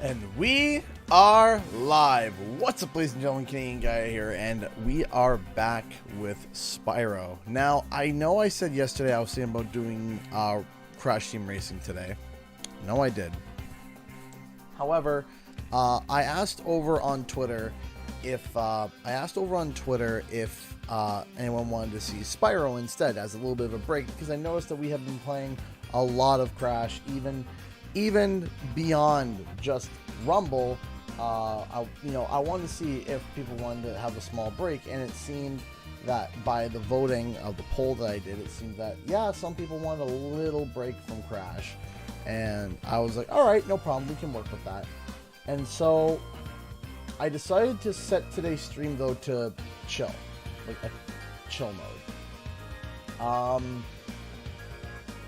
And we are live. What's up, ladies and gentlemen? Canadian Guy here, and we are back with Spyro. Now, I know I said yesterday I was thinking about doing Crash Team Racing today. No, I did. However, I asked over on Twitter if anyone wanted to see Spyro instead as a little bit of a break, because I noticed that we have been playing a lot of Crash, even beyond just Rumble. I wanted to see if people wanted to have a small break, and it seemed that by the voting of the poll that I did, it seemed that, yeah, some people wanted a little break from Crash, and I was like, all right, no problem, we can work with that. And so I decided to set today's stream, though, to chill, like a chill mode.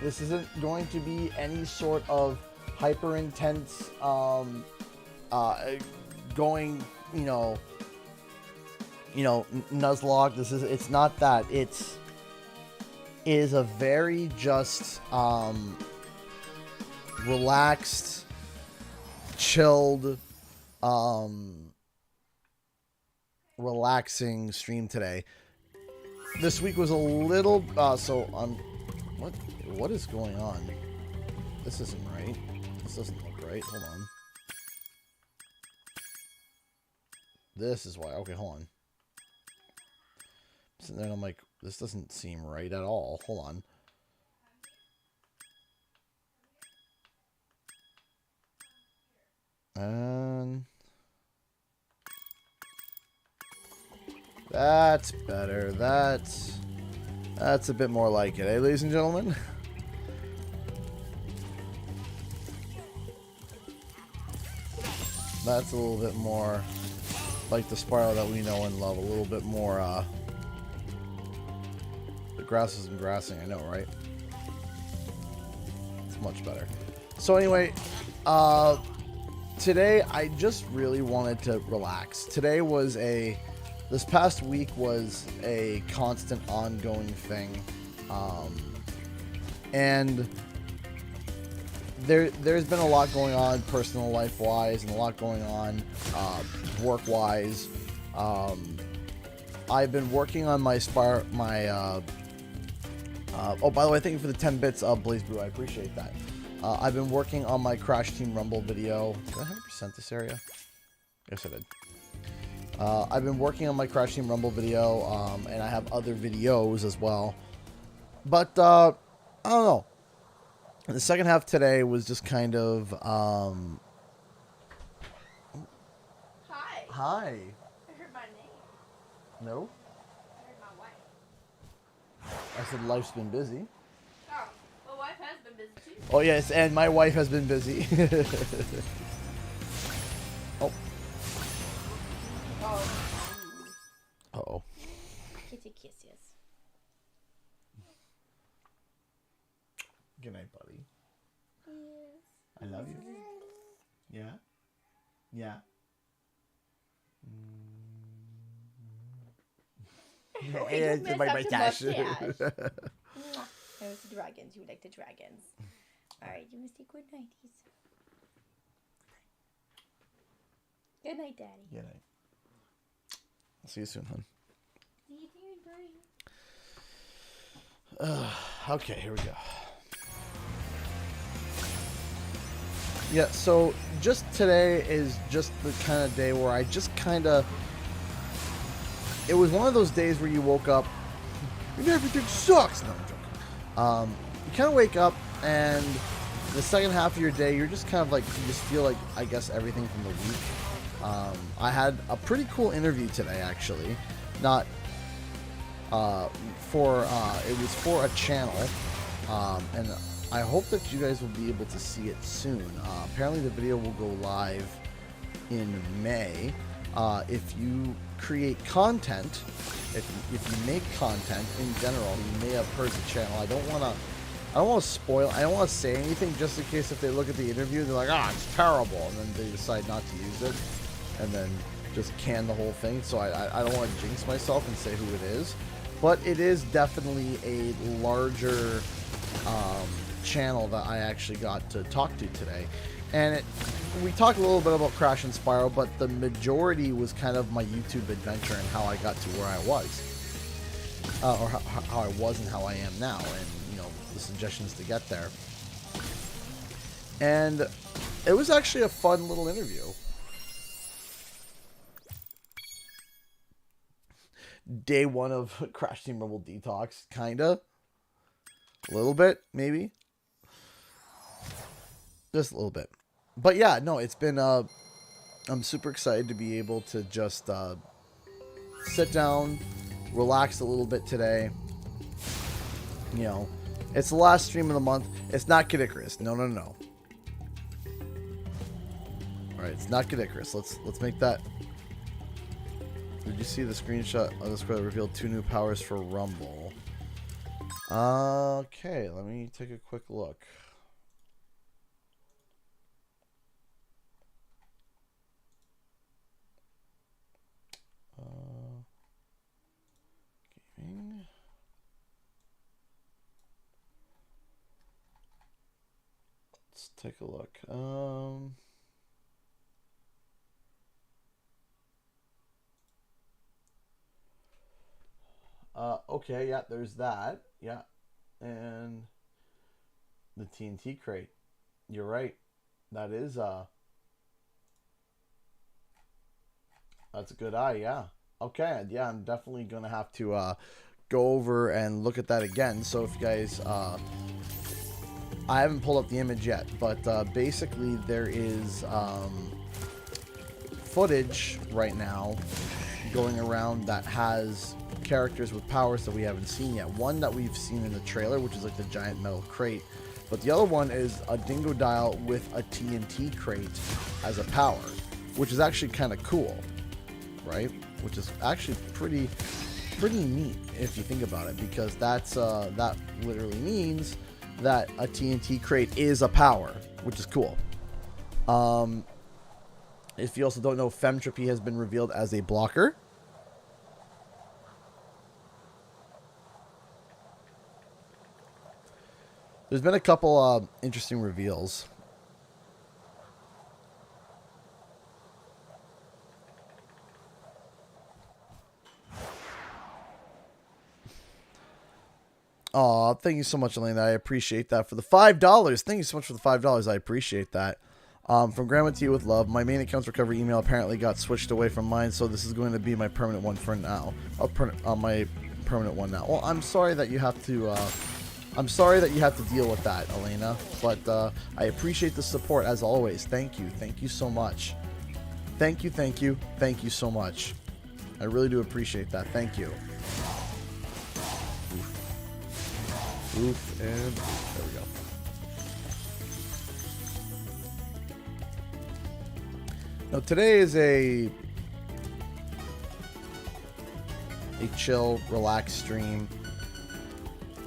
This isn't going to be any sort of hyper intense going, Nuzlocke. It's not that. It is a very just relaxed, chilled, relaxing stream today. This week was a little what is going on? This isn't right. This doesn't look right. Hold on. This is why. Okay, hold on. I'm sitting there and I'm like, this doesn't seem right at all. Hold on. And that's better. That's a bit more like it, eh, ladies and gentlemen? That's a little bit more like the Spyro that we know and love. A little bit more, the grass isn't grassing, I know, right? It's much better. So anyway, today I just really wanted to relax. This past week was a constant ongoing thing. And there's been a lot going on personal life wise, and a lot going on work wise. I've been working on my oh, by the way, thank you for the 10 bits, Blaze Brew. I appreciate that. I've been working on my Crash Team Rumble video. Did I 100% this area? Yes, I did. I've been working on my Crash Team Rumble video, and I have other videos as well. But I don't know. The second half today was just kind of Hi. Hi. I heard my name. No? I heard my wife. I said life's been busy. Oh, my wife has been busy too. Oh yes, and my wife has been busy. Oh. Oh. Uh-oh. Kitty kisses. Good night, buddy. Yes. I love you. Yeah? Yeah. Oh, Yeah, you messed my up mustache. your mustache. That was the dragons. You like the dragons. Alright, you must say good nighties. Good night, Daddy. Good night. I'll see you soon, hon. See you soon, buddy. Okay, here we go. Yeah, so just today is just the kind of day where I just kind of... It was one of those days where you woke up and everything sucks. No, I'm joking. You kind of wake up and the second half of your day, you're just kind of like, you just feel like, I guess, everything from the week. I had a pretty cool interview today, actually. Not it was for a channel, and I hope that you guys will be able to see it soon. Apparently the video will go live in May. If you create content, if you make content in general, you may have heard the channel. I don't want to spoil. I don't want to say anything just in case if they look at the interview, they're like, it's terrible, and then they decide not to use it, and then just can the whole thing. So I don't want to jinx myself and say who it is, but it is definitely a larger channel that I actually got to talk to today. And we talked a little bit about Crash and Spyro, but the majority was kind of my YouTube adventure and how I got to where I was. Or how I was and how I am now, and, you know, the suggestions to get there. And it was actually a fun little interview. Day one of Crash Team Rumble Detox, kinda. A little bit, maybe. Just a little bit. But yeah, no, it's been, I'm super excited to be able to just sit down, relax a little bit today. You know, it's the last stream of the month. It's not Kid Icarus. No, no, no. Alright, it's not Kid Icarus. Let's make that. Did you see the screenshot of the square that revealed 2 new powers for Rumble? Okay, let me take a quick look. Gaming. Let's take a look. Okay, yeah, there's that. Yeah. And the TNT crate. You're right. That is that's a good eye, yeah. Okay, yeah, I'm definitely gonna have to go over and look at that again. So if you guys I haven't pulled up the image yet, but basically there is footage right now going around that has characters with powers that we haven't seen yet. One that we've seen in the trailer, which is like the giant metal crate, but the other one is a dingo dial with a TNT crate as a power, which is actually kind of cool, right? Which is actually pretty neat if you think about it, because that's that literally means that a TNT crate is a power, which is cool. If you also don't know, Femtropy has been revealed as a blocker. There's been a couple interesting reveals. Aw, thank you so much, Elena. I appreciate that for the $5. Thank you so much for the $5. I appreciate that. From Grandma to You with Love. My main account's recovery email apparently got switched away from mine, so this is going to be my permanent one for now. My permanent one now. Well, I'm sorry that you have to. I'm sorry that you have to deal with that, Elena. But I appreciate the support as always. Thank you. Thank you so much. Thank you. Thank you. Thank you so much. I really do appreciate that. Thank you. Oof, and there we go. Now today is a chill, relaxed stream.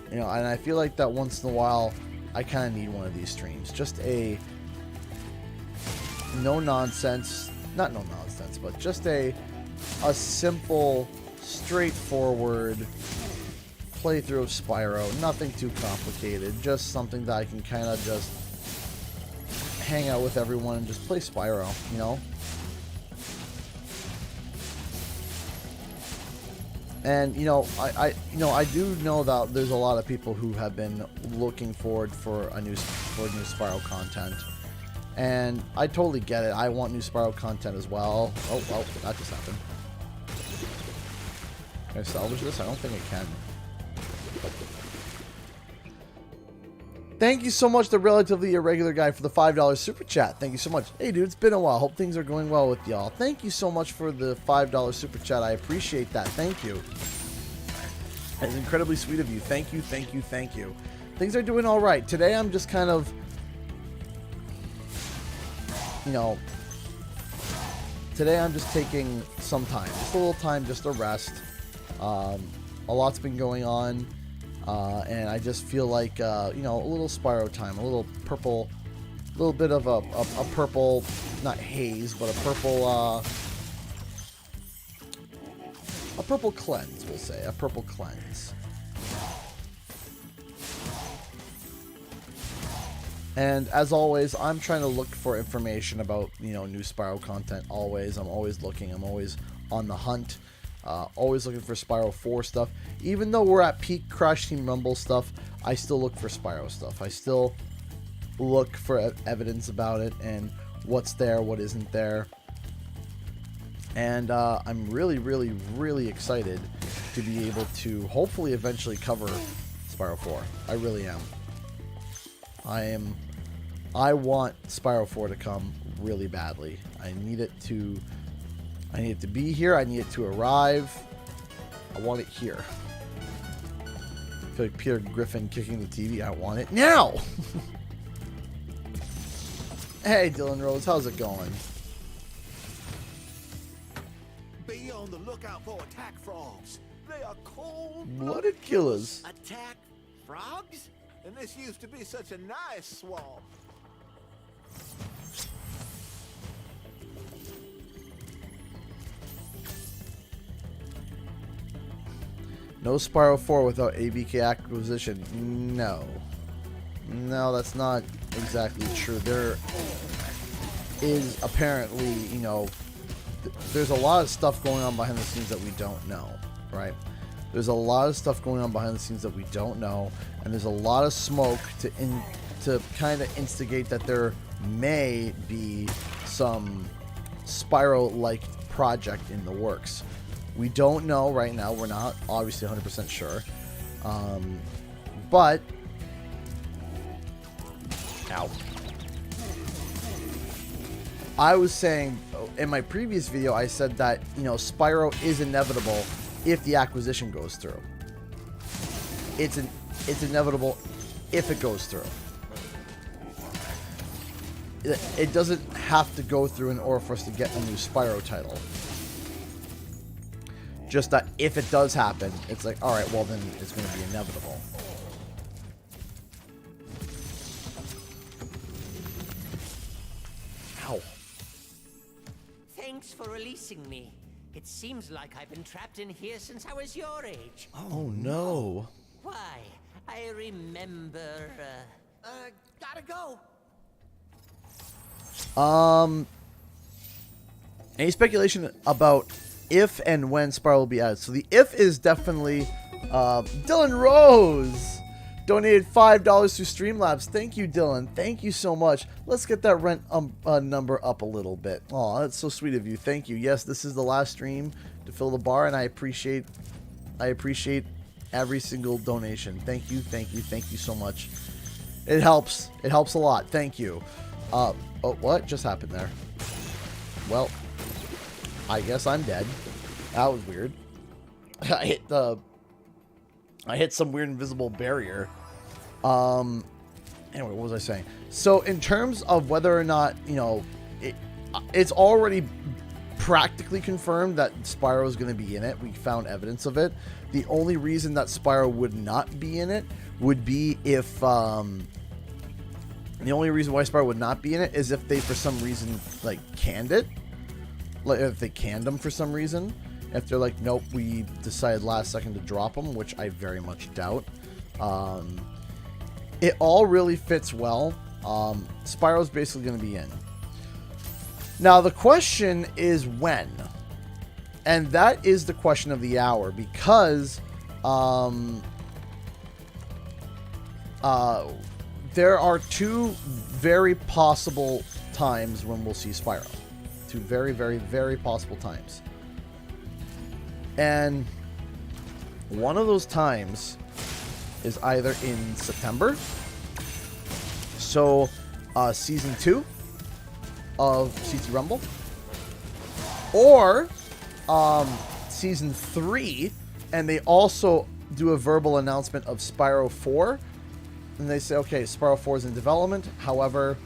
You know, and I feel like that once in a while I kind of need one of these streams. Just a no nonsense, not no nonsense, but just a simple, straightforward playthrough of Spyro. Nothing too complicated. Just something that I can kind of just hang out with everyone and just play Spyro, you know? And you know, I do know that there's a lot of people who have been looking forward for new Spyro content, and I totally get it. I want new Spyro content as well. Oh, well, that just happened. Can I salvage this? I don't think I can. Thank you so much, the relatively irregular guy, for the $5 super chat. Thank you so much. Hey, dude, it's been a while. Hope things are going well with y'all. Thank you so much for the $5 super chat. I appreciate that. Thank you. It's incredibly sweet of you. Thank you, thank you, thank you. Things are doing all right. Today, I'm just kind of, you know, today I'm just taking some time. Just a little time, just a rest. A lot's been going on. And I just feel like, you know, a little Spyro time, a little bit of a purple, not haze, but a purple cleanse, we'll say, a purple cleanse. And as always, I'm trying to look for information about, you know, new Spyro content. Always, I'm always looking. I'm always on the hunt. Always looking for Spyro 4 stuff. Even though we're at peak Crash Team Rumble stuff, I still look for Spyro stuff. I still look for evidence about it and what's there, what isn't there. And I'm really, really, really excited to be able to hopefully eventually cover Spyro 4. I really am. I want Spyro 4 to come really badly. I need it to be here. I need it to arrive. I want it here. I feel like Peter Griffin kicking the TV. I want it now. Hey, Dylan Rose, how's it going? Be on the lookout for attack frogs. They are Blooded killers. Attack frogs? And this used to be such a nice swamp. No Spyro 4 without ABK acquisition. No. No, that's not exactly true. There is apparently, you know, there's a lot of stuff going on behind the scenes that we don't know, right? There's a lot of stuff going on behind the scenes that we don't know, and there's a lot of smoke to kind of instigate that there may be some Spyro-like project in the works. We don't know right now. We're not obviously 100% sure. But... Ow. I was saying, in my previous video, I said that, you know, Spyro is inevitable if the acquisition goes through. It's inevitable if it goes through. It doesn't have to go through in order for us to get a new Spyro title. Just that if it does happen, it's like, alright, well then it's going to be inevitable. Ow. Thanks for releasing me. It seems like I've been trapped in here since I was your age. Oh no. Why? I remember, Gotta go. Any speculation about if and when Spyro will be added? So the if is definitely Dylan Rose donated $5 to Streamlabs. Thank you, Dylan. Thank you so much. Let's get that rent number up a little bit. Oh, that's so sweet of you. Thank you. Yes, this is the last stream to fill the bar, and I appreciate every single donation. Thank you, thank you, thank you so much. It helps. It helps a lot. Thank you. Oh, what just happened there? Well, I guess I'm dead. That was weird. I hit some weird invisible barrier. Anyway, what was I saying? So in terms of whether or not, you know, it's already practically confirmed that Spyro is going to be in it. We found evidence of it. The only reason that Spyro would not be in it would be if the only reason why Spyro would not be in it is if they for some reason like canned it. Like if they canned them for some reason. If they're like, nope, we decided last second to drop them, which I very much doubt. It all really fits well. Spyro's basically going to be in. Now, the question is when. And that is the question of the hour, because there are two very possible times when we'll see Spyro. Two very, very, very possible times. And one of those times is either in September, so Season 2 of CT Rumble, or Season 3, and they also do a verbal announcement of Spyro 4, and they say, okay, Spyro 4 is in development, however,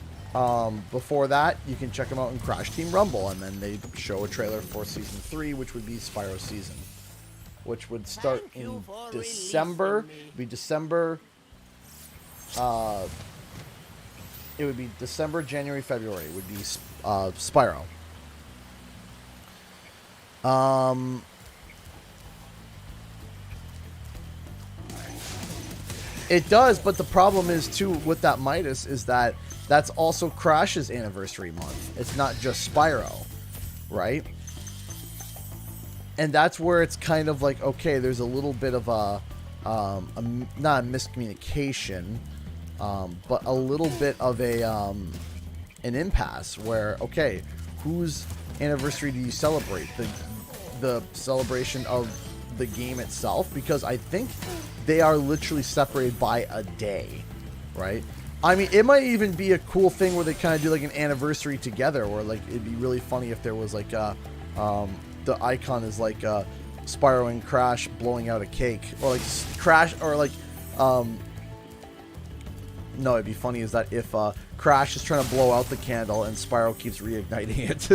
before that, you can check them out in Crash Team Rumble, and then they show a trailer for Season 3, which would be Spyro Season, which would start in December. It'd be December, it would be December, January, February. It would be Spyro. It does, but the problem is too with that Midas is that that's also Crash's anniversary month. It's not just Spyro, right? And that's where it's kind of like, okay, there's a little bit of a not a miscommunication, but a little bit of a an impasse where, okay, whose anniversary do you celebrate? The celebration of the game itself, because I think they are literally separated by a day, right? I mean, it might even be a cool thing where they kind of do like an anniversary together, or like it'd be really funny if there was like the icon is like Spyro and Crash blowing out a cake, or like Crash, or like no, it'd be funny is that if Crash is trying to blow out the candle and Spyro keeps reigniting it.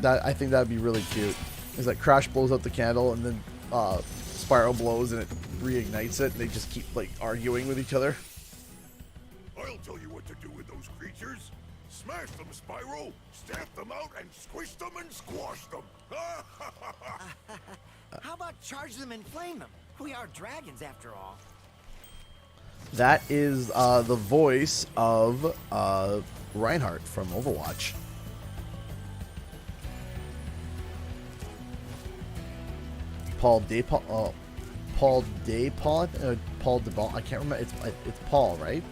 That, I think that'd be really cute. Is that Crash blows out the candle and then Spyro blows and it reignites it, and they just keep like arguing with each other. I'll tell you what to do with those creatures. Smash them, Spyro. Stamp them out and squish them and squash them. How about charge them and flame them? We are dragons after all. That is the voice of Reinhardt from Overwatch. Paul DePaul, Paul DePaul, I can't remember. It's Paul, right?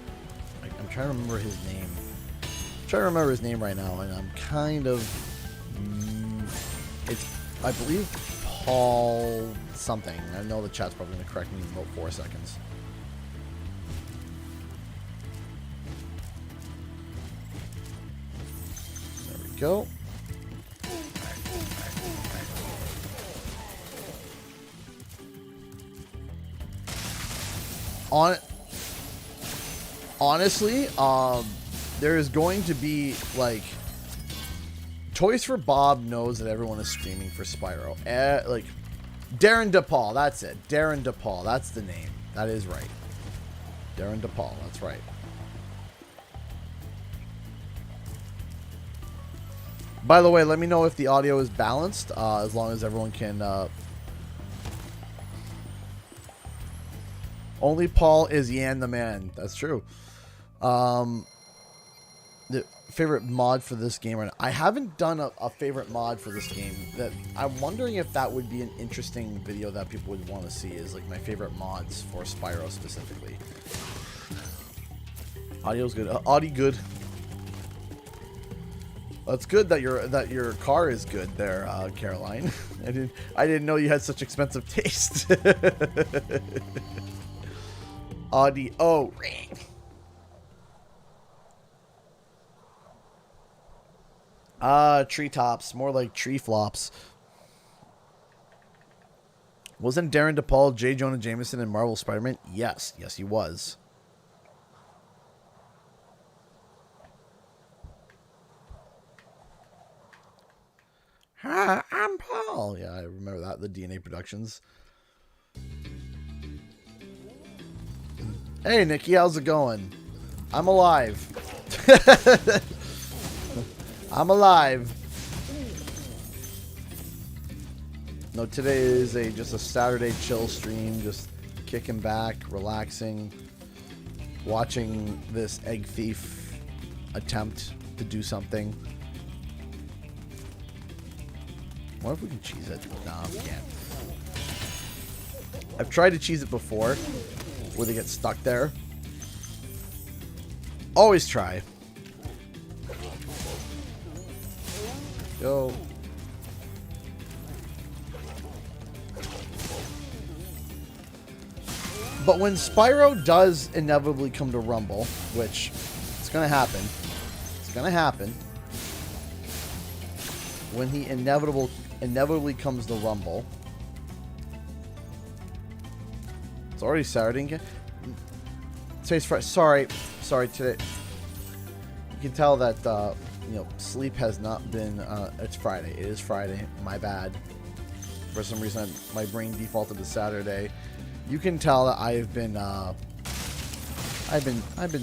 I'm trying to remember his name. I'm trying to remember his name right now, and I'm kind of. It's, I believe, Paul something. I know the chat's probably going to correct me in about 4 seconds. There we go. Honestly, there is going to be like Toys for Bob knows that everyone is streaming for Spyro. Like Darren DePaul, that's it. Darren DePaul, that's the name. That is right. Darren DePaul, that's right. By the way, let me know if the audio is balanced, as long as everyone can. Only Paul is Yan the man. That's true. The favorite mod for this game right now. I haven't done a favorite mod for this game. That I'm wondering if that would be an interesting video that people would want to see. Is like my favorite mods for Spyro specifically. Audio's good. Audio good. That's good that your car is good there, Caroline. I didn't know you had such expensive taste. Audio. Treetops. More like tree flops. Wasn't Darren DePaul J. Jonah Jameson in Marvel Spider-Man? Yes. Yes, he was. Hi, I'm Paul. Yeah, I remember that. The DNA Productions. Hey, Nikki, how's it going? I'm alive. I'm alive. No, today is just a Saturday chill stream, just kicking back, relaxing, watching this egg thief attempt to do something. What if we can cheese it? Nah, we can't. I've tried to cheese it before, where they get stuck there. Always try. Go. But when Spyro does inevitably come to Rumble, which it's gonna happen. It's gonna happen. When he inevitably comes to Rumble. It's already Saturday. Today's Friday. Sorry. Today, you can tell that sleep has not been. It's Friday. It is Friday. My bad. For some reason, my brain defaulted to Saturday. You can tell that I've been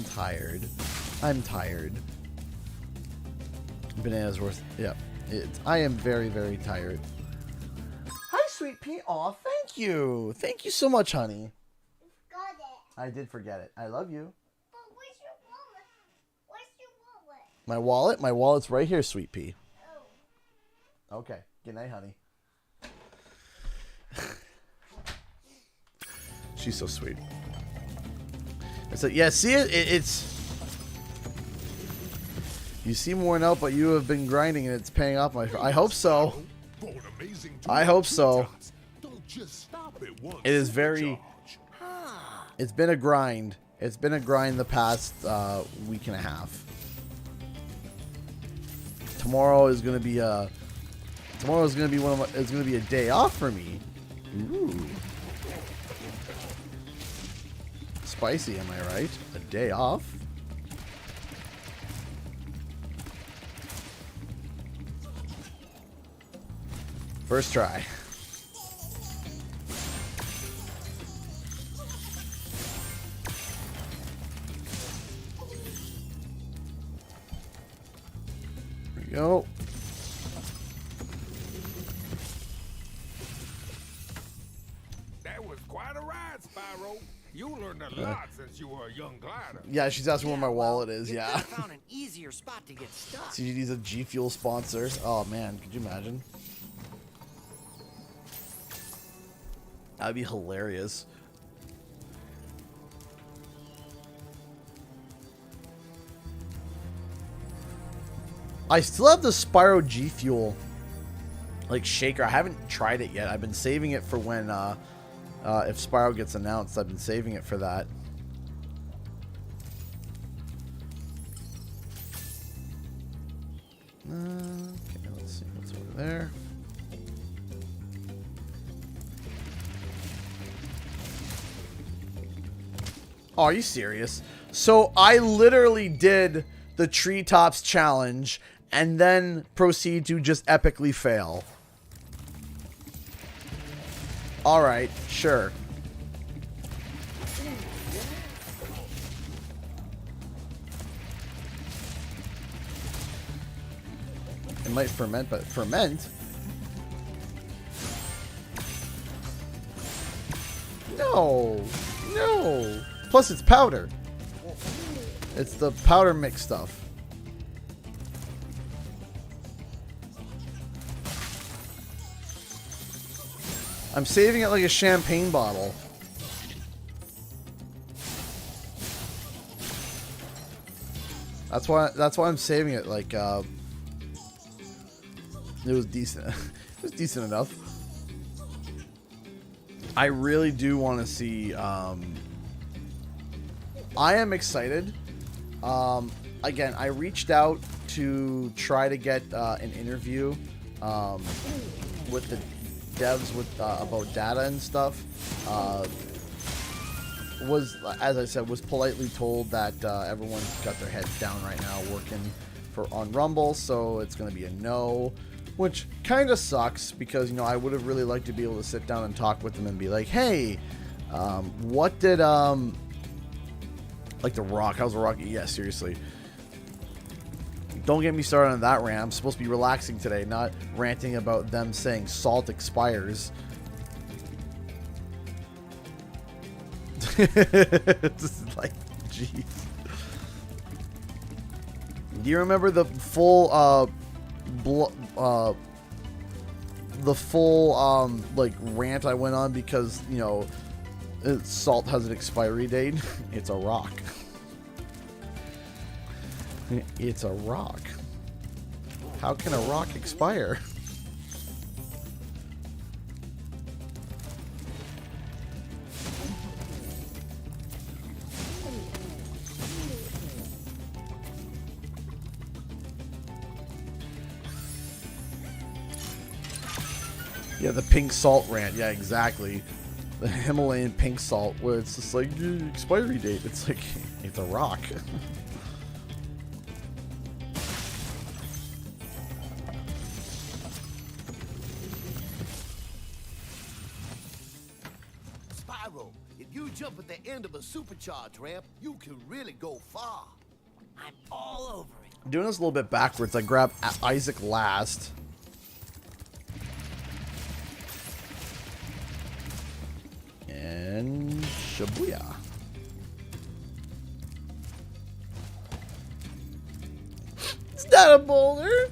tired. I'm tired. Bananas worth. Yeah. I am very, very tired. Hi, Sweet Pea. Aw, thank Thank you. Thank you so much, honey. Got it. I did forget it. I love you. But where's your wallet? Where's your wallet? My wallet? My wallet's right here, sweet pea. Oh. Okay. Good night, honey. She's so sweet. It's like, yeah, see it's... You seem worn out, but you have been grinding and it's paying off, my friend. I hope so. I hope so. It is very... It's been a grind. It's been a grind the past week and a half. Tomorrow is gonna be a... Tomorrow is gonna be it's gonna be a day off for me. Ooh. Spicy, am I right? A day off? First try. There we go. That was quite a ride, Spyro. You learned a lot since you were a young glider. Yeah, she's asking where my wallet is. You Yeah. could've found an easier spot to get stuck. CGD's a G Fuel sponsor. Oh man, could you imagine? That'd be hilarious. I still have the Spyro G Fuel like shaker. I haven't tried it yet. I've been saving it for when if Spyro gets announced. I've been saving it for that. Okay, let's see what's over there. Oh, are you serious? So I literally did the treetops challenge and then proceed to just epically fail. All right, sure. It might ferment, but ferment? No, no. Plus it's powder. It's the powder mix stuff. I'm saving it like a champagne bottle. That's why I'm saving it like it was decent. It was decent enough. I really do want to see I am excited. Again, I reached out to try to get an interview with the devs with about data and stuff. Was, as I said, was politely told that everyone's got their heads down right now working on Rumble, so it's going to be a no, which kind of sucks because, you know, I would have really liked to be able to sit down and talk with them and be like, hey, what did like The Rock, how's The Rock? Yeah, seriously. Don't get me started on that rant. I'm supposed to be relaxing today, not ranting about them saying salt expires. Just like, jeez. Do you remember the full, like rant I went on because, you know, salt has an expiry date? It's a rock. It's a rock. How can a rock expire? Yeah, the pink salt rant. Yeah, exactly. The Himalayan pink salt, where it's just like, expiry date. It's like, it's a rock. Spyro, if you jump at the end of a supercharged ramp, you can really go far. I'm all over it. Doing this a little bit backwards. I grab Isaac last. Shibuya. It's not a boulder.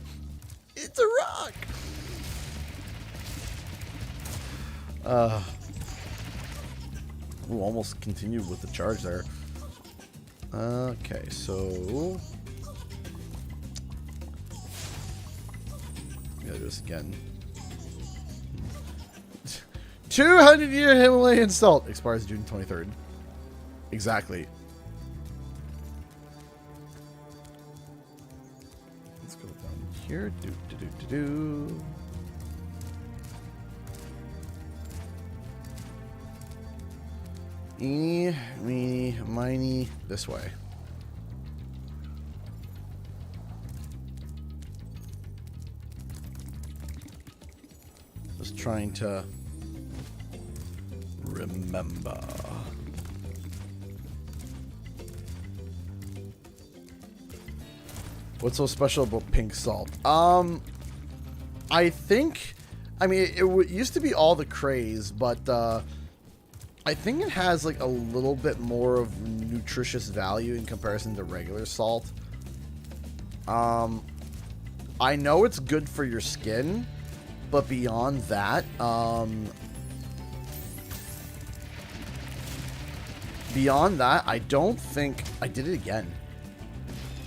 It's a rock. Almost continued with the charge there. Okay, so we gotta do this again. 200-year Himalayan salt expires June 23rd. Exactly. Let's go down here. Do. Eeny, meeny, miny, this way. Just trying to remember. What's so special about pink salt? I think, I mean, it used to be all the craze, but I think it has like a little bit more of nutritious value in comparison to regular salt. I know it's good for your skin, but beyond that, I don't think I did it again.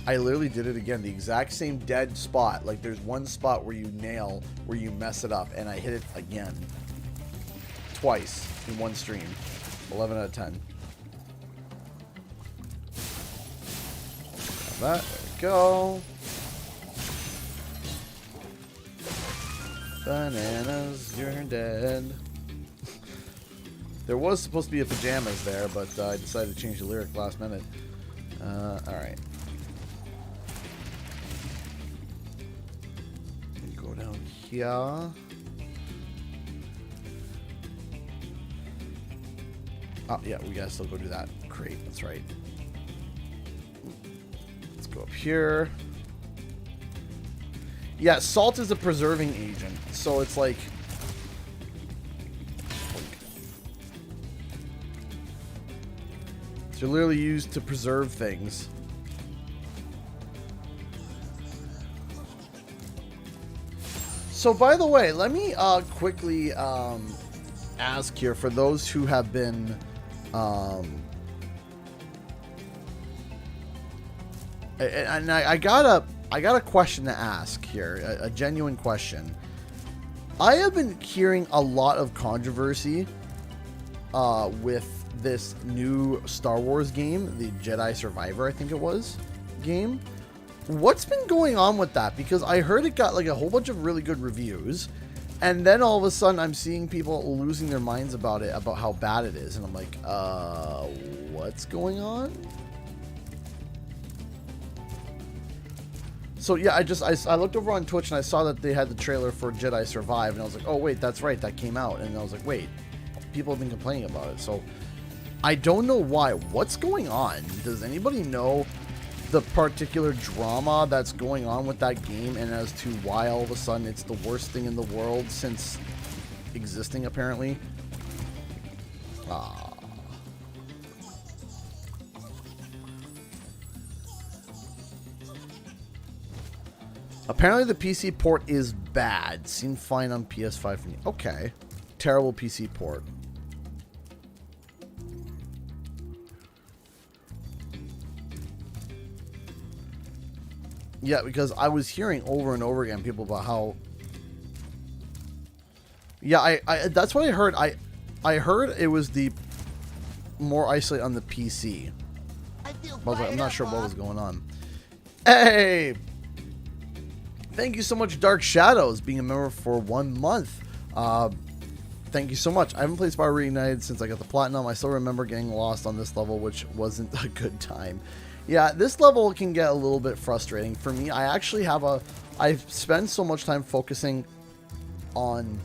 I literally did it again. The exact same dead spot. Like there's one spot where you nail, where you mess it up, and I hit it again. Twice in one stream. 11 out of 10. That, there we go. Bananas, you're dead. There was supposed to be a pajamas there, but I decided to change the lyric last minute. Alright. Go down here. Oh, yeah, we gotta still go do that. Great, that's right. Let's go up here. Yeah, salt is a preserving agent, so it's like... They're literally used to preserve things. So, by the way, let me quickly ask here for those who have been and I got a question to ask here, a genuine question. I have been hearing a lot of controversy with this new Star Wars game, the Jedi Survivor, I think it was, game. What's been going on with that? Because I heard it got like a whole bunch of really good reviews, and then all of a sudden I'm seeing people losing their minds about it, about how bad it is, and I'm like, what's going on? So yeah, I looked over on Twitch and I saw that they had the trailer for Jedi Survive, and I was like, oh wait, that's right, that came out, and I was like, wait, people have been complaining about it, so I don't know why. What's going on? Does anybody know the particular drama that's going on with that game, and as to why all of a sudden it's the worst thing in the world since existing, apparently? Apparently the PC port is bad. Seemed fine on PS5 for me. Okay. Terrible PC port. Yeah, because I was hearing over and over again people about how... Yeah, I that's what I heard. I heard it was the more isolated on the PC. But I'm not sure what was going on. Hey! Thank you so much, Dark Shadows, being a member for 1 month. Thank you so much. I haven't played Spyro Reignited since I got the Platinum. I still remember getting lost on this level, which wasn't a good time. Yeah, this level can get a little bit frustrating for me. I actually have I've spent so much time focusing on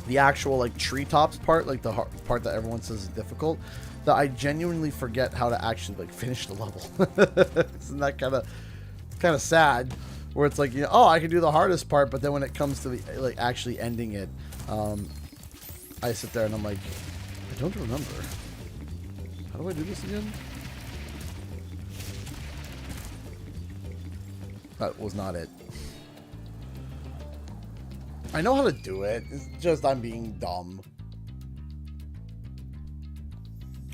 the actual like treetops part, like the part that everyone says is difficult, that I genuinely forget how to actually like finish the level. Isn't that kind of sad? Where it's like, you know, oh, I can do the hardest part, but then when it comes to the like actually ending it, I sit there and I'm like, I don't remember. How do I do this again? That was not it. I know how to do it. It's just I'm being dumb.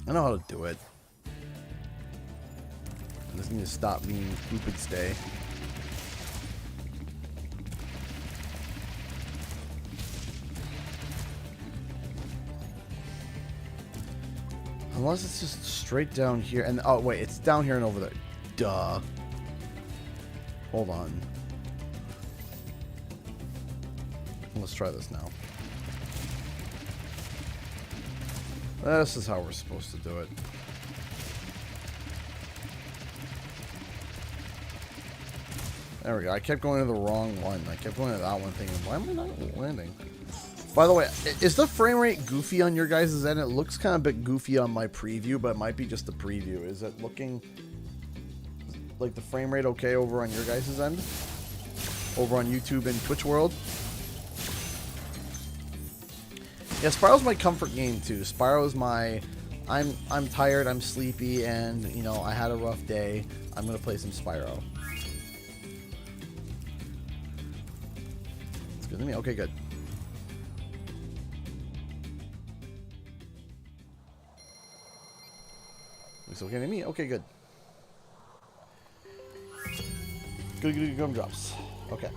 I know how to do it. I just need to stop being stupid today. Unless it's just straight down here. And oh, wait, it's down here and over there. Duh. Hold on. Let's try this now. This is how we're supposed to do it. There we go. I kept going to the wrong one. I kept going to that one thinking, why am I not landing? By the way, is the frame rate goofy on your guys' end? It looks kind of a bit goofy on my preview, but it might be just the preview. Is it looking like the frame rate okay over on your guys' end? Over on YouTube and Twitch world? Yeah, Spyro's my comfort game too. Spyro's my I'm tired, I'm sleepy, and you know, I had a rough day. I'm gonna play some Spyro. It's good to me. Okay, good. It's okay to me? Okay, good. Good gumdrops. Okay.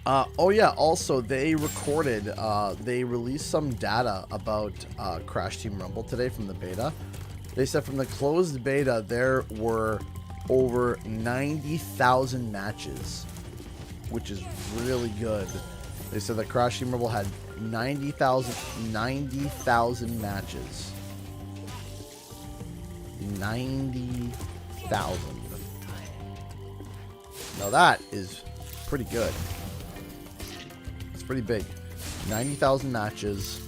Oh yeah, also they recorded, they released some data about Crash Team Rumble today from the beta. They said from the closed beta there were over 90,000 matches, which is really good. They said that Crash Team Rumble had 90,000 matches. 90,000. Now that is pretty good. It's pretty big. 90,000 matches.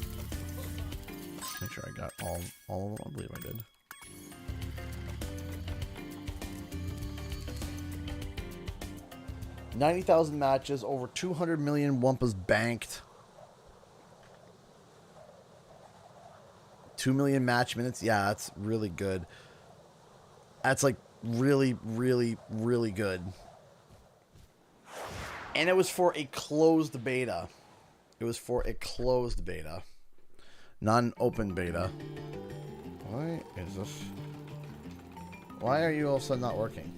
Make sure I got all of them. I believe I did. $90,000 matches, over 200 million Wumpas banked. 2 million match minutes. Yeah, that's really good. That's like really, really, really good. And it was for a closed beta. It was for a closed beta. Not an open beta. Why is this? Why are you all of a sudden not working?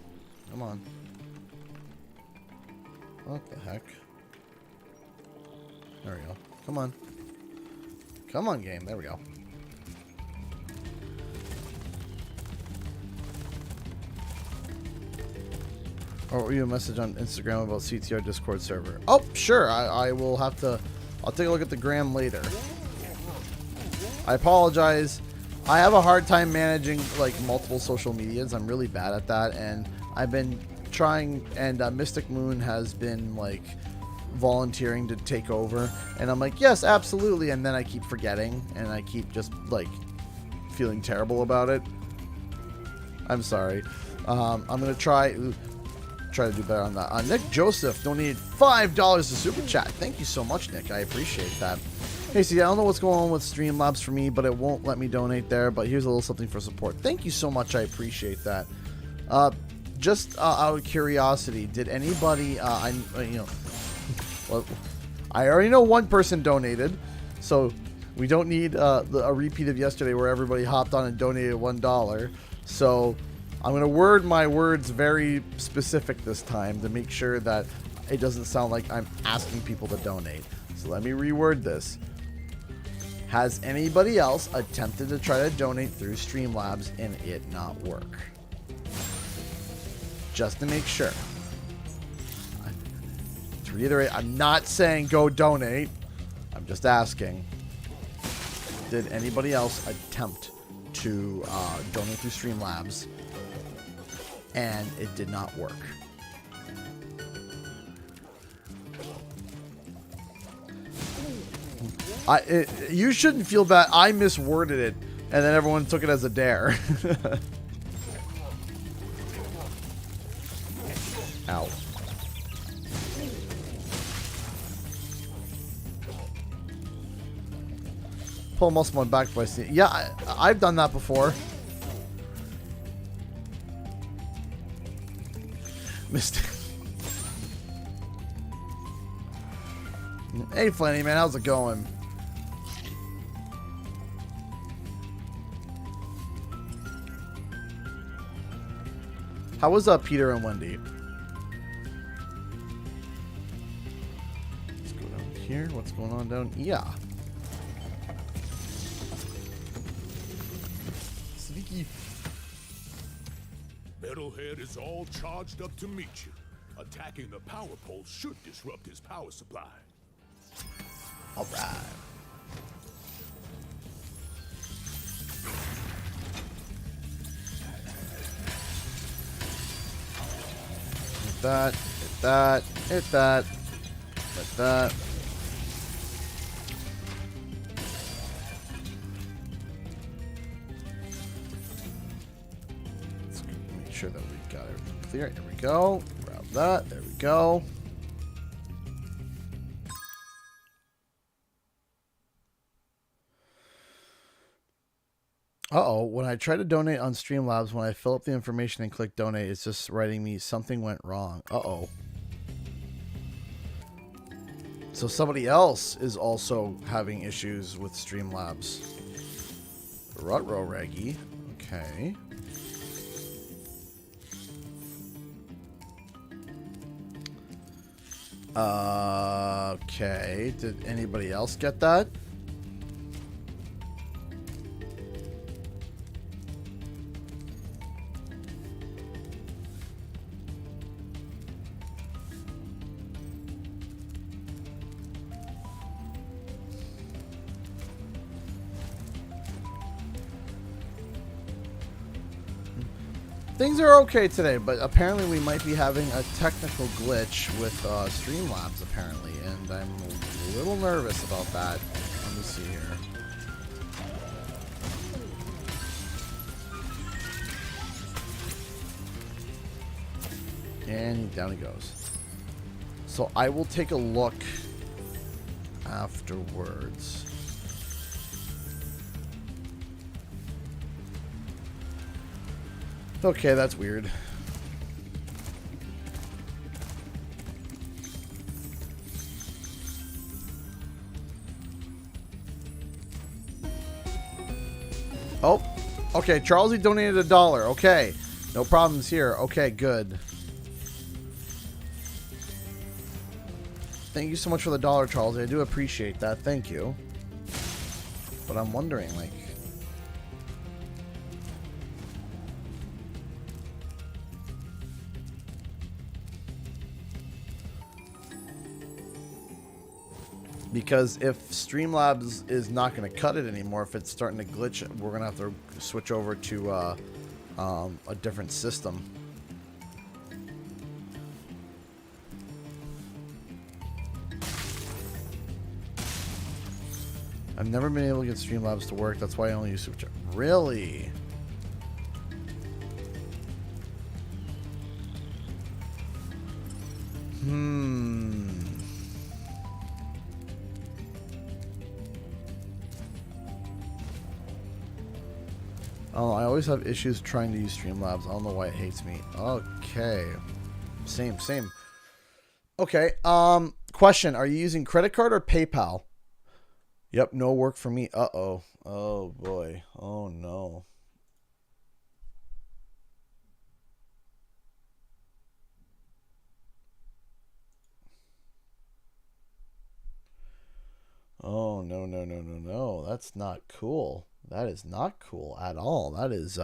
Come on. What the heck? There we go. Come on. Come on, game. There we go. Or you a message on Instagram about CTR Discord server? Oh, sure. I will have to. I'll take a look at the gram later. I apologize. I have a hard time managing like multiple social medias. I'm really bad at that, and I've been trying. And Mystic Moon has been like volunteering to take over, and I'm like, yes, absolutely. And then I keep forgetting, and I keep just like feeling terrible about it. I'm sorry. I'm gonna try to do better on that. Nick Joseph donated $5 to Super Chat. Thank you so much, Nick. I appreciate that. Hey, see, I don't know what's going on with Streamlabs for me, but it won't let me donate there. But here's a little something for support. Thank you so much. I appreciate that. Just out of curiosity, did anybody? Well, I already know one person donated, so we don't need a repeat of yesterday where everybody hopped on and donated $1. So I'm going to word my words very specific this time to make sure that it doesn't sound like I'm asking people to donate. So let me reword this. Has anybody else attempted to try to donate through Streamlabs and it not work? Just to make sure. To reiterate, I'm not saying go donate. I'm just asking. Did anybody else attempt to donate through Streamlabs and it did not work? You shouldn't feel bad. I misworded it, and then everyone took it as a dare. Ow. Pull muscle on back by seeing. Yeah, I've done that before. Missed. Hey, Flanny, man, how's it going? How was Peter and Wendy? Let's go down here. What's going on down? Yeah. Sneaky. Metalhead is all charged up to meet you. Attacking the power pole should disrupt his power supply. All right. Hit that, hit that, hit that, hit that. Let's make sure that we got everything clear. There we go. Grab that. There we go. Uh-oh, when I try to donate on Streamlabs, when I fill up the information and click donate, it's just writing me something went wrong. Uh-oh. So somebody else is also having issues with Streamlabs. Rutro Reggie. Okay. Okay. Did anybody else get that? Things are okay today, but apparently we might be having a technical glitch with Streamlabs, apparently, and I'm a little nervous about that. Let me see here. And down he goes. So I will take a look afterwards. Okay, that's weird. Oh, okay. Charlesy donated $1. Okay, no problems here. Okay, good. Thank you so much for the $1, Charlesy. I do appreciate that. Thank you. But I'm wondering, like, because if Streamlabs is not going to cut it anymore, if it's starting to glitch, we're going to have to switch over to a different system. I've never been able to get Streamlabs to work. That's why I only use Superchat. Really? Oh, I always have issues trying to use Streamlabs. I don't know why it hates me. Okay. Same. Okay. Question. Are you using credit card or PayPal? Yep, no work for me. Uh-oh. Oh, boy. Oh, no. Oh, no. That's not cool. That is not cool at all. That is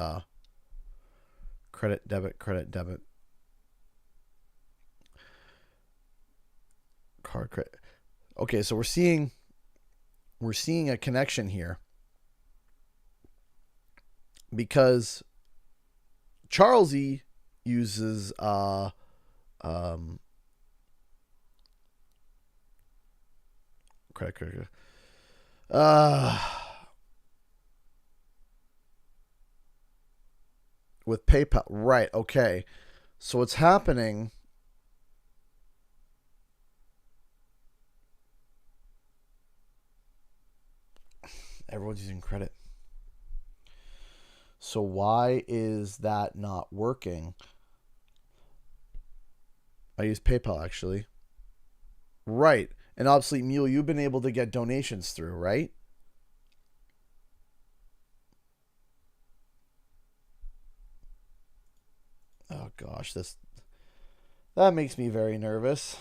credit, debit. Card credit. Okay, so we're seeing a connection here. Because Charlesy uses credit. With PayPal. Right, okay. So what's happening Everyone's using credit. So why is that not working? I use PayPal, actually. Right. And obviously, Mule, you've been able to get donations through, right? Oh, gosh. That makes me very nervous.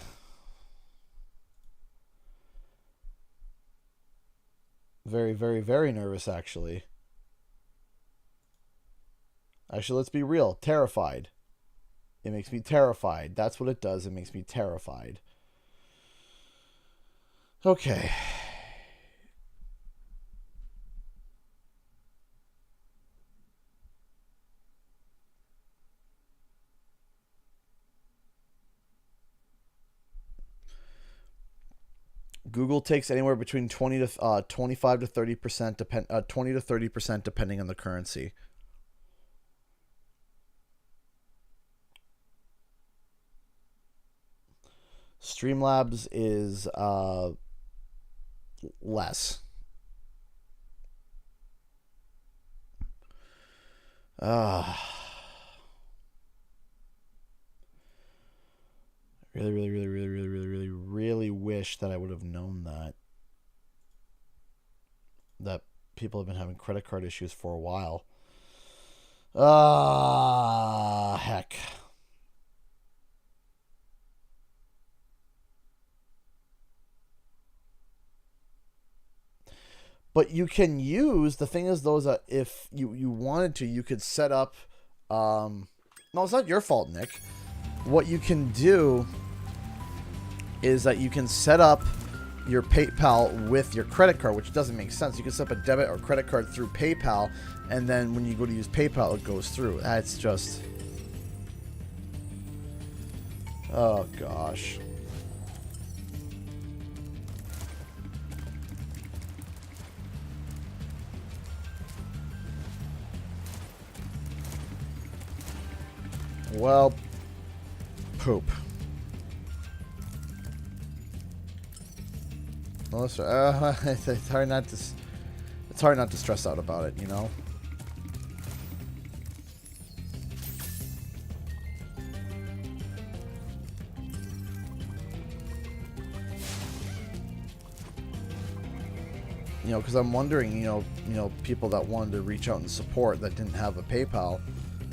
Very, very, very nervous, actually. Actually, let's be real. Terrified. It makes me terrified. That's what it does. It makes me terrified. Okay. Google takes anywhere between 25 to 30%, 20 to 30% depending on the currency. Streamlabs is less. Really wish that I would have known that people have been having credit card issues for a while. Heck. But you can use, the thing is, those if you wanted to, you could set up. No, it's not your fault, Nick. What you can do is that you can set up your PayPal with your credit card, which doesn't make sense. You can set up a debit or credit card through PayPal, and then when you go to use PayPal, it goes through. That's just... Oh, gosh. Well, poop. Well, it's hard not to. It's hard not to stress out about it, you know. You know, because I'm wondering, you know, people that wanted to reach out and support that didn't have a PayPal,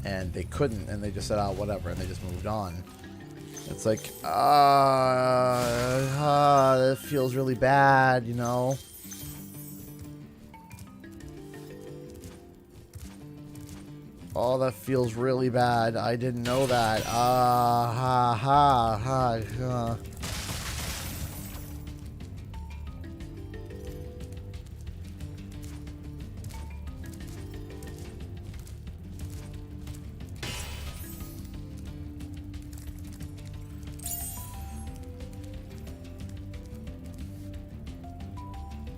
and they couldn't, and they just said, "Oh, whatever," and they just moved on. It's like, it feels really bad, you know. Oh, that feels really bad. I didn't know that.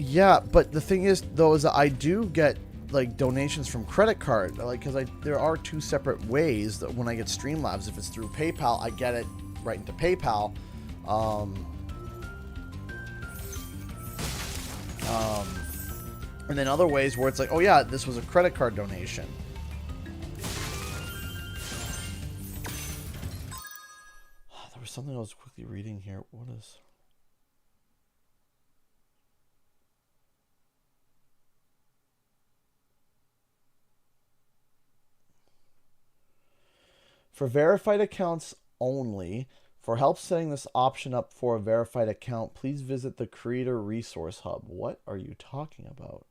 Yeah, but the thing is, though, is that I do get like donations from credit card, like, because there are two separate ways that when I get Streamlabs, if it's through PayPal, I get it right into PayPal, and then other ways where it's like, oh yeah, this was a credit card donation. There was something I was quickly reading here. What is... For verified accounts only, for help setting this option up for a verified account, please visit the Creator Resource Hub. What are you talking about?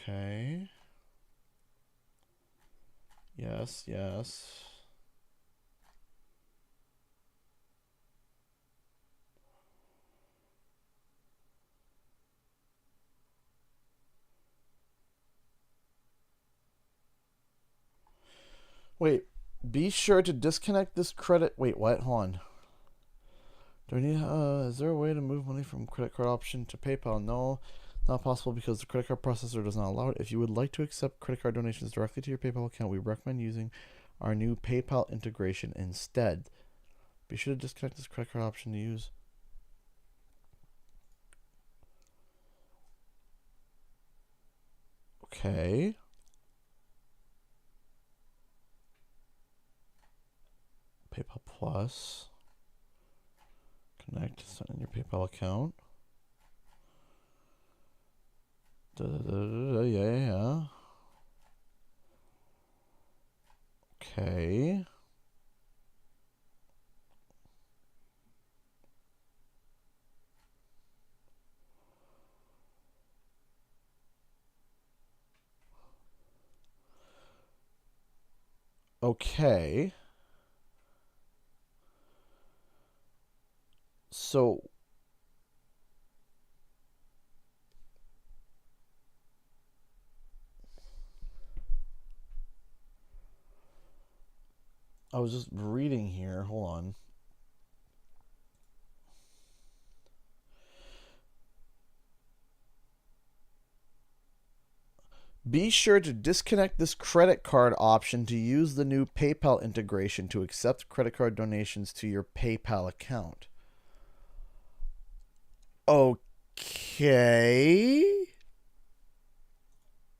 Okay. Yes, yes. Wait, be sure to disconnect this credit. Wait, what? Hold on. Do I need, is there a way to move money from credit card option to PayPal? No, not possible because the credit card processor does not allow it. If you would like to accept credit card donations directly to your PayPal account, we recommend using our new PayPal integration instead. Be sure to disconnect this credit card option to use. Okay. PayPal Plus. Connect, send in your PayPal account. Yeah. Okay. Okay. So I was just reading here. Hold on. Be sure to disconnect this credit card option to use the new PayPal integration to accept credit card donations to your PayPal account. Okay.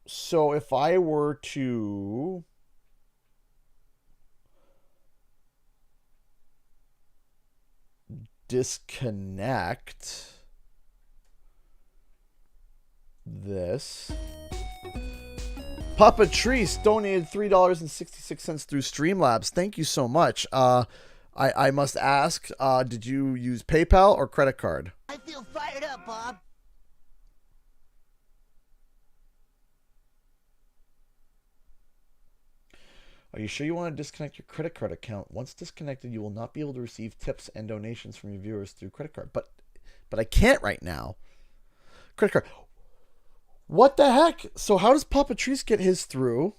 So if I were to disconnect this. Papa Treese donated $3.66 through Streamlabs. Thank you so much. I must ask, did you use PayPal or credit card? I feel fired up, Bob. Are you sure you want to disconnect your credit card account? Once disconnected, you will not be able to receive tips and donations from your viewers through credit card. But I can't right now. Credit card. What the heck? So how does Papa Treese get his through?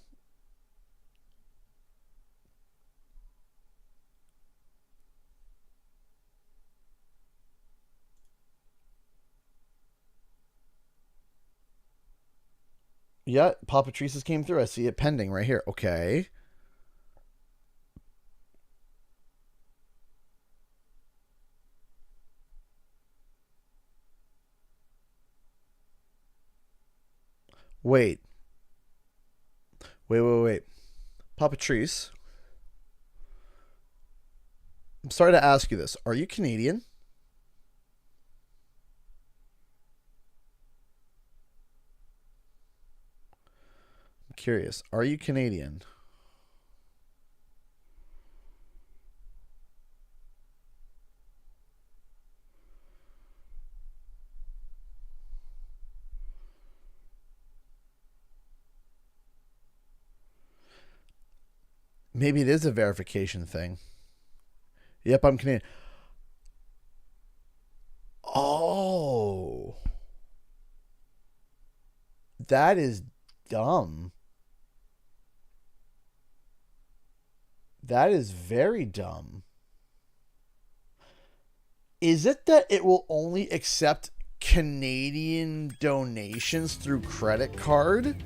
Yeah, Papa Treese's came through. I see it pending right here. Okay. Wait. Papa Treese. I'm sorry to ask you this. Are you Canadian? I'm curious. Are you Canadian? Maybe it is a verification thing. Yep, I'm Canadian. Oh. That is dumb. That is very dumb. Is it that it will only accept Canadian donations through credit card?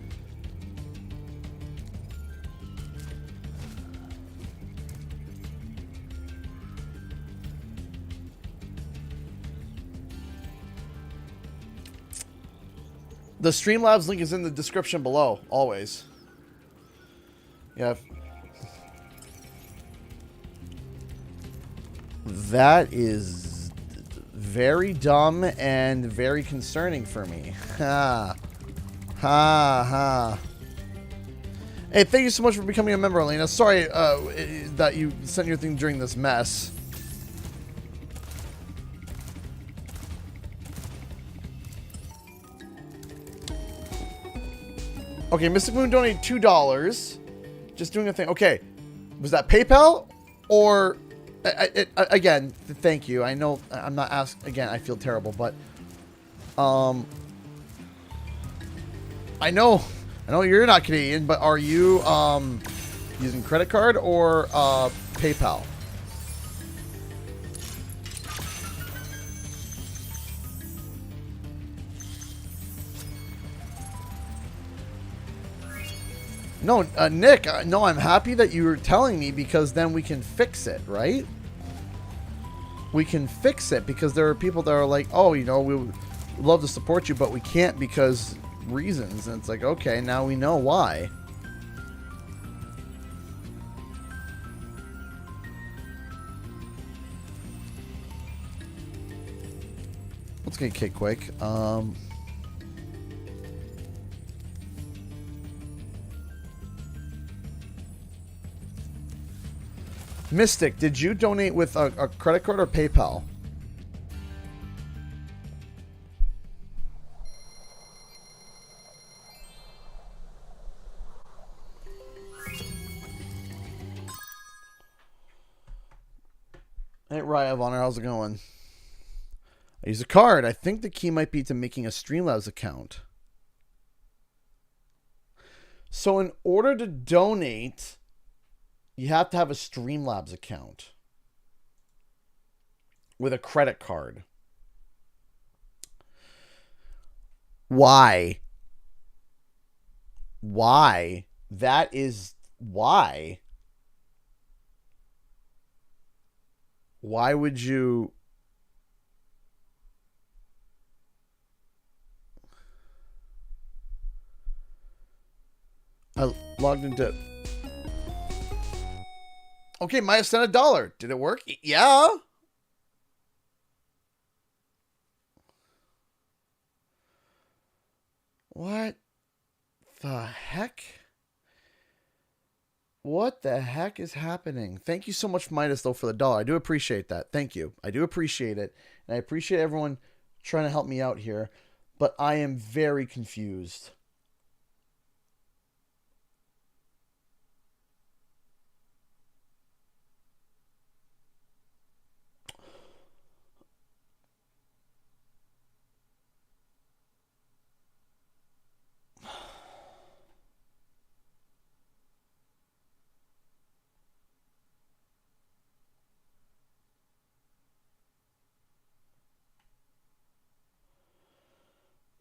The Streamlabs link is in the description below, always. Yeah. That is very dumb and very concerning for me. Ha. Ha ha. Hey, thank you so much for becoming a member, Elena. Sorry that you sent your thing during this mess. Okay, Mystic Moon donated $2. Just doing a thing. Okay. Was that PayPal? Or... again, thank you. I know I'm not asked... Again, I feel terrible, but... I know you're not Canadian, but are you using credit card or PayPal? No, Nick, no, I'm happy that you were telling me because then we can fix it, right? We can fix it because there are people that are like, oh, you know, we would love to support you, but we can't because reasons. And it's like, okay, now we know why. Let's get Kate quick. Mystic, did you donate with a credit card or PayPal? Hey, Raya of Honor, how's it going? I use a card. I think the key might be to making a Streamlabs account. So in order to donate, you have to have a Streamlabs account with a credit card. Why? Why? That is why. Why would you... I logged into... Okay, might have sent $1. Did it work? Yeah. What the heck? What the heck is happening? Thank you so much, Midas, though, for the $1. I do appreciate that. Thank you. I do appreciate it. And I appreciate everyone trying to help me out here. But I am very confused.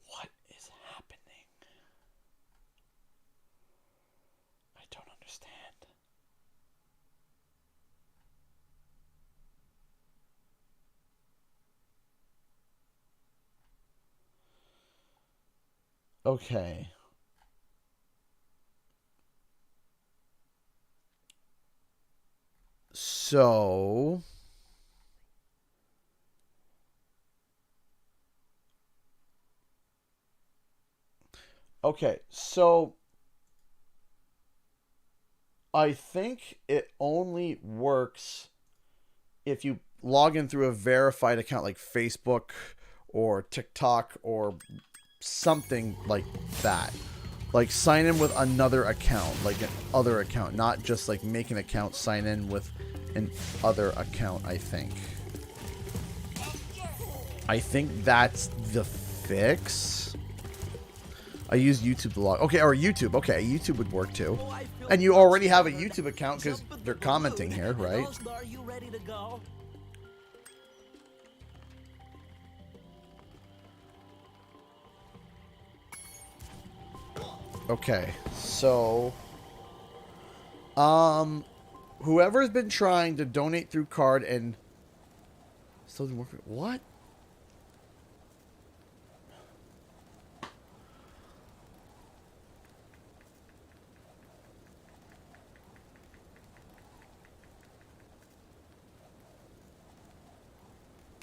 What is happening? I don't understand. Okay. So... Okay, so... I think it only works if you log in through a verified account like Facebook or TikTok or something like that. Like sign in with another account, like an other account, not just like make an account, sign in with an other account, I think. I think that's the fix. I use YouTube to log. Okay, or YouTube. Okay, YouTube would work too. And you already have a YouTube account because they're commenting here, right? Are you ready to go? Okay, so... whoever's been trying to donate through card and... Still didn't work. What?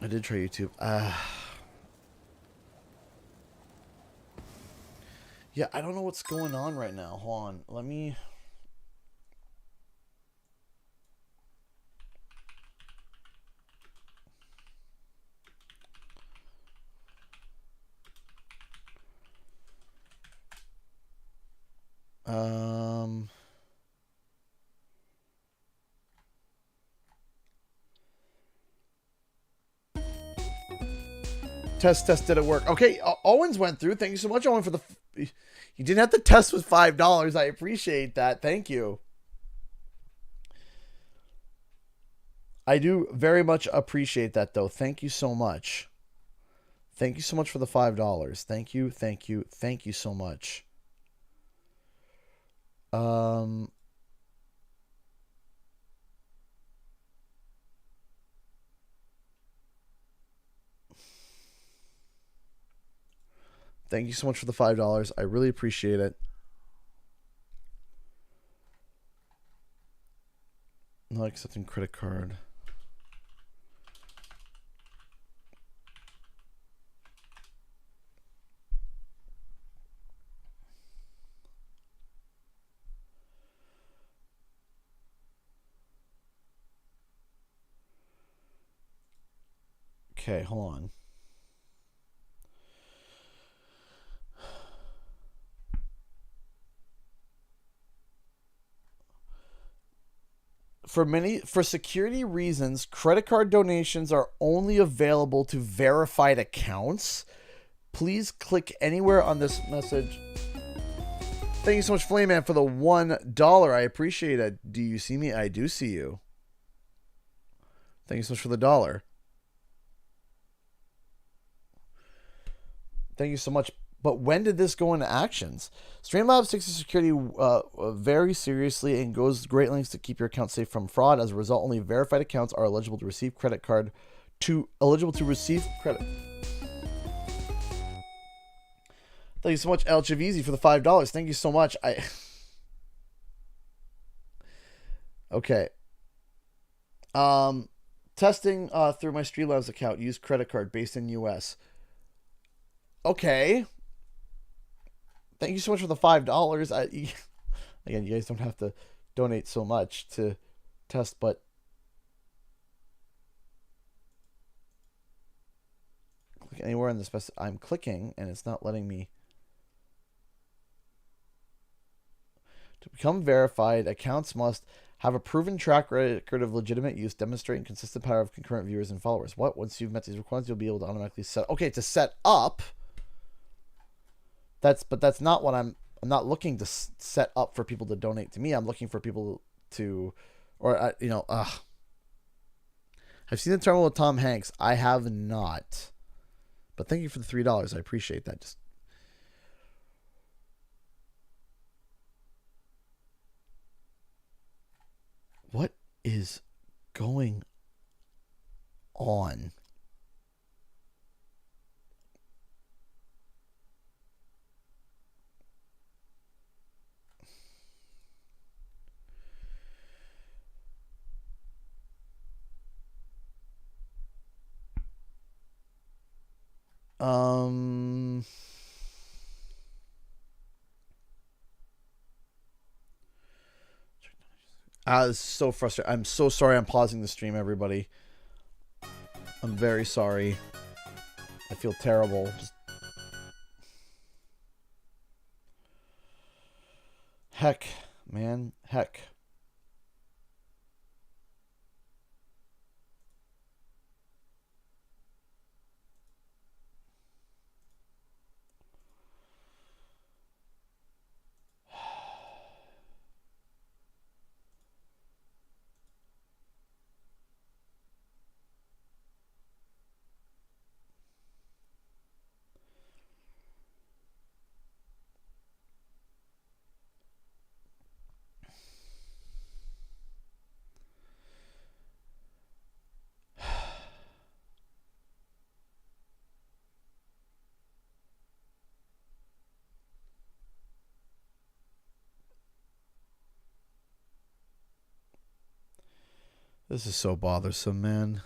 I did try YouTube. Yeah, I don't know what's going on right now. Hold on. Let me... Test, did it work? Okay, Owens went through. Thank you so much, Owen, for the... You didn't have to test with $5. I appreciate that. Thank you. I do very much appreciate that, though. Thank you so much. Thank you so much for the $5. Thank you, thank you, thank you so much. Thank you so much for the $5. I really appreciate it. Not accepting credit card. Okay, hold on. For security reasons, credit card donations are only available to verified accounts. Please click anywhere on this message. Thank you so much, Flameman, for the $1. I appreciate it. Do you see me? I do see you. Thank you so much for the $1. Thank you so much. But when did this go into actions? Streamlabs takes security very seriously and goes great lengths to keep your account safe from fraud. As a result, only verified accounts are eligible to receive credit. Thank you so much, El Chavizi, for the $5. Thank you so much. Okay. Testing through my Streamlabs account. Use credit card based in US. Okay. Thank you so much for the $5. Again, you guys don't have to donate so much to test, but click anywhere in the I'm clicking and it's not letting me. To become verified, accounts must have a proven track record of legitimate use, demonstrating consistent power of concurrent viewers and followers. What? Once you've met these requirements, you'll be able to automatically set. Okay, to set up. But that's not what I'm not looking to set up for people to donate to me. I'm looking for people to, or I've seen The Terminal with Tom Hanks. I have not, but thank you for the $3. I appreciate that. Just what is going on? It's so frustrating. I'm so sorry I'm pausing the stream, everybody. I'm very sorry. I feel terrible. Heck, man. Heck. This is so bothersome, man.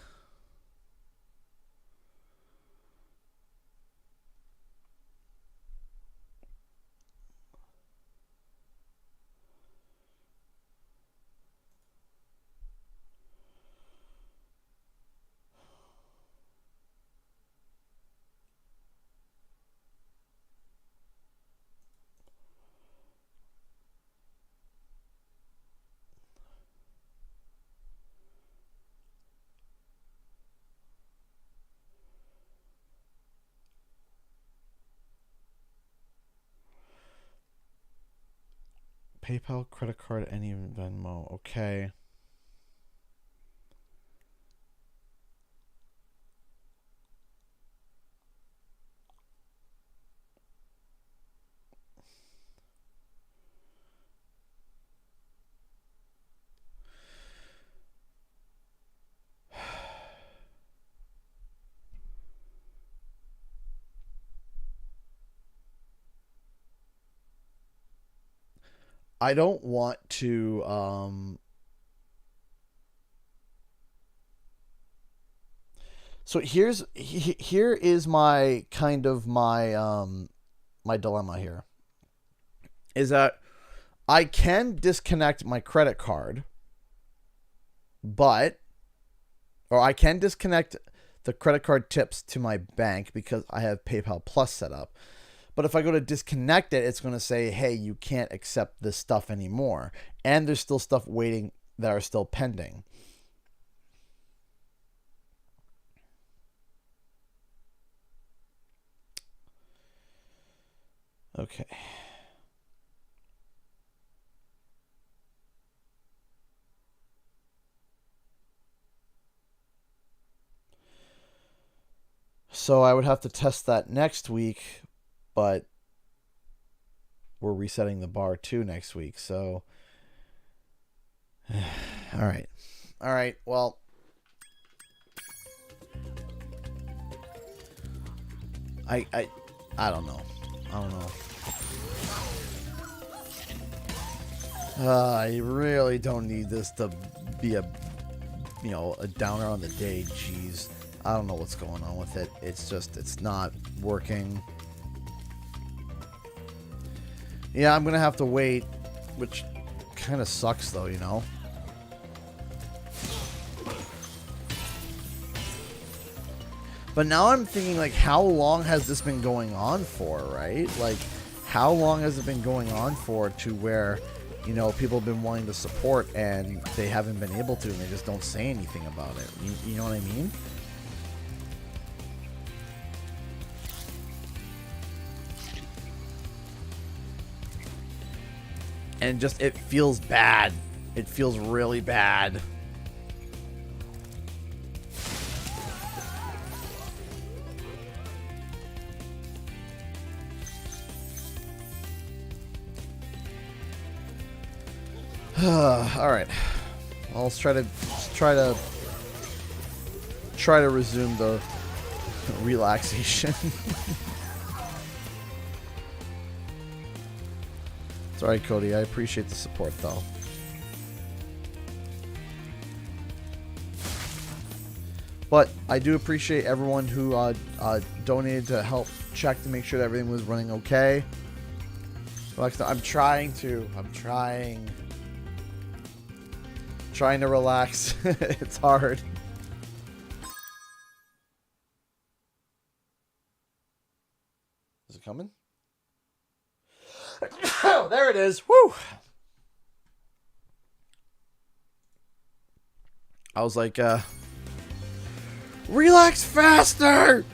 PayPal, credit card, any Venmo. Okay. I don't want to so here is my kind of my dilemma here. Is that I can disconnect my credit card, or I can disconnect the credit card tips to my bank because I have PayPal Plus set up. But if I go to disconnect it, it's going to say, hey, you can't accept this stuff anymore. And there's still stuff waiting that are still pending. Okay. So I would have to test that next week. But we're resetting the bar too next week, so all right. Well, I don't know. I really don't need this to be a downer on the day. Jeez, I don't know what's going on with it. It's not working. Yeah, I'm gonna have to wait, which kind of sucks though, you know. But now I'm thinking, like, how long has this been going on for, right? Like, how long has it been going on for to where, you know, people have been wanting to support and they haven't been able to, and they just don't say anything about it. You know what I mean? And just, it feels bad. It feels really bad. All right. Well, let's try to resume the relaxation. Sorry, Cody. I appreciate the support, though. But I do appreciate everyone who donated to help check to make sure that everything was running okay. I'm trying to relax. It's hard. Is it coming? Oh, there it is. Woo! I was like, relax faster!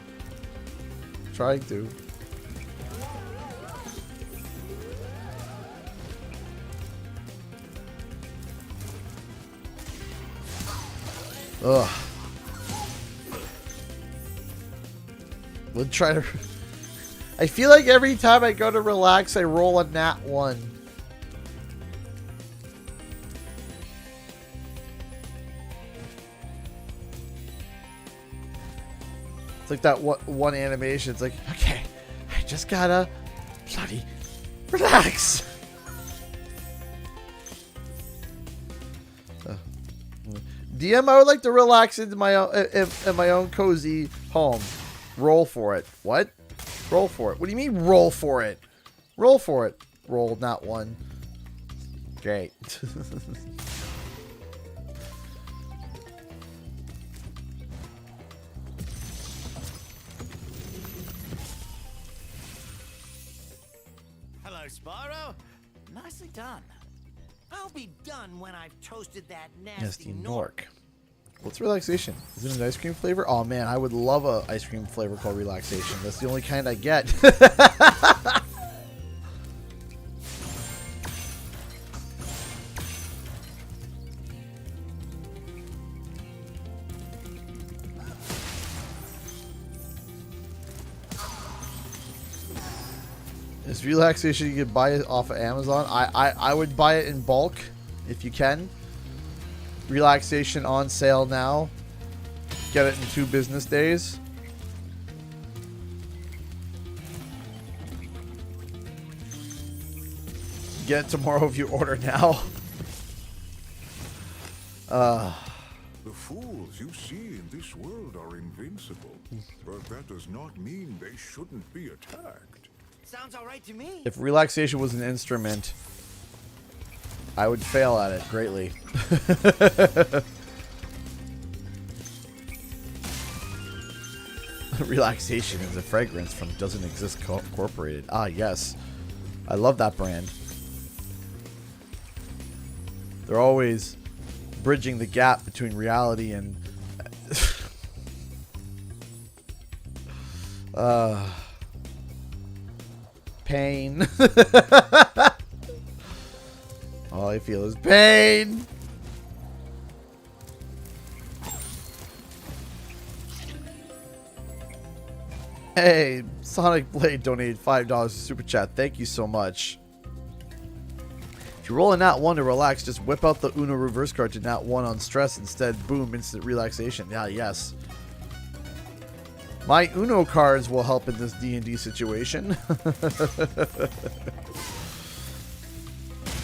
Trying to. Ugh. We'll try to... I feel like every time I go to relax, I roll a nat 1. It's like that one animation. It's like, okay, I just gotta bloody relax. DM, I would like to relax into my own cozy home. Roll for it. What? Roll for it. What do you mean roll for it? Roll for it. Roll, not 1. Great. Hello, Spyro. Nicely done. I'll be done when I've toasted that nasty Nork. What's relaxation? Is it an ice cream flavor? Oh man, I would love a ice cream flavor called relaxation. That's the only kind I get. Is relaxation you can buy it off of Amazon? I would buy it in bulk if you can. Relaxation on sale now. Get it in 2 business days. Get it tomorrow if you order now. The fools you see in this world are invincible, but that does not mean they shouldn't be attacked. Sounds all right to me. If relaxation was an instrument, I would fail at it greatly. Relaxation is a fragrance from Doesn't Exist Incorporated. Ah, yes. I love that brand. They're always bridging the gap between reality and pain. All I feel is pain. Hey, Sonic Blade donated $5 to Super Chat. Thank you so much. If you roll a nat 1 to relax, just whip out the Uno reverse card to nat 1 on stress instead. Boom, instant relaxation. Yeah, yes. My Uno cards will help in this D&D situation.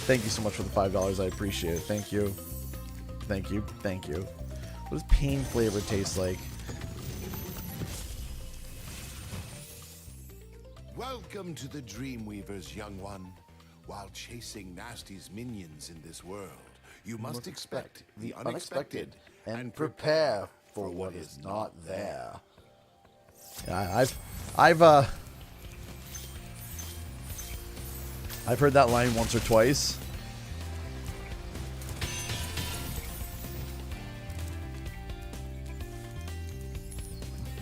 Thank you so much for the $5. I appreciate it. Thank you. Thank you. Thank you. What does pain flavor taste like? Welcome to the Dreamweavers, young one. While chasing Nasty's minions in this world, you must expect the unexpected and prepare for what is not there. Yeah, I've heard that line once or twice.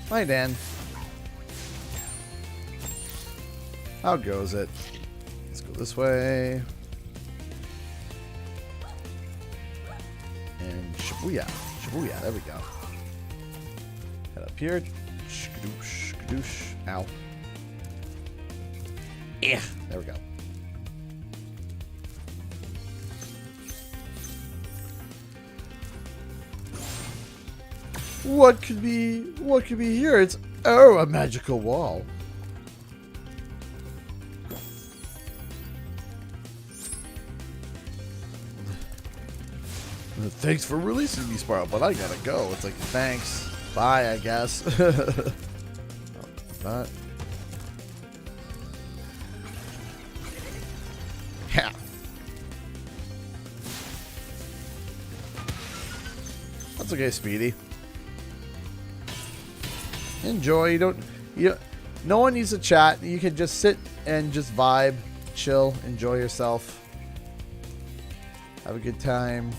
Hi, Dan. How goes it? Let's go this way. And Shibuya. Shibuya, there we go. Head up here. Skadoosh, skadoosh. Ow. Yeah, there we go. What could be here? It's a magical wall. Thanks for releasing me, Spyro, but I gotta go. It's like, thanks. Bye, I guess. Not. Yeah. That's okay, Speedy. Enjoy. No one needs to chat. You can just sit and just vibe, chill, enjoy yourself. Have a good time.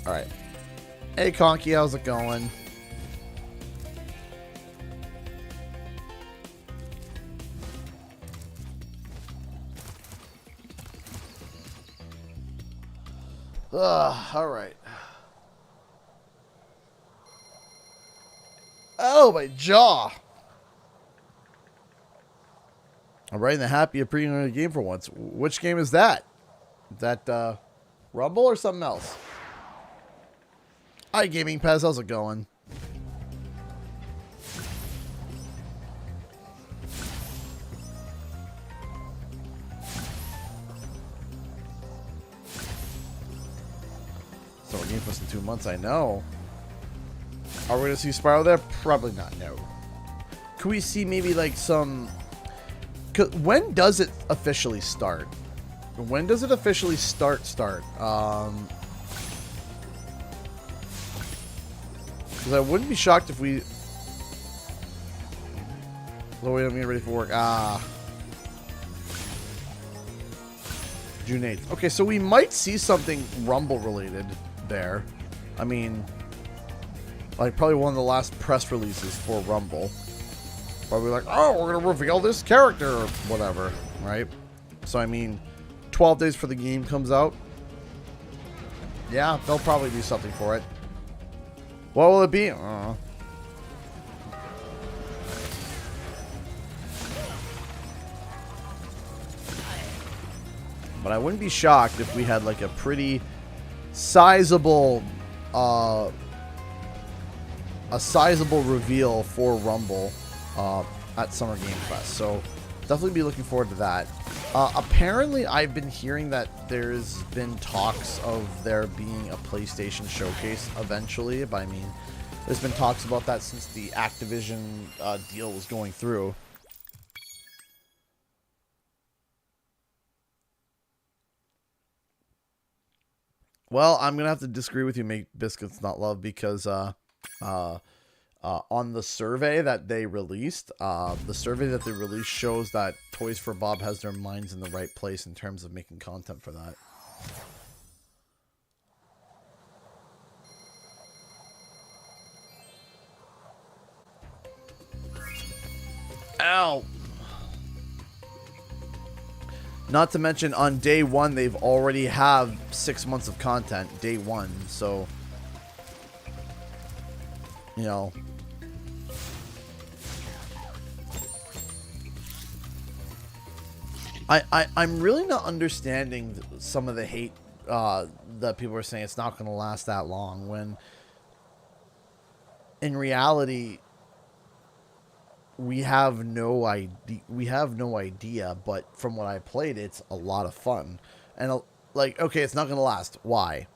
Alright. Hey, Conky, how's it going? Alright. Oh, my jaw! I'm right in the happy of pre-ordering a game for once. Which game is that? Is that, Rumble or something else? Hi, Gaming Pez. How's it going? So, a game plus in 2 months, I know. Are we going to see Spyro there? Probably not, no. Could we see maybe like some... When does it officially start? When does it officially start? Because I wouldn't be shocked if we... Oh, wait, I'm getting ready for work. June 8th. Okay, so we might see something Rumble related there. I mean, like probably one of the last press releases for Rumble. Probably like, oh, we're going to reveal this character or whatever, right? So, I mean, 12 days for the game comes out. Yeah, there'll probably be something for it. What will it be? But I wouldn't be shocked if we had like a pretty sizable reveal for Rumble at Summer Game Fest. So definitely be looking forward to that. Apparently, I've been hearing that there's been talks of there being a PlayStation showcase eventually. But I mean, there's been talks about that since the Activision deal was going through. Well, I'm gonna have to disagree with you, Make Biscuits Not Love, because on the survey that they released, shows that Toys for Bob has their minds in the right place in terms of making content for that. Ow! Not to mention, on day one, they've already have 6 months of content. Day one, so you know. I'm really not understanding some of the hate that people are saying it's not going to last that long, when in reality we have no idea, but from what I played, it's a lot of fun. And like, okay, it's not going to last. Why?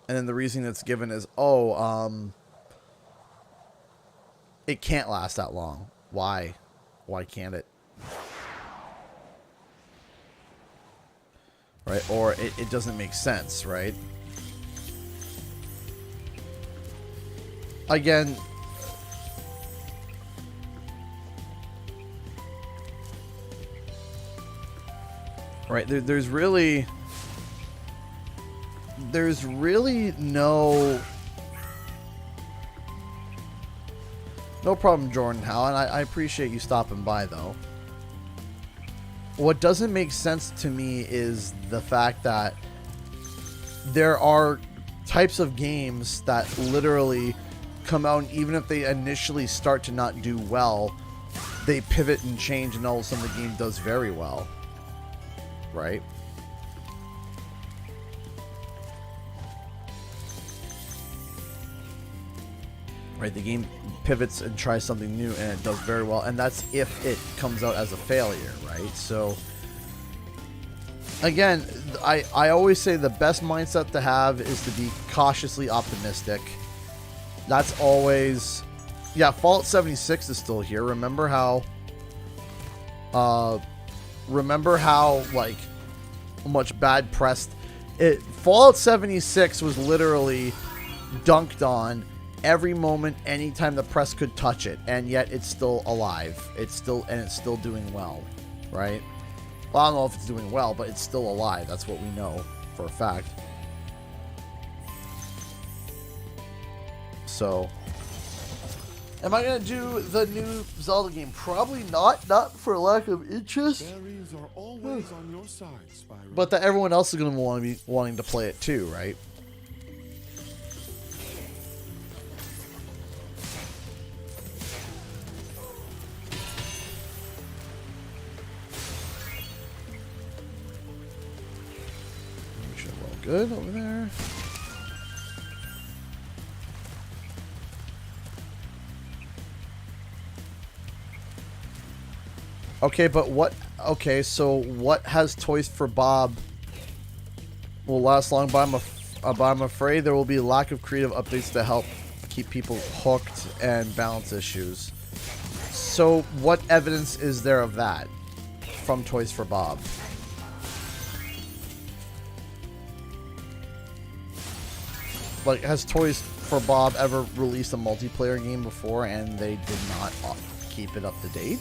And then the reason that's given is, it can't last that long. Why? Why can't it? Right? Or it doesn't make sense, right? Again, right, there's really no problem, Jordan Howe, and I appreciate you stopping by, though. What doesn't make sense to me is the fact that there are types of games that literally come out, and even if they initially start to not do well, they pivot and change, and all of a sudden the game does very well. Right? Right, the game pivots and tries something new, and it does very well, and that's if it comes out as a failure, right? So again, I always say the best mindset to have is to be cautiously optimistic. That's always... Yeah, Fallout 76 is still here. Remember how like much bad press Fallout 76 was literally dunked on every moment, anytime the press could touch it, and yet it's still alive. It's still doing well, right? Well, I don't know if it's doing well, but it's still alive. That's what we know for a fact. So, am I gonna do the new Zelda game? Probably not. Not for lack of interest. Berries are always on your side, Spyro. But that everyone else is gonna be wanting to play it too, right? Make sure we're all good over there. Okay, but what... Okay, so what has Toys for Bob will last long, but I'm afraid there will be a lack of creative updates to help keep people hooked and balance issues. So what evidence is there of that from Toys for Bob? Like, has Toys for Bob ever released a multiplayer game before and they did not keep it up to date?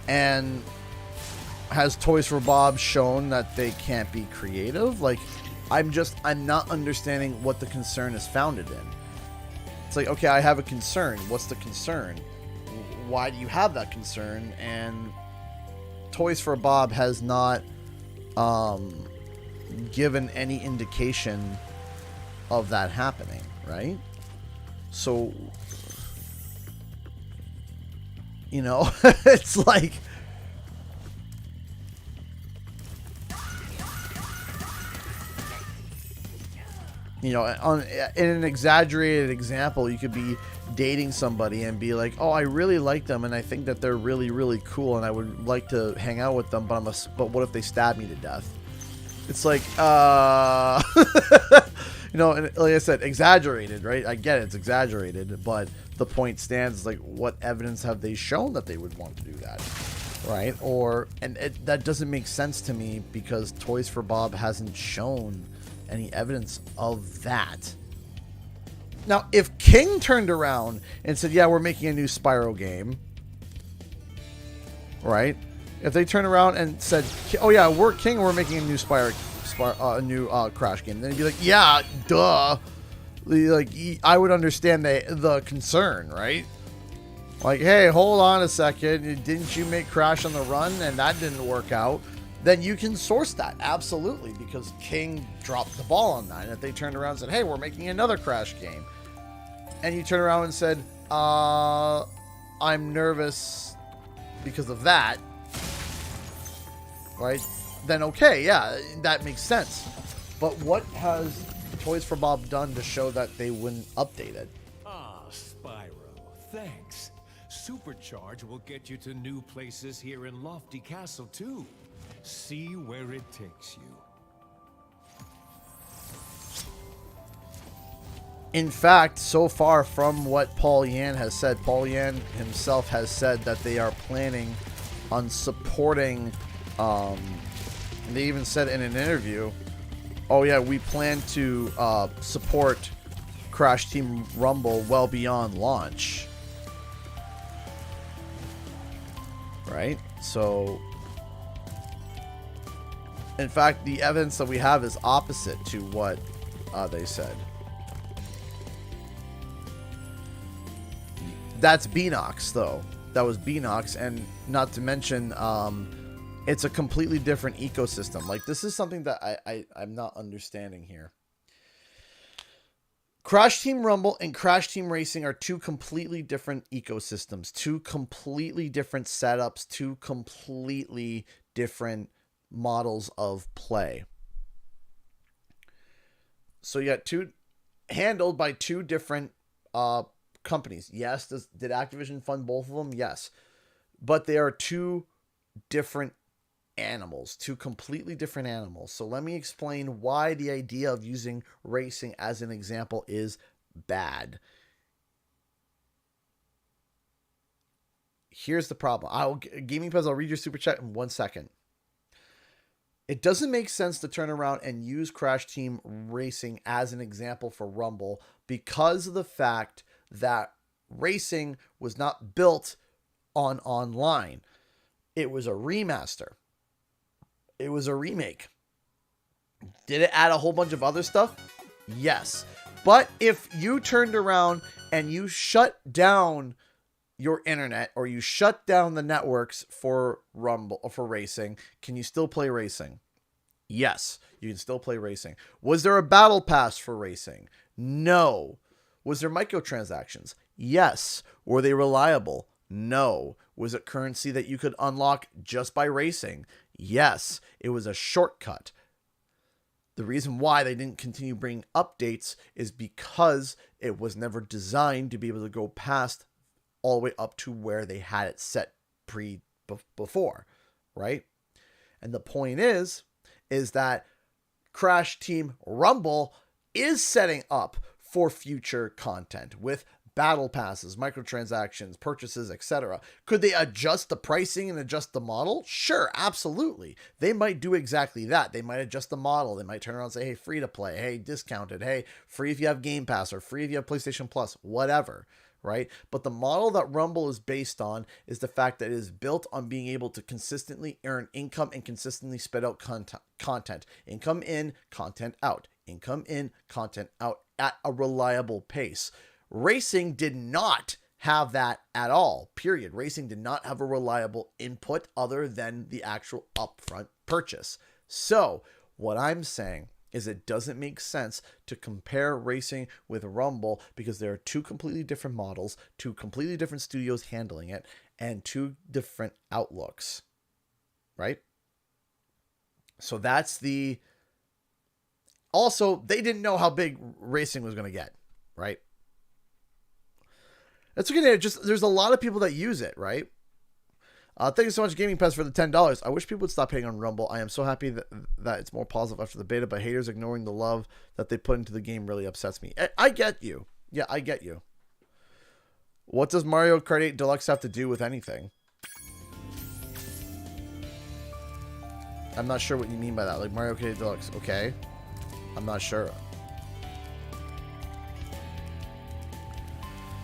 And has Toys for Bob shown that they can't be creative? Like, I'm not understanding what the concern is founded in. It's like, okay, I have a concern. What's the concern? Why do you have that concern? And Toys for Bob has not given any indication of that happening, right? So You know, it's like, you know, in an exaggerated example, you could be dating somebody and be like, oh, I really like them and I think that they're really, really cool and I would like to hang out with them, but but what if they stab me to death? It's like, you know, and like I said, exaggerated, right? I get it, it's exaggerated, but the point stands, like, what evidence have they shown that they would want to do that, right? Or, and that doesn't make sense to me because Toys for Bob hasn't shown any evidence of that. Now, if King turned around and said, yeah, we're making a new Spyro game, right? If they turn around and said, oh yeah, we're King, we're making a new a new Crash game, then you'd be like, yeah, duh. Like, I would understand the concern, right? Like, hey, hold on a second, didn't you make Crash on the Run and that didn't work out? Then you can source that, absolutely, because King dropped the ball on that. And if they turned around and said, hey, we're making another Crash game, and you turn around and said, I'm nervous because of that, right? Then okay, yeah, that makes sense. But what has Toys for Bob done to show that they wouldn't update it? Ah, Spyro, thanks. Supercharge will get you to new places here in Lofty Castle, too. See where it takes you. In fact, so far from what Paul Yan has said, Paul Yan himself has said that they are planning on supporting, they even said in an interview, oh yeah, we plan to support Crash Team Rumble well beyond launch. Right? So, in fact, the evidence that we have is opposite to what they said. That's Beanox, though. That was Beanox, and not to mention, it's a completely different ecosystem. Like, this is something that I'm not understanding here. Crash Team Rumble and Crash Team Racing are two completely different ecosystems, two completely different setups, two completely different models of play. So you got two handled by two different companies. Yes, did Activision fund both of them? Yes. But they are two different animals, two completely different animals. So let me explain why the idea of using racing as an example is bad. Here's the problem. Gaming Pez, I'll read your super chat in 1 second. It doesn't make sense to turn around and use Crash Team Racing as an example for Rumble because of the fact that racing was not built on online. It was a remaster. It was a remake. Did it add a whole bunch of other stuff? Yes. But if you turned around and you shut down your internet or you shut down the networks for Rumble or for racing, can you still play racing? Yes, you can still play racing. Was there a battle pass for racing? No. Was there microtransactions? Yes. Were they reliable? No. Was it currency that you could unlock just by racing? Yes. It was a shortcut. The reason why they didn't continue bringing updates is because it was never designed to be able to go past all the way up to where they had it set before, right? And the point is that Crash Team Rumble is setting up for future content with battle passes, microtransactions, purchases, etc. Could they adjust the pricing and adjust the model? Sure, absolutely. They might do exactly that. They might adjust the model. They might turn around and say, hey, free to play, hey, discounted, hey, free if you have Game Pass, or free if you have PlayStation Plus, whatever, right? But the model that Rumble is based on is the fact that it is built on being able to consistently earn income and consistently spit out content. Income in, content out. Income in, content out at a reliable pace. Racing did not have that at all, period. Racing did not have a reliable input other than the actual upfront purchase. So what I'm saying is it doesn't make sense to compare racing with Rumble because there are two completely different models, two completely different studios handling it, and two different outlooks, right? So that's the... Also, they didn't know how big racing was going to get, right? It's okay. There's a lot of people that use it, right? Thank you so much, Gaming Pest, for the $10. I wish people would stop hating on Rumble. I am so happy that it's more positive after the beta, but haters ignoring the love that they put into the game really upsets me. I get you. Yeah, I get you. What does Mario Kart 8 Deluxe have to do with anything? I'm not sure what you mean by that. Like, Mario Kart 8 Deluxe, okay. I'm not sure.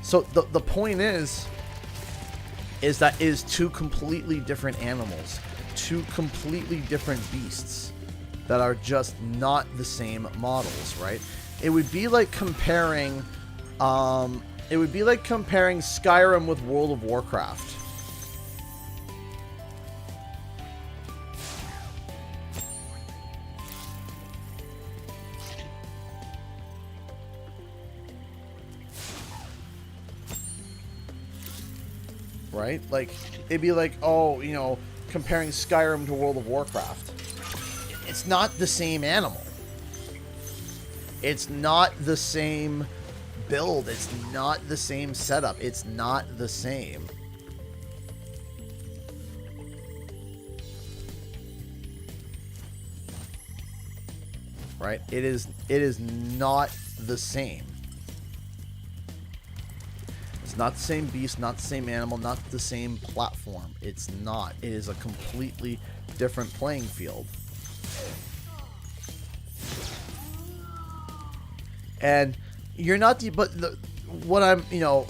So the point is that is two completely different animals, two completely different beasts that are just not the same models, right? It would be like comparing Skyrim with World of Warcraft. Right? Like, it'd be like, oh, you know, comparing Skyrim to World of Warcraft. It's not the same animal. It's not the same build. It's not the same setup. It's not the same. Right? It is not the same. Not the same beast, not the same animal, not the same platform. It's not. It is a completely different playing field. And you're not the, but the, what I'm, you know,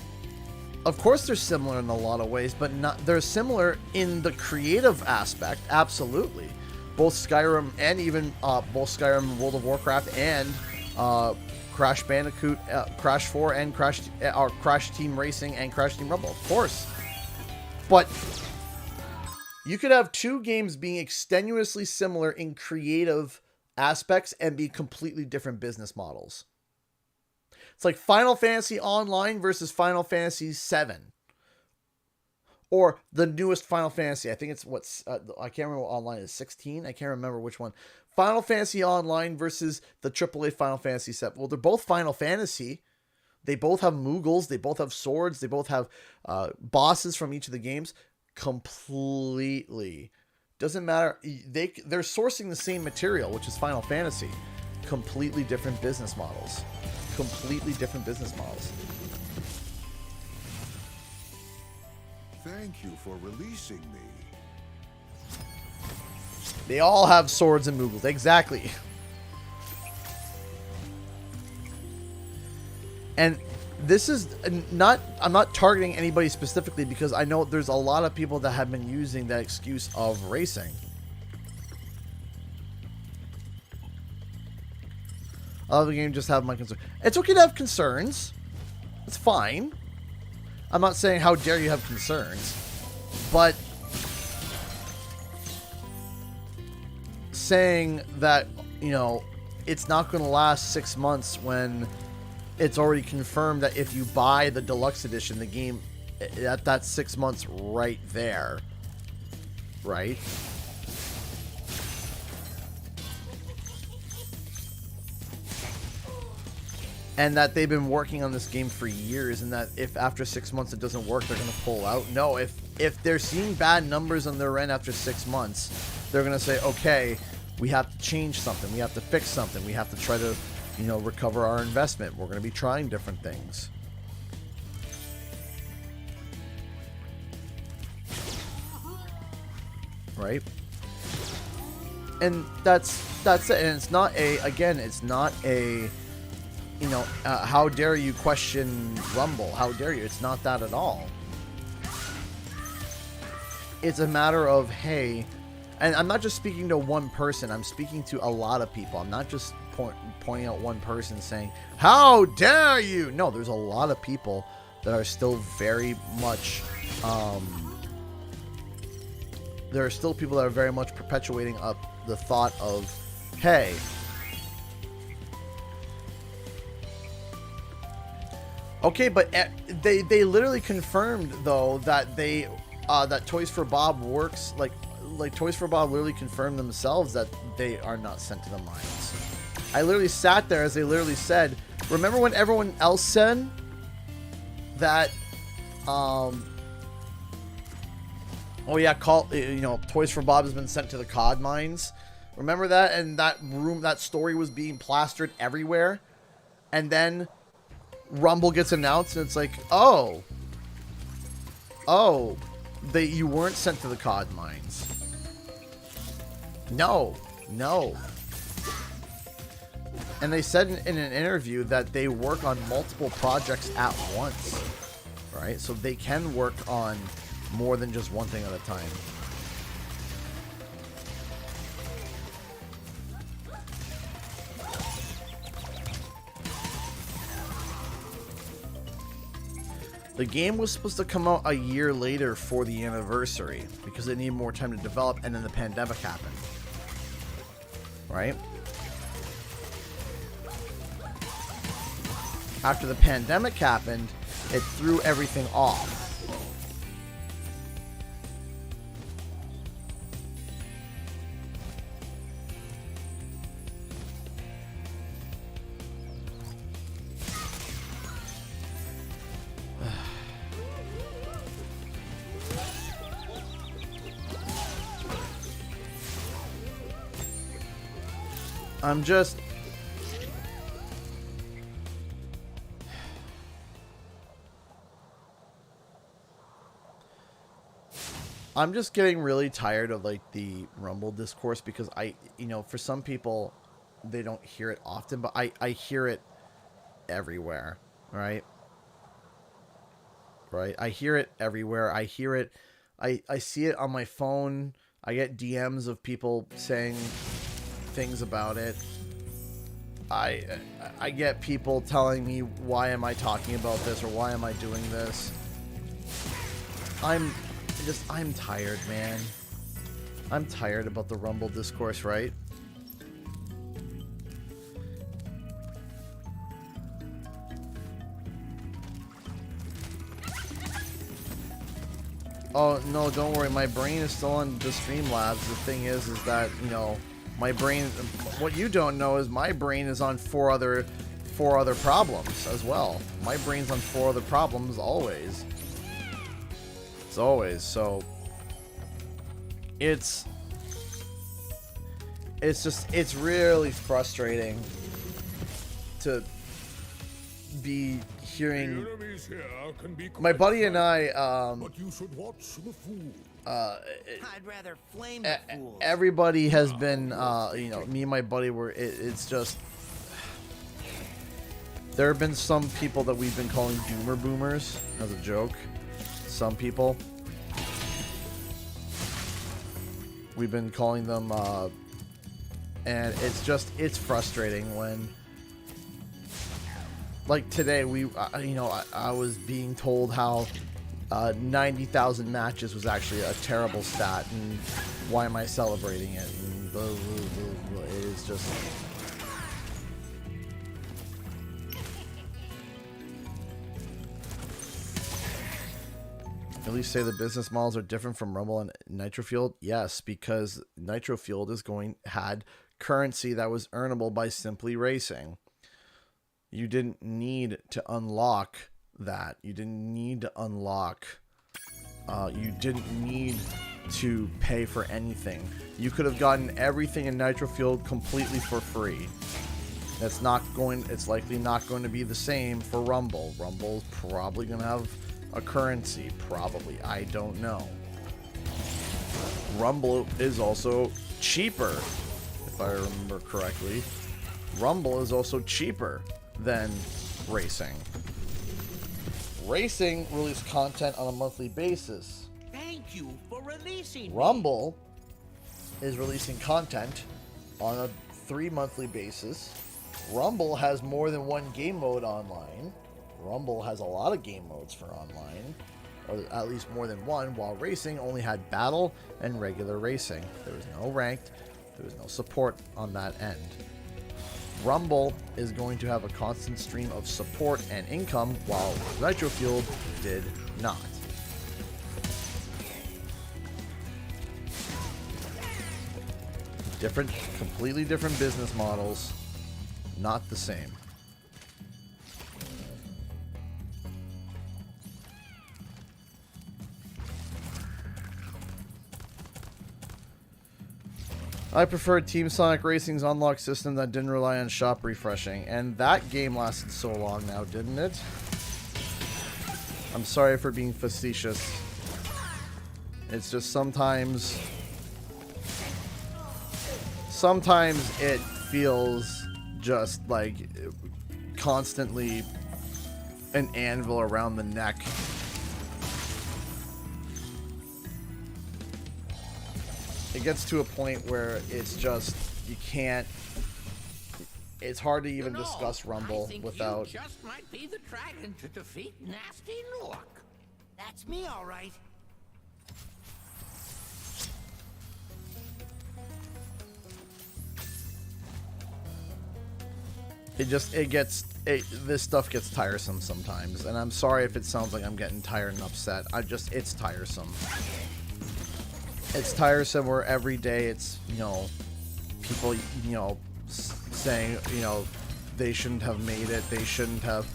of course they're similar in a lot of ways, but not, they're similar in the creative aspect. Absolutely. Both Skyrim and even, both Skyrim and World of Warcraft and, Crash Bandicoot, Crash 4, and Crash Team Racing and Crash Team Rumble, of course. But you could have two games being extenuously similar in creative aspects and be completely different business models. It's like Final Fantasy Online versus Final Fantasy 7. Or the newest Final Fantasy. I think it's I can't remember what online is. 16? I can't remember which one. Final Fantasy Online versus the AAA Final Fantasy 7. Well, they're both Final Fantasy. They both have Moogles. They both have swords. They both have bosses from each of the games. Completely. Doesn't matter. They're sourcing the same material, which is Final Fantasy. Completely different business models. Completely different business models. Thank you for releasing me. They all have swords and Moogles. Exactly. And this is not... I'm not targeting anybody specifically because I know there's a lot of people that have been using that excuse of racing. I love the game, just have my concerns. It's okay to have concerns. It's fine. I'm not saying how dare you have concerns. But... saying that, you know, it's not going to last 6 months when it's already confirmed that if you buy the deluxe edition, the game, that's 6 months right there. Right? And that they've been working on this game for years, and that if after 6 months it doesn't work, they're going to pull out. No, if they're seeing bad numbers on their end after 6 months, they're going to say, okay, we have to change something. We have to fix something. We have to try to, you know, recover our investment. We're going to be trying different things. Right? And that's it. And it's not a, again, it's not a, you know, how dare you question Rumble? How dare you? It's not that at all. It's a matter of, hey, and I'm not just speaking to one person. I'm speaking to a lot of people. I'm not just pointing out one person saying, how dare you? No, there's a lot of people that are still very much, there are still people that are very much perpetuating up the thought of, hey, Okay, but they literally confirmed though that that Toys for Bob works like Toys for Bob literally confirmed themselves that they are not sent to the mines. I literally sat there as they literally said. Remember when everyone else said that? Oh yeah, Toys for Bob has been sent to the COD mines. Remember that? And that story was being plastered everywhere. And then Rumble gets announced, and it's like, oh, you weren't sent to the COD mines. No. And they said in an interview that they work on multiple projects at once, right? So they can work on more than just one thing at a time. The game was supposed to come out a year later for the anniversary because they needed more time to develop, and then the pandemic happened. Right? After the pandemic happened, it threw everything off. I'm just getting really tired of like the Rumble discourse because for some people they don't hear it often, but I hear it everywhere, right? Right? I hear it everywhere. I hear it. I see it on my phone. I get DMs of people saying things about it. I get people telling me, why am I talking about this, or why am I doing this? I'm tired, man. I'm tired about the Rumble discourse, right? Oh, no, don't worry. My brain is still on the Streamlabs. The thing is that, my brain, what you don't know is my brain is on four other problems as well. My brain's on 4 other problems always. It's always, so it's really frustrating to be hearing. My buddy and I, But you should watch the fool. I'd rather flame the fools. everybody has been, me and my buddy it's just, there have been some people that we've been calling doomer boomers as a joke. Some people. We've been calling them, and it's frustrating when, like today, I was being told how 90,000 matches was actually a terrible stat, and why am I celebrating it? And blah, blah, blah, blah. It is just. At least say the business models are different from Rumble and Nitro Fueled. Yes, because Nitro Fueled had currency that was earnable by simply racing. You didn't need to unlock that. You didn't need to unlock. You didn't need to pay for anything. You could have gotten everything in Nitro Fueled completely for free. It's likely not going to be the same for Rumble. Rumble's probably going to have a currency, probably. I don't know. Rumble is also cheaper, if I remember correctly. Rumble is also cheaper than racing. Racing releases content on a monthly basis. Thank you for releasing Rumble is releasing content on a 3 monthly basis. Rumble has more than one game mode online. Rumble has a lot of game modes for online, or at least more than one, while racing only had battle and regular racing. There was no ranked, there was no support on that end. Rumble is going to have a constant stream of support and income, while Nitro Fueled did not. Different, completely different business models, not the same. I preferred Team Sonic Racing's unlock system that didn't rely on shop refreshing, and that game lasted so long now, didn't it? I'm sorry for being facetious. It's just sometimes it feels just like constantly an anvil around the neck. It gets to a point where it's just, you can't, it's hard to even discuss Rumble without... You just might be the dragon to defeat Nasty Nork. That's me, all right. This stuff gets tiresome sometimes, and I'm sorry if it sounds like I'm getting tired and upset. It's tiresome. It's tiresome where every day it's, people, saying, they shouldn't have made it, they shouldn't have.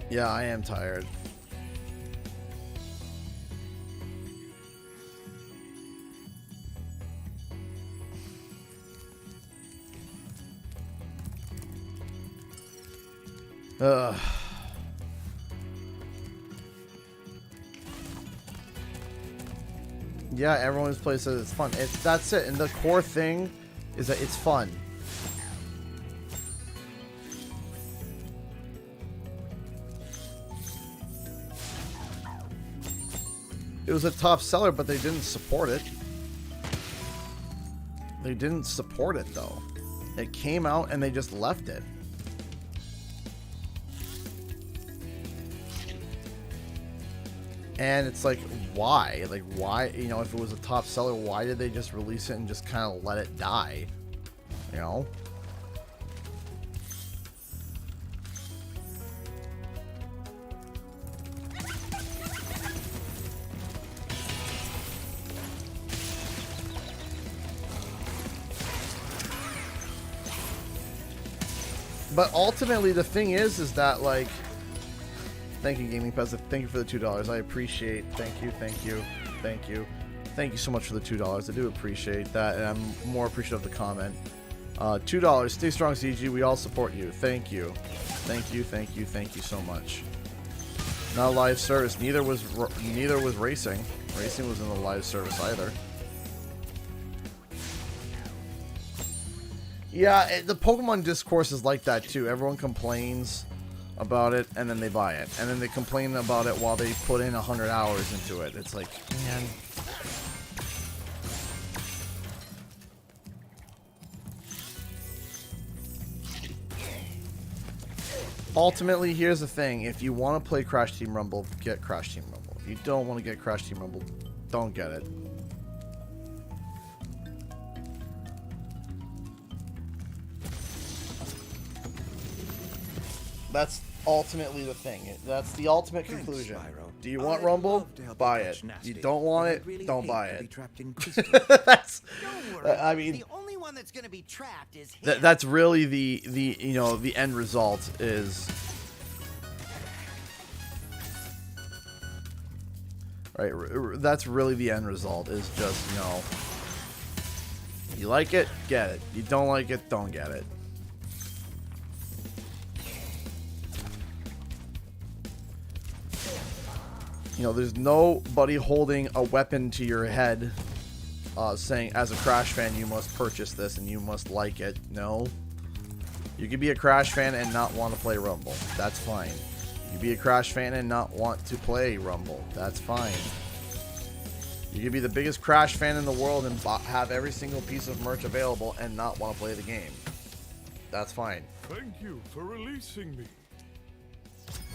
Yeah, I am tired. Yeah, everyone who's played says it's fun. That's it, and the core thing is that it's fun. It was a top seller, but they didn't support it. They didn't support it, though. It came out and they just left it. And it's like, why? Like, why? If it was a top seller, why did they just release it and just kind of let it die? But ultimately, the thing is that, like, thank you, Gaming Pez. Thank you for the $2. I appreciate. Thank you. Thank you so much for the $2. I do appreciate that, and I'm more appreciative of the comment. $2. Stay strong, CG. We all support you. Thank you. Thank you so much. Not a live service. Neither was racing. Racing was in the live service either. Yeah, the Pokemon discourse is like that too. Everyone complains about it, and then they buy it. And then they complain about it while they put in 100 hours into it. It's like, man. Ultimately, here's the thing. If you want to play Crash Team Rumble, get Crash Team Rumble. If you don't want to get Crash Team Rumble, don't get it. That's ultimately the thing. That's the ultimate conclusion. Do you want Rumble? Buy it. You don't want it? Don't buy it. That's. I mean, the only one that's going to be trapped is him. That's really the end result is. Right. That's really the end result is just you like it, get it. You don't like it, don't get it. There's nobody holding a weapon to your head saying, as a Crash fan, you must purchase this and you must like it. No. You can be a Crash fan and not want to play Rumble. That's fine. You can be a Crash fan and not want to play Rumble. That's fine. You can be the biggest Crash fan in the world and have every single piece of merch available and not want to play the game. That's fine. Thank you for releasing me.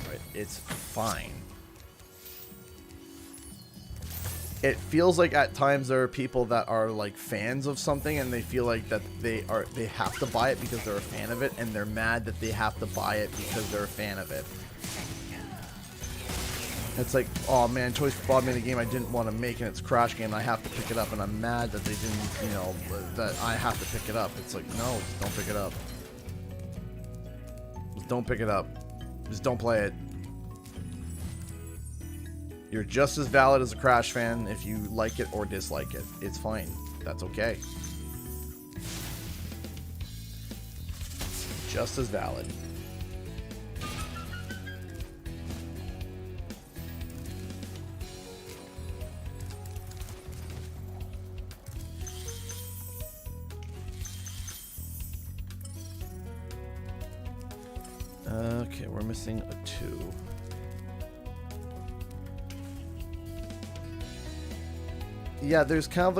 Right? It's fine. It feels like at times there are people that are like fans of something and they feel like that they have to buy it because they're a fan of it, and they're mad that they have to buy it because they're a fan of it. It's like, oh man, Toys for Bob made a game I didn't want to make and it's a Crash game. I have to pick it up, and I'm mad that they didn't, you know, that I have to pick it up. It's like, no, just don't pick it up. Just don't pick it up. Just don't play it. You're just as valid as a Crash fan if you like it or dislike it. It's fine. That's okay. Just as valid. Okay, we're missing a 2. Yeah, there's kind of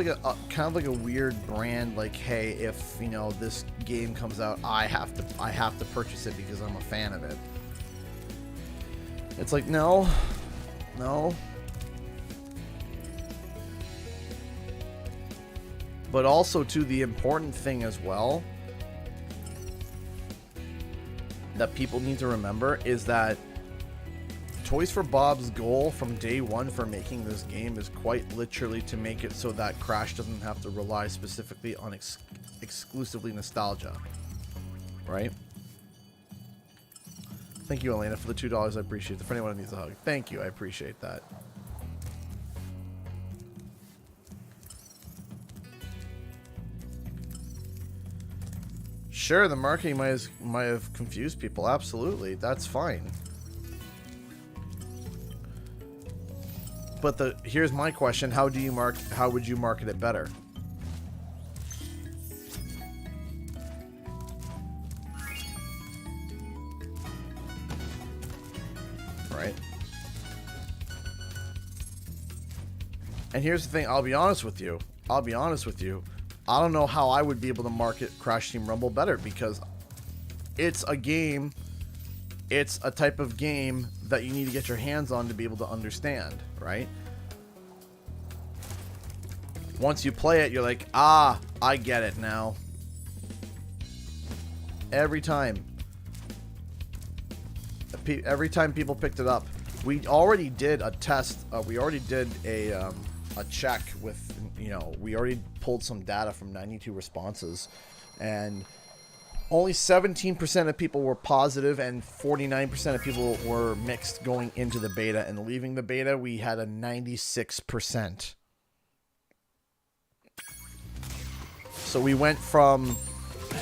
like a weird brand, like, hey, if you know this game comes out, I have to purchase it because I'm a fan of it. It's like, no. But also, too, the important thing as well that people need to remember is that Toys for Bob's goal from day one for making this game is quite literally to make it so that Crash doesn't have to rely specifically on exclusively nostalgia. Right? Thank you, Elena, for the $2. I appreciate it. For anyone who needs a hug. Thank you. I appreciate that. Sure, the marketing might have confused people. Absolutely. That's fine. But here's my question: how would you market it better? Right? And here's the thing, I'll be honest with you. I don't know how I would be able to market Crash Team Rumble better, because it's a game, it's a type of game that you need to get your hands on to be able to understand, right? Once you play it, you're like, ah, I get it now. Every time people picked it up, we already did a test. We already did a check with, you know, we already pulled some data from 92 responses, and only 17% of people were positive and 49% of people were mixed going into the beta, and leaving the beta, we had a 96%. So we went from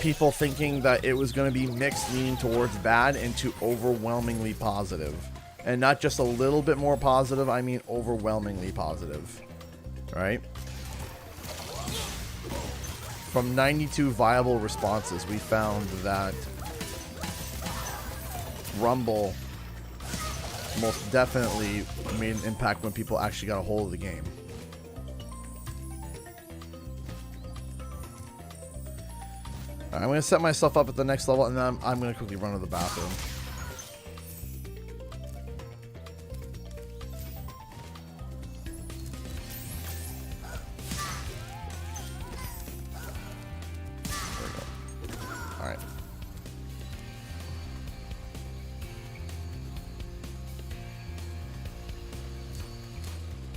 people thinking that it was going to be mixed, leaning towards bad, into overwhelmingly positive. And not just a little bit more positive, I mean overwhelmingly positive. Right? From 92 viable responses, we found that Rumble most definitely made an impact when people actually got a hold of the game. Alright, I'm going to set myself up at the next level, and then I'm going to quickly run to the bathroom.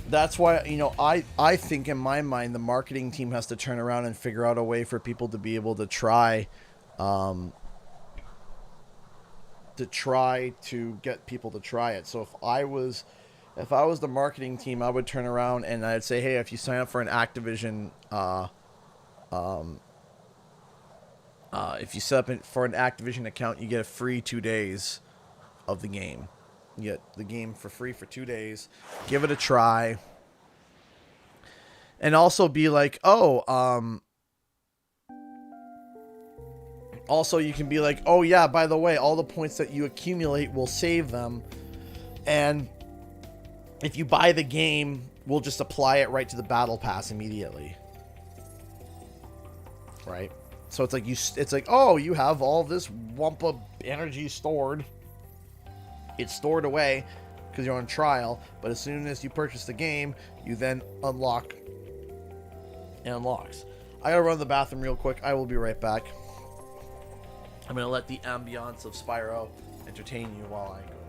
That's why, you know, I think in my mind the marketing team has to turn around and figure out a way for people to be able to try to get people to try it. So if I was the marketing team, I would turn around and I'd say, hey, if you sign up for an Activision if you set up for an Activision account, you get a free 2 days of the game. You get the game for free for 2 days. Give it a try. And also be like, also you can be like, oh yeah, by the way, all the points that you accumulate will save them. And if you buy the game, we'll just apply it right to the battle pass immediately. Right? So it's like it's like, oh, you have all this Wumpa energy stored. It's stored away because you're on trial. But as soon as you purchase the game, you then unlock. It unlocks. I gotta run to the bathroom real quick. I will be right back. I'm gonna let the ambiance of Spyro entertain you while I go.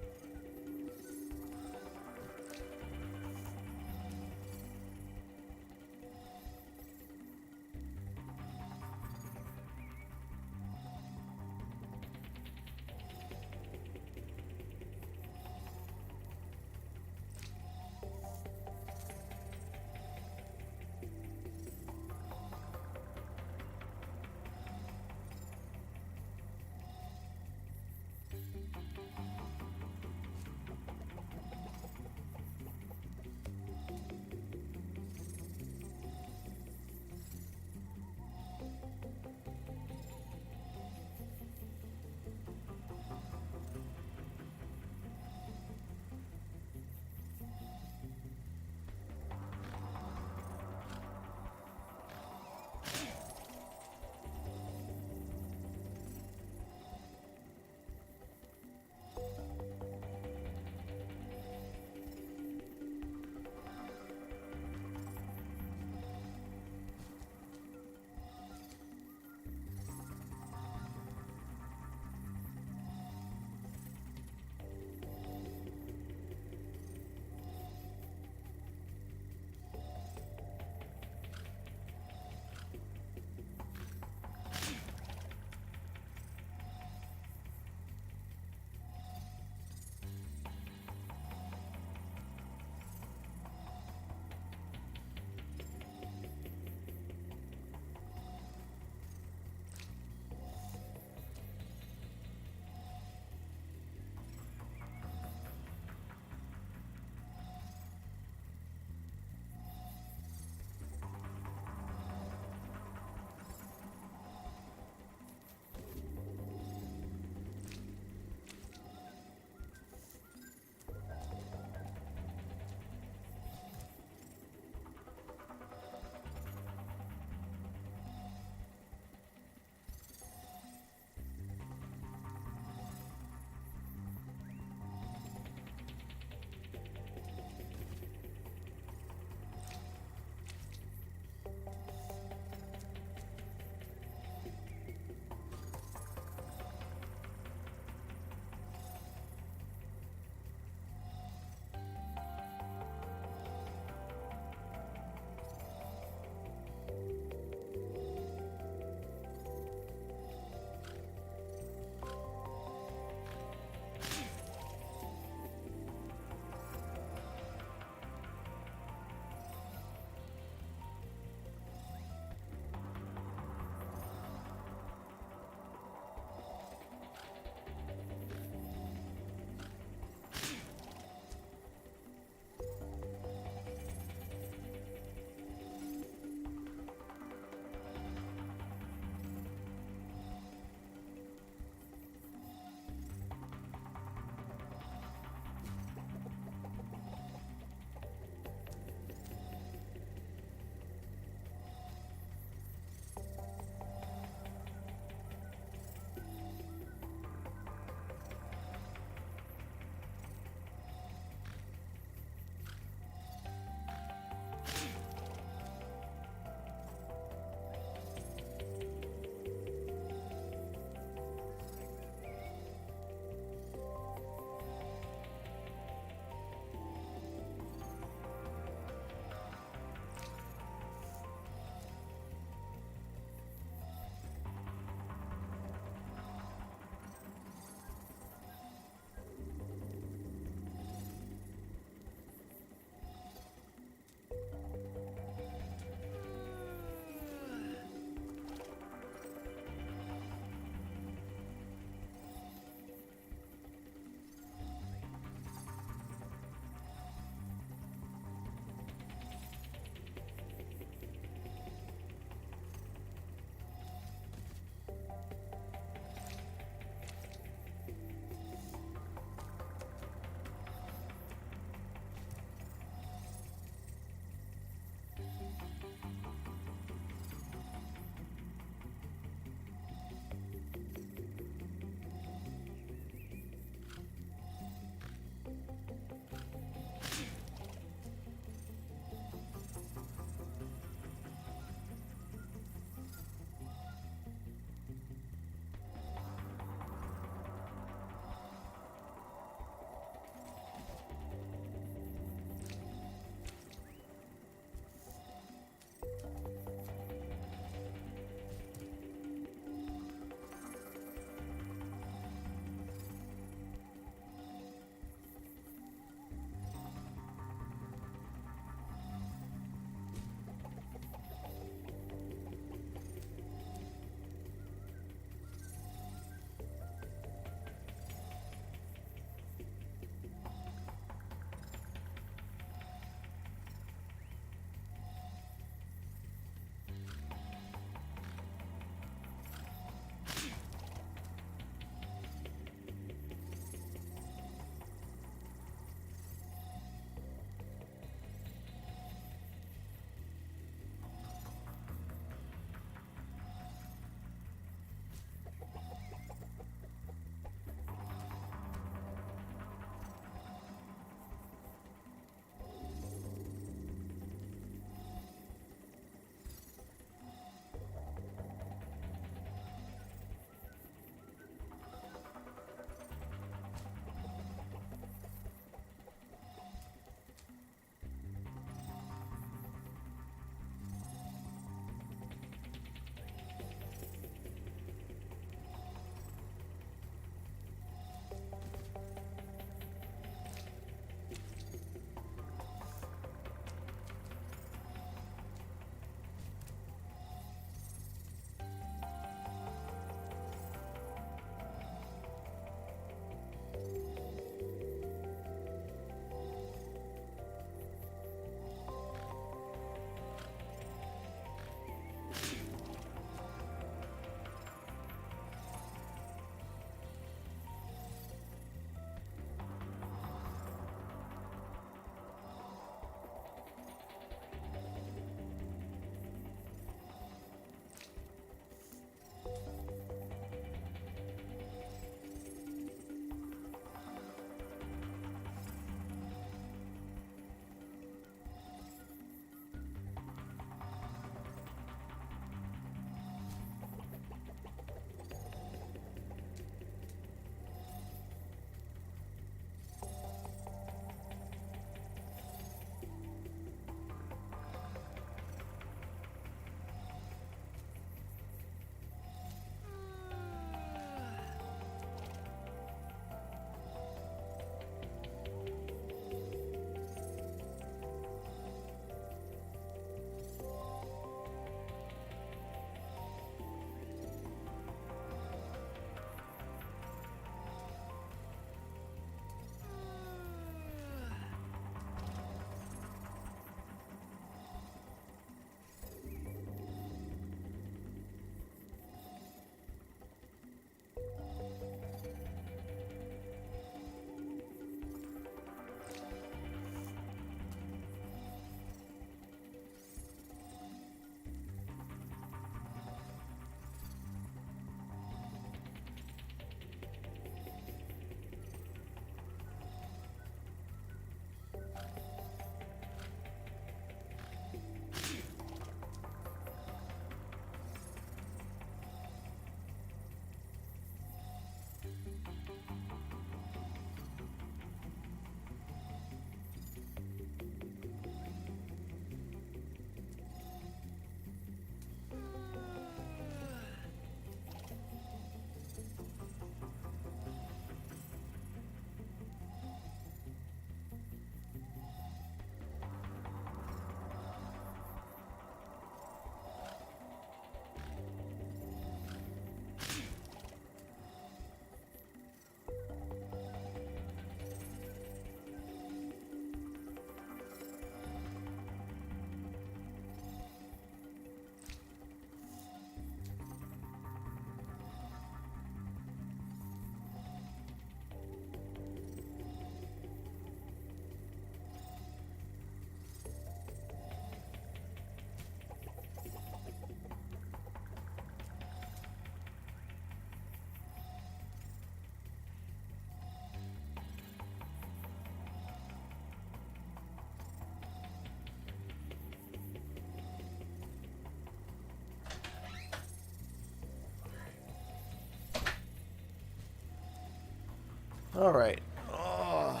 All right. Oh.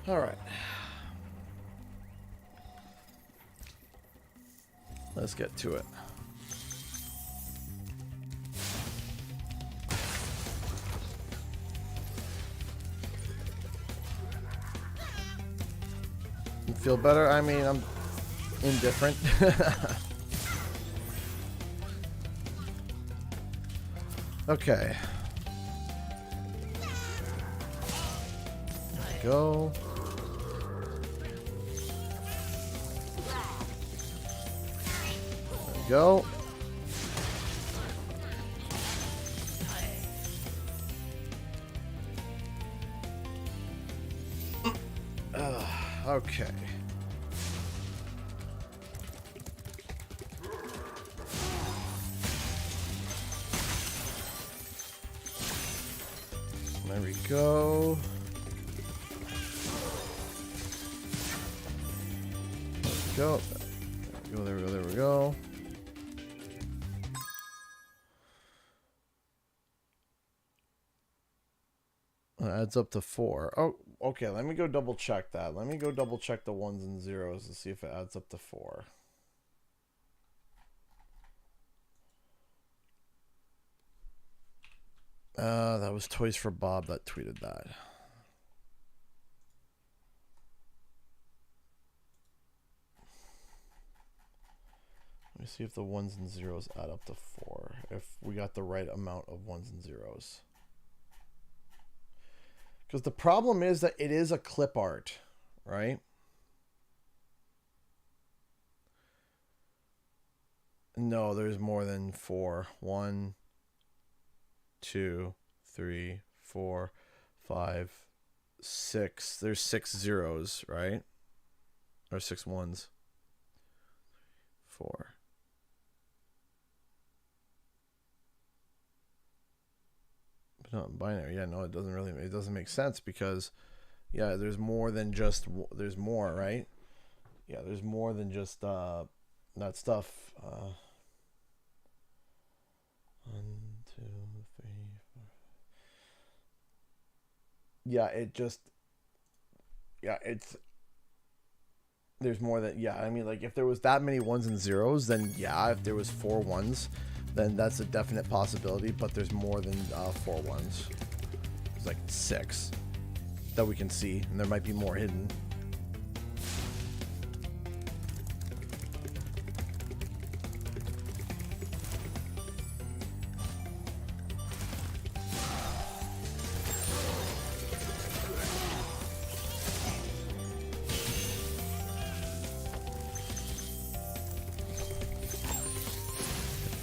All right. Let's get to it. You feel better? I mean, I'm indifferent. Okay. There we go. There we go. Okay. There we go. There we go. There we go. There we go. That adds up to 4. Oh, okay. Let me go double check that. Let me go double check the 1s and 0s to see if it adds up to 4. That was Toys for Bob that tweeted that. Let me see if the 1s and 0s add up to 4. If we got the right amount of 1s and 0s. Because the problem is that it is a clip art, right? No, there's more than 4. 1, 2, 3, 4, 5, 6. There's 6 zeros, right? Or 6 1s. 4. But not binary. Yeah, no, it doesn't make sense because, yeah, there's more than just, there's more, right? Yeah, there's more than just that stuff. 1, 2, 3, 4. Yeah, it just, yeah, it's, there's more than, yeah, I mean, like, if there was that many 1s and 0s, then yeah, if there was 4 1s, then that's a definite possibility, but there's more than 4 1s. There's like 6 that we can see, and there might be more hidden.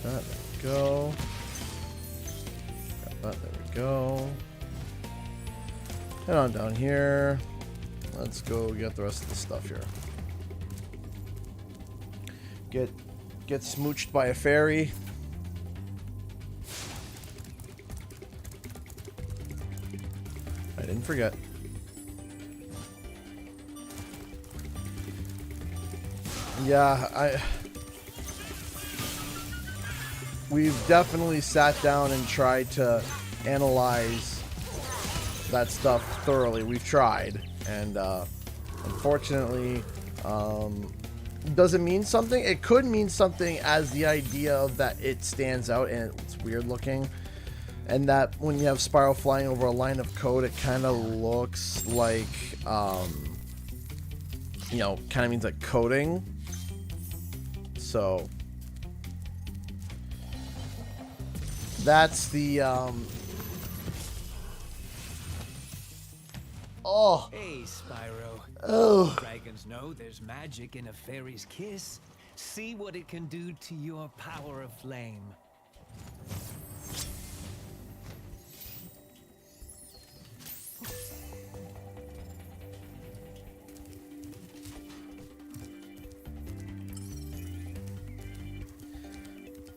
There we go. There we go. Head on down here. Let's go get the rest of the stuff here. Get smooched by a fairy. I didn't forget. Yeah, we've definitely sat down and tried to analyze that stuff thoroughly. We've tried, and unfortunately, does it mean something? It could mean something as the idea of that it stands out and it's weird looking, and that when you have Spyro flying over a line of code, it kind of looks like, you know, kind of means like coding. So that's the oh. Hey, Spyro. Oh. Dragons know there's magic in a fairy's kiss. See what it can do to your power of flame.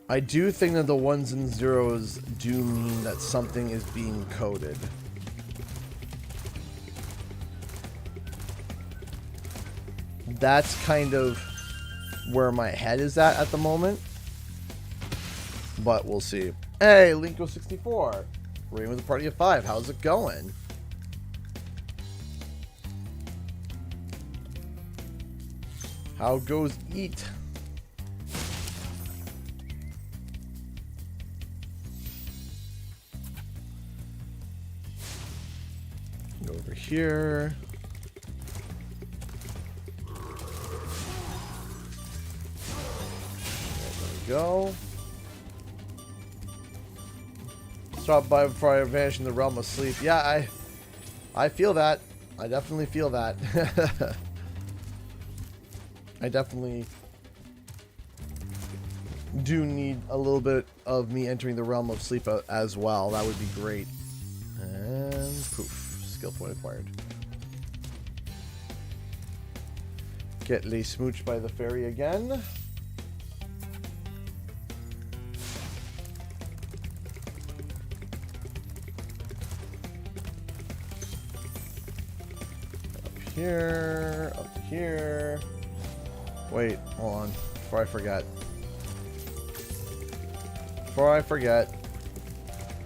I do think that the ones and zeros do mean that something is being coded. That's kind of where my head is at the moment. But we'll see. Hey, Linko64. Rain with a party of 5. How's it going? How goes eat? Go over here. There we go. Stop by before I vanish in the realm of sleep. Yeah, I feel that. I definitely feel that. I definitely do need a little bit of me entering the realm of sleep as well. That would be great. And poof. Skill point acquired. Get Lee smooched by the fairy again. Up here. Up here. Wait, hold on. Before I forget.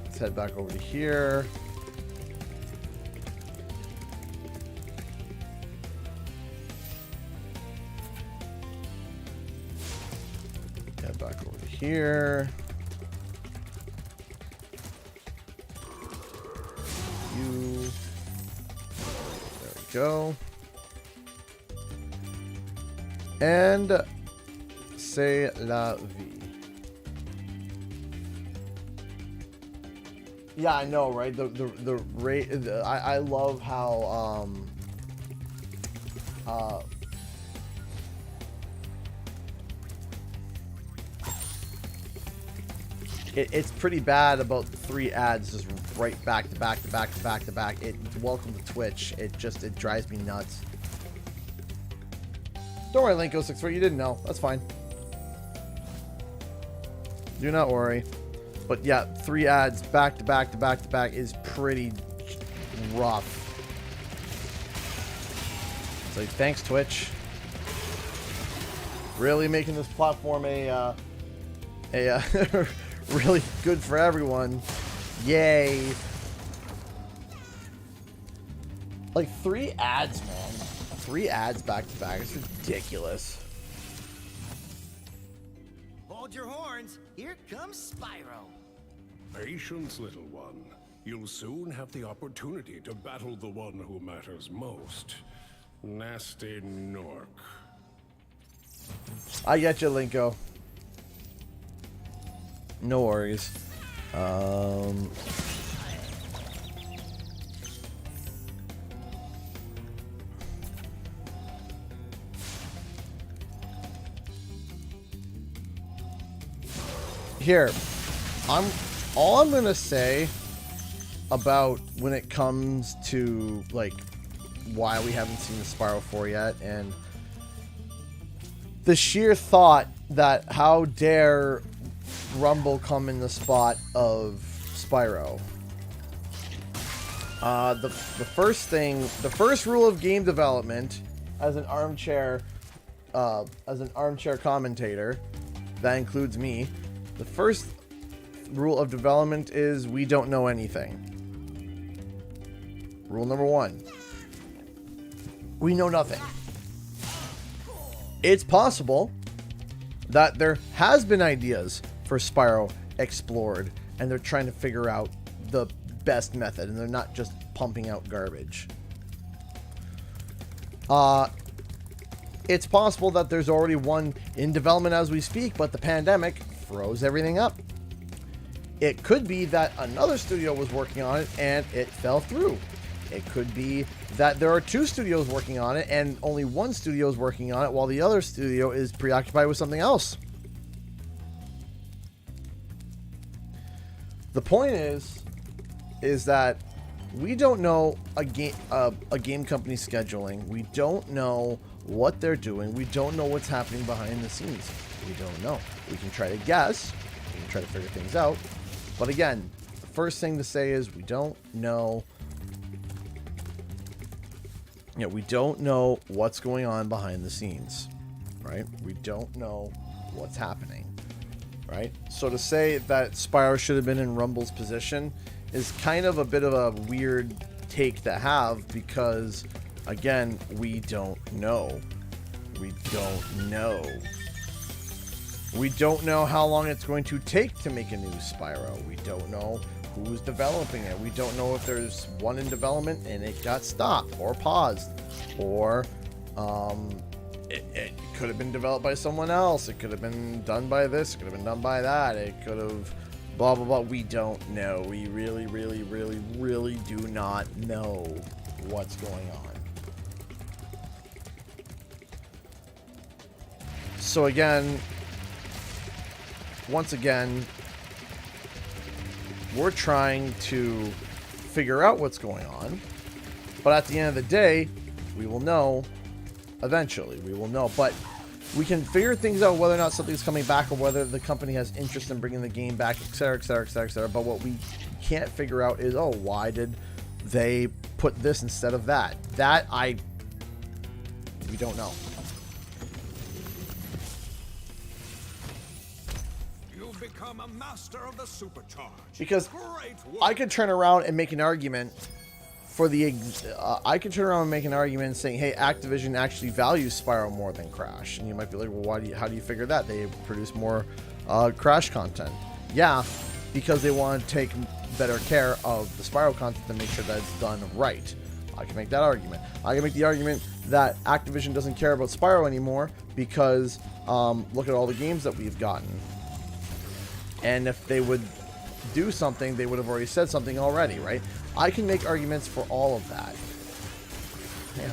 Let's head back over to here. Head back over to here. You. There we go. And c'est la vie. Yeah, I know, right? The rate. I love how it's pretty bad about 3 ads just right back to back to back to back to back. Welcome to Twitch. It drives me nuts. Don't worry, Linko64, you didn't know. That's fine. Do not worry. But yeah, 3 ads back to back to back to back is pretty rough. So thanks, Twitch. Really making this platform a really good for everyone. Yay. Like 3 ads, man. 3 ads back to back. It's ridiculous. Hold your horns. Here comes Spyro. Patience, little one. You'll soon have the opportunity to battle the one who matters most. Nasty Nork. I get you, Linko. No worries. Here, all I'm gonna say about when it comes to like why we haven't seen the Spyro 4 yet, and the sheer thought that how dare Rumble come in the spot of Spyro. The first rule of game development, as an armchair commentator, that includes me. The first rule of development is we don't know anything. Rule number 1. We know nothing. It's possible that there has been ideas for Spyro explored, and they're trying to figure out the best method, and they're not just pumping out garbage. It's possible that there's already one in development as we speak, but the pandemic froze everything up. It could be that another studio was working on it and it fell through. It could be that there are 2 studios working on it and only one studio is working on it while the other studio is preoccupied with something else. The point is that we don't know a game company's scheduling. We don't know what they're doing. We don't know what's happening behind the scenes. We don't know. We can try to guess, working to try to figure things out. But again, the first thing to say is we don't know. You know, we don't know what's going on behind the scenes, right? We don't know what's happening, right? So to say that Spyro should have been in Rumble's position is kind of a bit of a weird take to have because, again, we don't know. We don't know. We don't know how long it's going to take to make a new Spyro. We don't know who's developing it. We don't know if there's one in development and it got stopped or paused, or it could have been developed by someone else. It could have been done by this. It could have been done by that. It could have blah, blah, blah. We don't know. We really, really, really, really do not know what's going on. So again, once again, we're trying to figure out what's going on, but at the end of the day, we will know eventually. We will know, but we can figure things out whether or not something's coming back or whether the company has interest in bringing the game back, etc., etc., etc., etc. But what we can't figure out is, oh, why did they put this instead of that? We don't know. Become a master of the supercharge. Because I could turn around and make an argument for the saying, hey, Activision actually values Spyro more than Crash, and you might be like, well, how do you figure that? They produce more Crash content. Yeah, because they want to take better care of the Spyro content to make sure that it's done right. I can make that argument. I can make the argument that Activision doesn't care about Spyro anymore because look at all the games that we've gotten. And if they would do something, they would have already said something already, right? I can make arguments for all of that. Hey,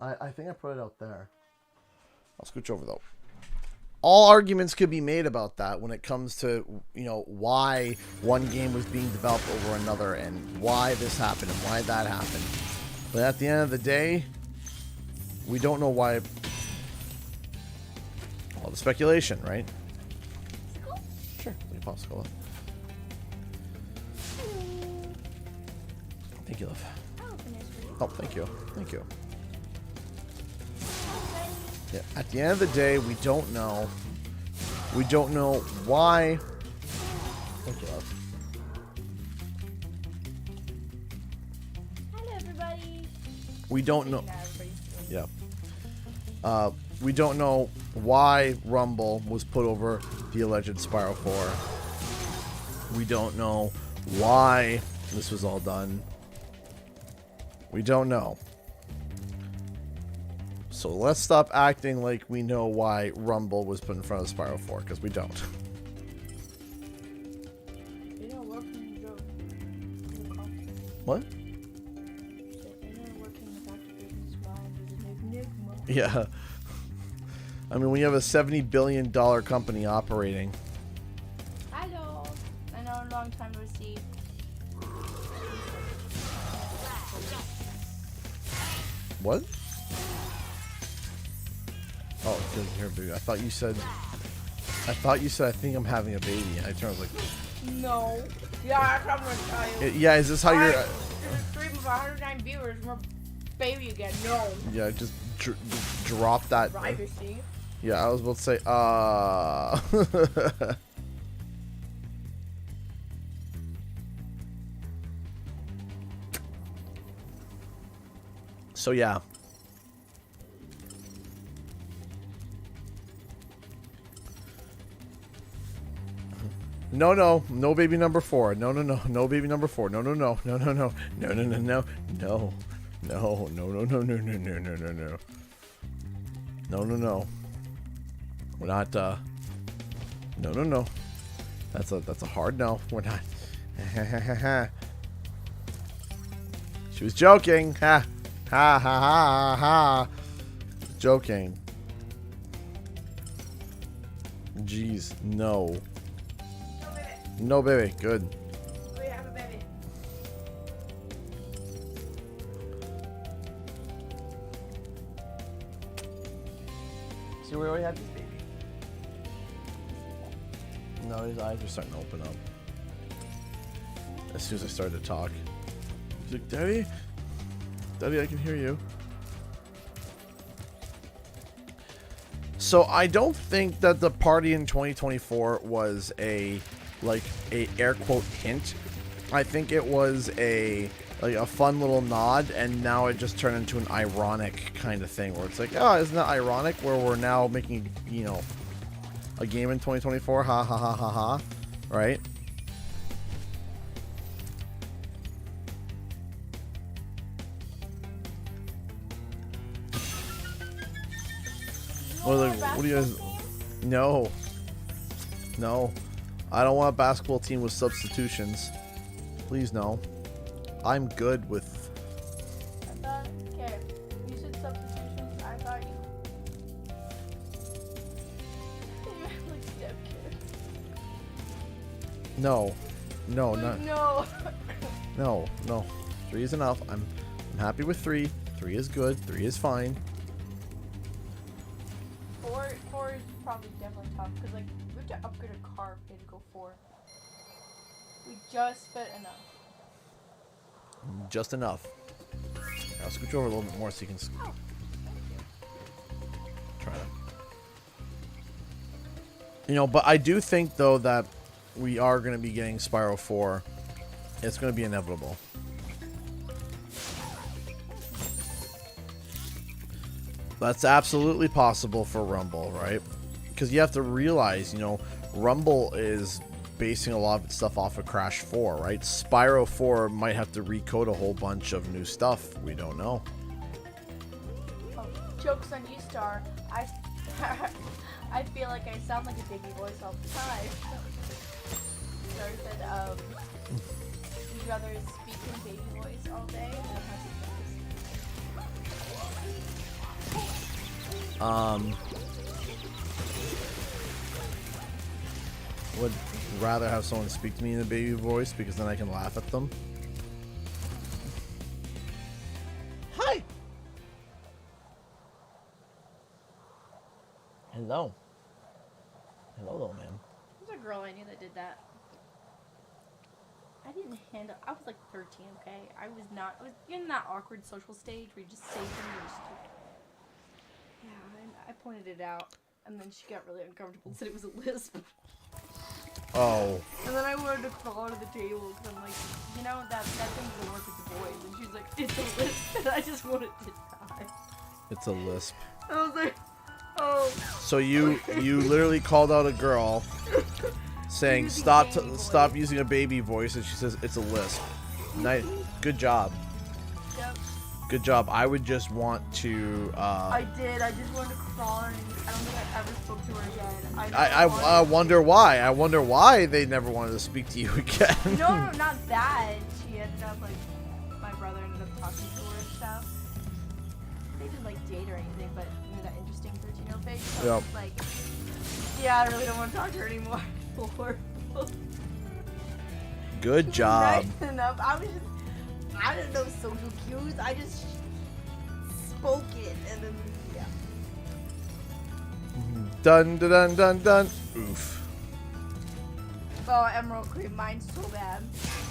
honey. I think I put it out there. I'll scooch over, though. All arguments could be made about that when it comes to, you know, why one game was being developed over another and why this happened and why that happened. But at the end of the day, we don't know why. All the speculation, right? Sure, leave a popsicle up. Thank you, love. Oh, thank you. Thank you. Yeah, at the end of the day, we don't know. We don't know why. Thank you, love. Hello, everybody. We don't know. Yeah. We don't know why Rumble was put over the alleged Spyro 4. We don't know why this was all done. We don't know. So let's stop acting like we know why Rumble was put in front of Spyro 4, because we don't. What? Yeah. I mean, when you have a $70 billion company operating. I know a long time no see. What? Oh, good here, baby. I thought you said I think I'm having a baby. I turned like. No. Yeah, I'm gonna tell you. Yeah, is this how you're? There's a stream of 109 viewers. We're baby again. No. Yeah, just drop that. Privacy. Yeah, I was about to say, So, yeah. No baby number 4. No baby number 4. No. We're not, no. That's a hard no. We're not. She was joking. Ha. Joking. Jeez, no. No, baby. Good. We have a baby. So we already had this baby. his eyes are starting to open up. As soon as I started to talk. He's like, Daddy? Daddy, I can hear you. So I don't think that the party in 2024 was a air quote hint. I think it was a fun little nod, and now it just turned into an ironic kind of thing where it's like, oh, isn't that ironic where we're now making, you know, a game in 2024? Ha ha ha ha ha. Right? What do you guys? No. No. I don't want a basketball team with substitutions. Please, no. I'm good with... I thought, okay, you said substitutions, I thought you... You act like step kid. No. No, not... No. No, no. 3 is enough. I'm happy with 3. 3 is good. 3 is fine. 4 is probably definitely tough, because, like, we have to upgrade a car if we had to go 4. We just spent enough. Just enough. I'll scooch over a little bit more so you can try to... You know, but I do think, though, that we are going to be getting Spyro 4. It's going to be inevitable. That's absolutely possible for Rumble, right? Because you have to realize, you know, Rumble is basing a lot of its stuff off of Crash 4, right? Spyro 4 might have to recode a whole bunch of new stuff. We don't know. Oh, jokes on you, Star. I feel like I sound like a baby voice all the time. Star said, would you rather speak in baby voice all day or have Would rather have someone speak to me in a baby voice because then I can laugh at them. Hi. Hello. Hello, little man. There's a girl I knew that did that. I didn't handle. I was like 13, okay? I was in that awkward social stage where you just say things and just. Yeah, and I pointed it out, and then she got really uncomfortable and said it was a lisp. Oh. And then I wanted to crawl under the table because I'm like, you know, that thing doesn't work with the boys. And she's like, it's a lisp, and I just wanted to die. It's a lisp. I was like, oh. So you literally called out a girl saying stop using a baby voice, and she says it's a lisp. Nice, good job. Yep. Good job. I would just want to. I did. I just wanted to crawl her, and I don't think I ever spoke to her again. I wonder why. I wonder why they never wanted to speak to you again. No, not that. She ended up like my brother ended up talking to her and stuff. They didn't like date or anything, but you know that interesting 13-year-old face. So Yep. I was like, yeah, I really don't want to talk to her anymore. Good job. Nice enough. I didn't know social cues. I just spoke it, and then yeah. Dun dun dun dun dun. Oof. Oh, Emerald Cream, mine's so bad.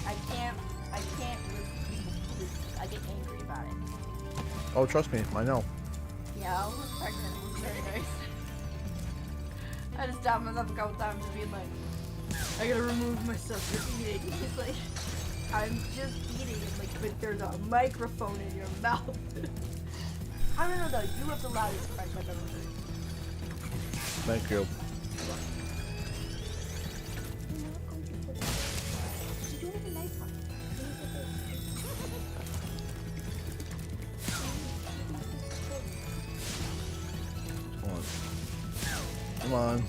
I can't listen to people. I get angry about it. Oh, trust me, I know. Yeah, I was pregnant. It was very nice. I just stopped myself a couple times and being like, I gotta remove myself from eating. It's like, I'm just eating it, like, but there's a microphone in your mouth. I don't know though, you have the loudest crack I've ever heard. Thank you. Come on.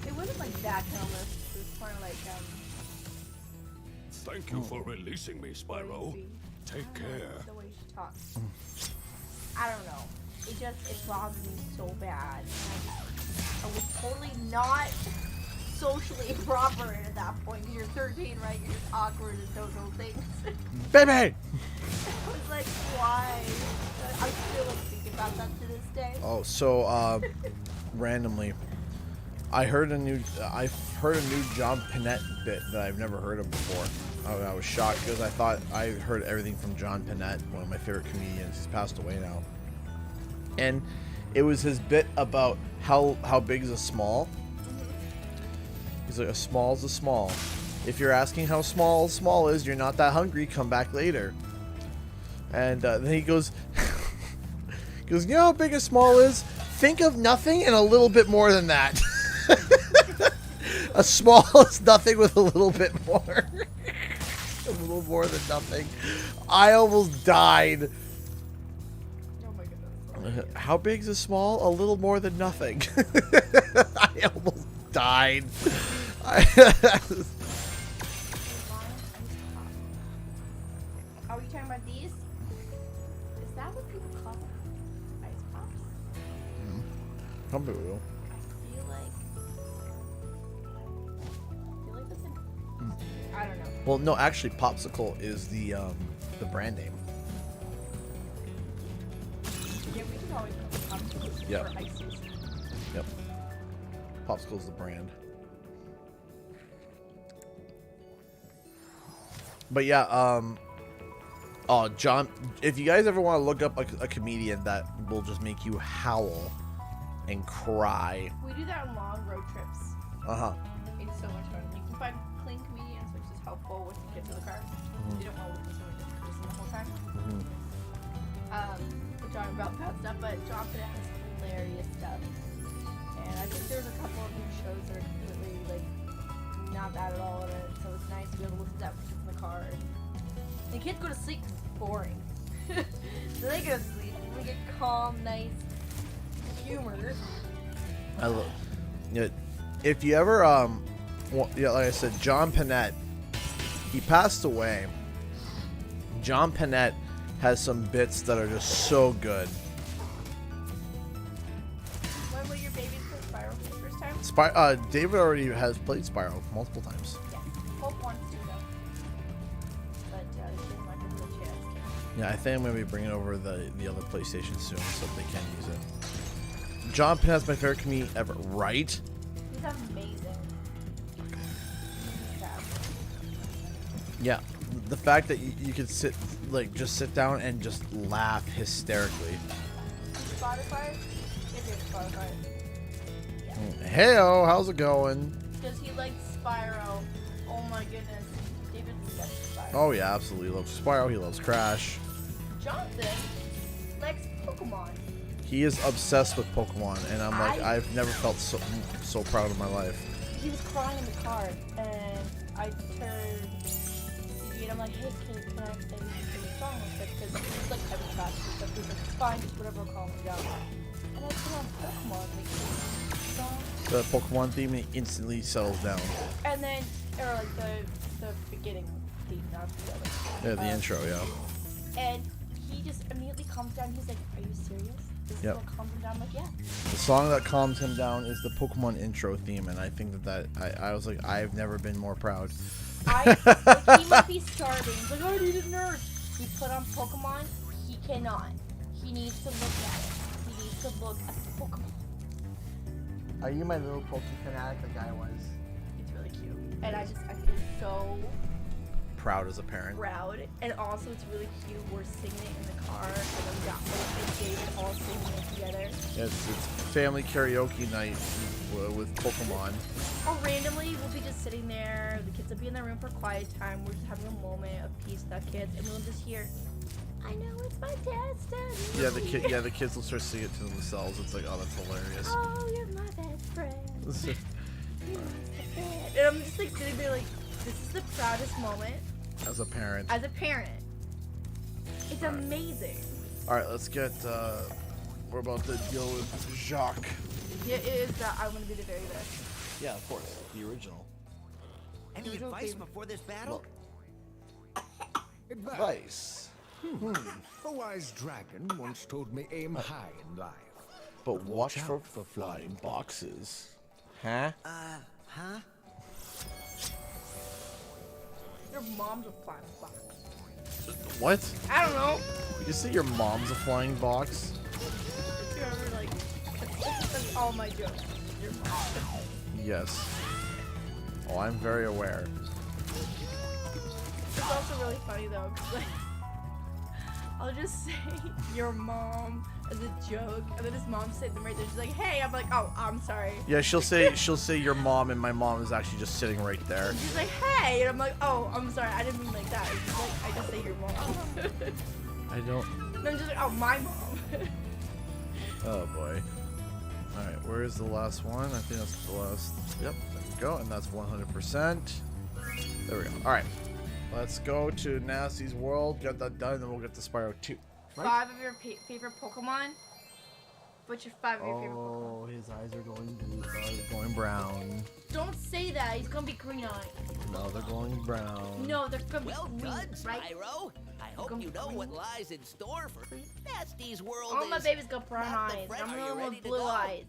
It wasn't like that kind of list. It was more like Thank you for releasing me, Spyro. Take care. the way she talks. I don't know. It bothered me so bad. And I was totally not socially improper at that point. You're 13, right? You're just awkward and don't know things. Baby! I was like, why? I still like thinking about that to this day. Oh, so randomly, I've heard a new John Pinette bit that I've never heard of before. I was shocked because I thought I heard everything from John Pinette, one of my favorite comedians. He's passed away now, and it was his bit about how big is a small. He's like, a small's a small. If you're asking how small is, you're not that hungry. Come back later. And then he goes, you know how big a small is? Think of nothing and a little bit more than that. A small is nothing with a little bit more. A little more than nothing. I almost died. Oh my goodness. How big is a small? A little more than nothing. I almost died. Are we talking about these? Is that what people call them? Ice pops? Some people will. I feel like this. I don't know. Well, no, actually, Popsicle is the brand name. Yeah, we can always put popsicles Yep. for ices. Yep. Popsicle's the brand. But yeah, oh, John, if you guys ever want to look up a comedian that will just make you howl and cry. We do that on long road trips. Uh-huh. It's so much fun. You can find clean comedians, which is helpful with the kids in the car. You don't want to listen to Kristen the whole time. We're talking about bad stuff, but John Pinette has hilarious stuff. And I think there's a couple of new shows that are completely, like, not bad at all in it. So it's nice to be able to listen to that with kids in the car. And the kids go to sleep because it's boring. So they go to sleep and we get calm, nice humor. I love. You know, if you ever well, yeah, like I said, John Pinette, he passed away. John Pinette has some bits that are just so good. When will your babies play Spyro for the first time? David already has played Spyro multiple times. Yeah. Hope wants to though. But they didn't like a real chance. Yeah, I think I'm gonna be bringing over the other PlayStation soon, so they can use it. John Pinette's my favorite comedian ever, right? He's amazing. Yeah, the fact that you could just sit down and just laugh hysterically. Spotify? If you have Spotify. Yeah. Heyo, how's it going? Does he like Spyro? Oh my goodness. David loves Spyro. Oh yeah, absolutely. He loves Spyro. He loves Crash. Jonathan likes Pokemon. He is obsessed with Pokemon, and I'm like, I've never felt so proud of my life. He was crying in the car, and I turned and I'm like, hey kid, can I sing a song real quick? Because he's like heavy fast and stuff. He's like, it's fine, just whatever will calm me down. And I put on Pokemon, like this song. The Pokemon theme, and he instantly settles down. And then, or like the beginning theme, not the other. Yeah, the intro, yeah. And he just immediately calms down. He's like, are you serious? This is what calms him down? I'm like, yeah. The song that calms him down is the Pokemon intro theme, and I think I was like, I've never been more proud. Like, he might be starving. He's like, I need a nurse. He put on Pokemon. He cannot. He needs to look at it. He needs to look at the Pokemon. Are you my little Pokemon fanatic like I was? It's really cute. And I feel so Proud as a parent. proud. And also, it's really cute. We're singing it in the car. And then we got Hope and David all singing it together. It's family karaoke night with Pokemon. Or randomly, we'll be just sitting there. The kids will be in their room for quiet time. We're just having a moment of peace with our kids. And we'll just hear, I know it's my destiny. Yeah, the kids will start singing it to themselves. It's like, oh, that's hilarious. Oh, you're my best friend. And I'm just like sitting there like, this is the proudest moment As a parent. as a parent. It's amazing. All right, let's get. We're about to deal with Jacques. Yeah, it is that I want to be the very best. Yeah, of course, the original. Any advice before this battle? Advice. A wise dragon once told me aim high in life. But watch for flying boxes. Huh? Huh? Your mom's a flying box. What? I don't know. You say your mom's a flying box? Just remember, like, that's all my jokes. Your mom. Yes. Oh, I'm very aware. It's also really funny though, 'cause, like, I'll just say your mom as a joke, and then his mom said them right there. She's like, "Hey," I'm like, "Oh, I'm sorry." Yeah, she'll say your mom, and my mom is actually just sitting right there. She's like, "Hey," and I'm like, "Oh, I'm sorry. I didn't mean like that. It's just like I just say your mom." I don't. And I'm just like, "Oh, my mom." Oh boy. All right, where's the last one? I think that's the last. Yep, there we go, and that's 100%. There we go. All right, let's go to Nasty's world. Get that done, and then we'll get to Spyro 2. Right? 5 of your favorite Pokemon. What's your 5 of your favorite Pokemon? Oh, his eyes are going blue. His eyes are going brown. Don't say that. He's gonna be green eyed. No, they're going brown. No, they're gonna be Well green, done, right? Spyro. I hope you know what lies in store for Nasty's world. All my is baby's got brown not the eyes. friend. I'm Are the you one ready with to blue go? eyes.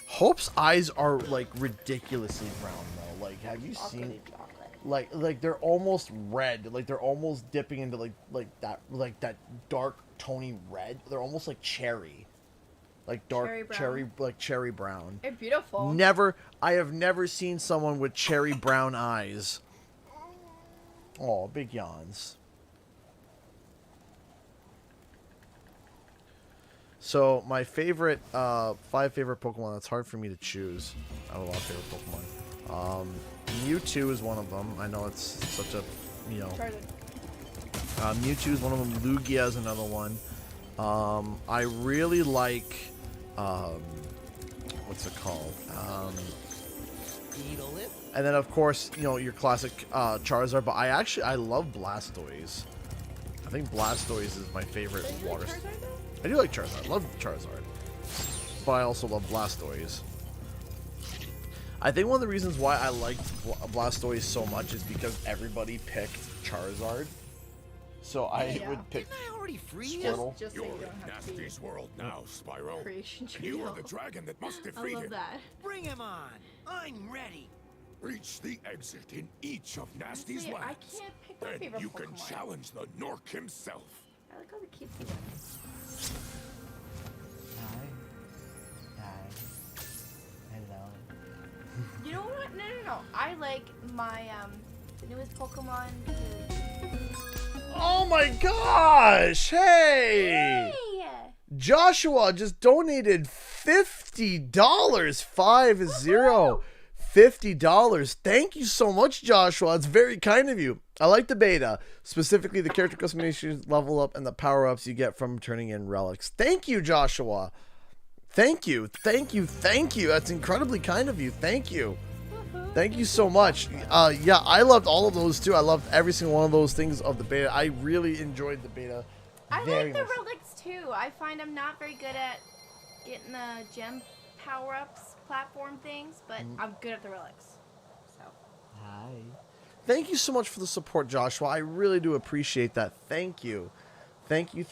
Hope's eyes are like ridiculously brown though. Like, have you seen? Chocolate. Like they're almost red. Like they're almost dipping into like that dark tony red. They're almost like cherry. Like dark cherry brown. They're beautiful. I have never seen someone with cherry brown eyes. Oh, big yawns. So my favorite 5 favorite Pokemon, that's hard for me to choose. I have a lot of favorite Pokemon. Mewtwo is one of them. I know it's such a, you know. Mewtwo is one of them. Lugia is another one. I really like, what's it called? Beetle-Lip. And then of course, you know, your classic Charizard. But I love Blastoise. I think Blastoise is my favorite water. I do like Charizard. I love Charizard. But I also love Blastoise. I think one of the reasons why I liked Blastoise so much is because everybody picked Charizard. So I would pick Didn't I already free you? Squirtle. Just so You're you don't in have to be Nasty's world now, Spyro. creation And you trio. are the dragon that must I defeat love him. that. Bring him on. I'm ready. Reach the exit in each of Nasty's Honestly, I lands. can't pick my Then favorite you can Pokemon. challenge the Nork himself. I like how the kids do that. Hello. You know what? No. I like my the newest Pokemon. Oh my gosh! Hey! Hey! Joshua just donated $50. $50. Thank you so much, Joshua. It's very kind of you. I like the beta, specifically the character customization, level up, and the power-ups you get from turning in relics. Thank you, Joshua. Thank you. That's incredibly kind of you. Thank you. Thank you so much. Yeah, I loved all of those too. I loved every single one of those things of the beta. I really enjoyed the beta. I very like the much. relics too. I find I'm not very good at getting the gem power-ups, platform things, but I'm good at the relics. So. Hi. Thank you so much for the support, Joshua. I really do appreciate that. Thank you. Thank you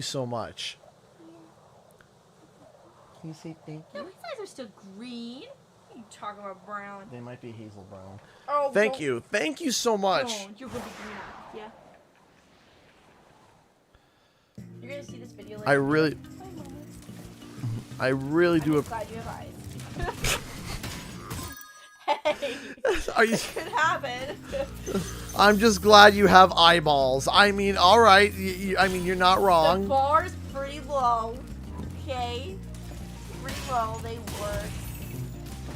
so much. Can you say thank No, you? his eyes are still green. What are you talking about brown? They might be hazel brown. Oh, Thank don't- you. Thank you so much. don't. You're gonna be green eyes, yeah. You're gonna see this video later. I really do. I'm glad you have eyes. Hey, Are you? could happen. I'm just glad you have eyeballs. I mean, all right. I mean, you're not The wrong. bar's pretty low. Okay, pretty low. They work,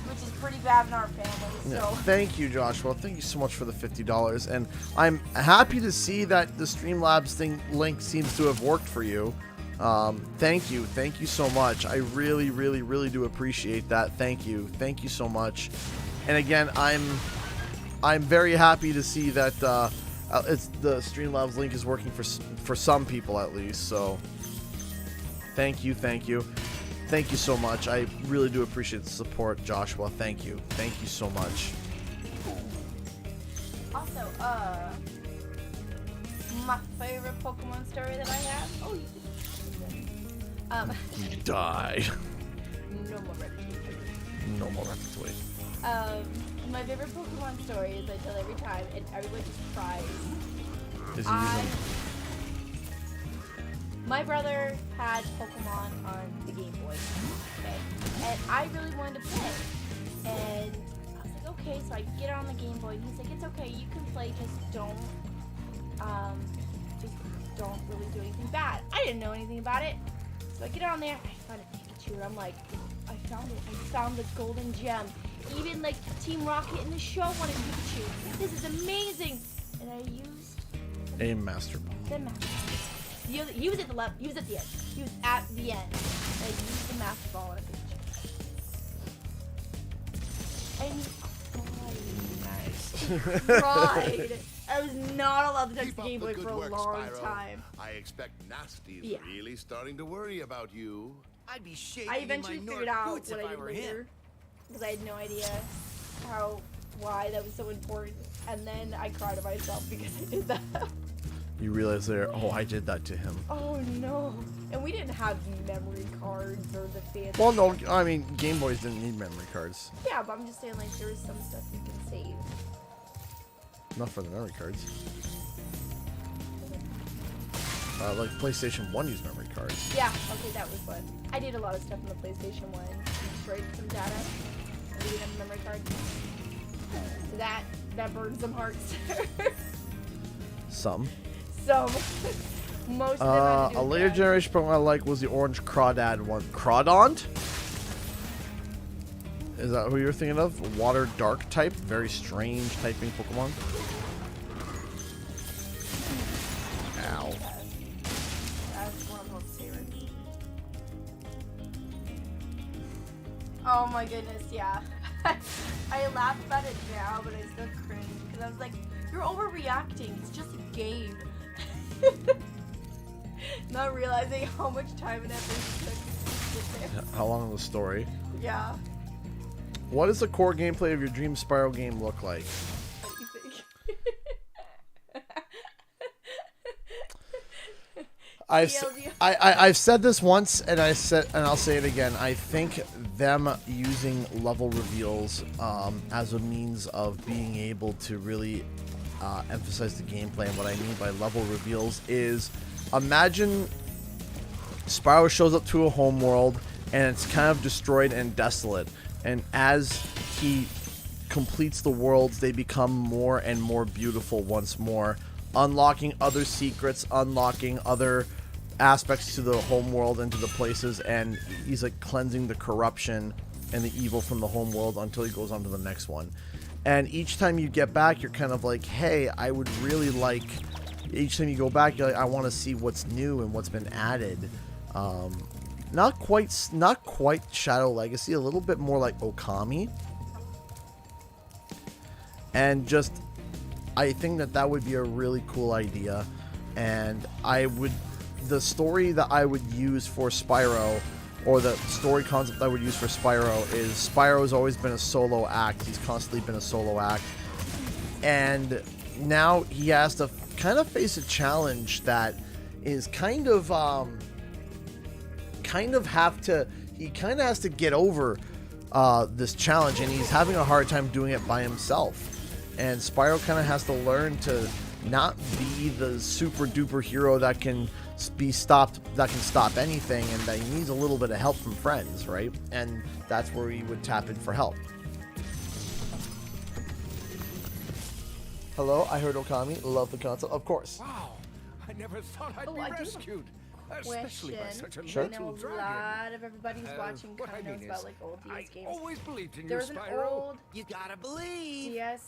which is pretty bad in our family. Yeah, So. thank you, Joshua. Thank you so much for the $50, and I'm happy to see that the Streamlabs link seems to have worked for you. Thank you so much. I really do appreciate that. Thank you so much. And again, I'm very happy to see that it's the Streamlabs link is working for some people at least. So thank you so much. I really do appreciate the support, Joshua. Thank you so much. Also, my favorite Pokemon story that I have. Oh, you Die. no more Ratatouille. No more Ratatouille. My favorite Pokemon story is I tell every time, and everyone just cries. Is he using? My brother had Pokemon on the Game Boy, okay, and I really wanted to play, and I was like, okay, so I get it on the Game Boy, and he's like, it's okay, you can play, just don't really do anything bad. I didn't know anything about it, so I get it on there, I find a Pikachu, and I'm like, I found it, I found the golden gem. Even like Team Rocket in the show wanted Pikachu. This is amazing, and I used A Master Ball. the Master Ball. He was at the left. He was at the end. He was at the end. I used the Master Ball on a Pikachu. And he cried. I was not allowed to touch Keep the up Game the Boy good for a work, long Spyro. time. I expect Nasty's Yeah. really starting to worry about you. I'd be shaking I in my eventually North figured out boots what if I did were later, him. because I had no idea why that was so important. And then I cried to myself because I did that. You realize there, oh, I did that to him. Oh no. And we didn't have memory cards or the fancy. Well, no, I mean, Game Boys didn't need memory cards. Yeah, but I'm just saying, like, there was some stuff you can save. Not for the memory cards. Like PlayStation 1 used memory cards. Yeah, okay, that was fun. I did a lot of stuff on the PlayStation 1. Destroyed some data. And we didn't have a memory card. So that burned some hearts. Some. Some. Most of them had to do A with later that. generation Pokemon I like was the orange Crawdad one. Crawdaunt? Is that who you're thinking of? Water Dark type? Very strange typing Pokemon. Ow. That's one of my favorites. Oh my goodness, yeah. I laugh about it now, but I still cringe because I was like, you're overreacting. It's just a game. Not realizing how much time and effort it took to get How long was the story? there. Yeah. What does the core gameplay of your Dream Spyro game look like? What do you think? I've said this once, and I'll say it again. I think them using level reveals as a means of being able to really emphasize the gameplay. And what I mean by level reveals is, imagine Spyro shows up to a home world, and it's kind of destroyed and desolate. And as he completes the worlds, they become more and more beautiful once more, unlocking other secrets, unlocking other aspects to the home world and to the places, and he's like cleansing the corruption and the evil from the home world until he goes on to the next one. And each time you get back, you're kind of like, hey, I would really like, each time you go back, you're like, I want to see what's new and what's been added. Not quite Shadow Legacy, a little bit more like Okami. And just, I think that would be a really cool idea. And the story that I would use for Spyro, or the story concept I would use for Spyro, is Spyro's always been a solo act. He's constantly been a solo act. And now he has to kind of face a challenge that is he kind of has to get over this challenge, and he's having a hard time doing it by himself. And Spyro kind of has to learn to not be the super duper hero that can stop anything, and that he needs a little bit of help from friends, right? And that's where he would tap in for help. Hello, I heard Okami. Love the concept, of course. Wow, I never thought I'd Oh, be I do have a rescued. Especially by such a Sure. I know little a dragon. lot of everybody who's watching What kind I of knows mean about is, like old DS I games. always believed in you, There's an Spyro. old You gotta believe. DS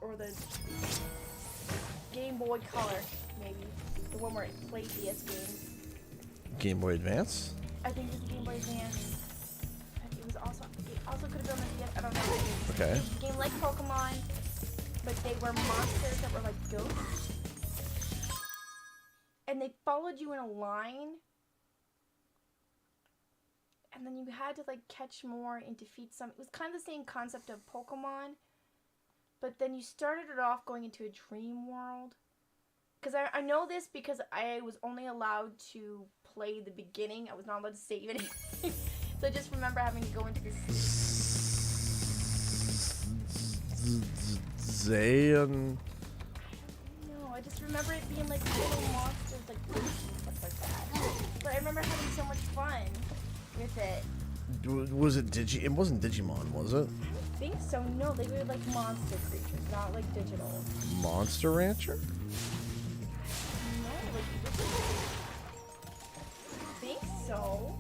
or the Game Boy Color, maybe the one where it played DS games. Game Boy Advance? I think it was the Game Boy Advance. It also could have been on the DS. I don't know. Okay. It was a game like Pokemon, but they were monsters that were like ghosts, and they followed you in a line. And then you had to like catch more and defeat some. It was kind of the same concept of Pokemon, but then you started it off going into a dream world. Because I know this because I was only allowed to play the beginning. I was not allowed to save anything. So I just remember having to go into this. Spyro. Dream world. And then you had to like catch more and defeat some. It was kind of the same concept of Pokemon, but then you started it off going into a dream world. Because I know this because I was only allowed to play the beginning. I was not allowed to save anything. Zayn. No, I just remember it being like little monsters, like and stuff like that. But I remember having so much fun with it. Was it It wasn't Digimon, was it? I think so. No, they were like monster creatures, not like digital. Monster Rancher? No, like digital. I think so.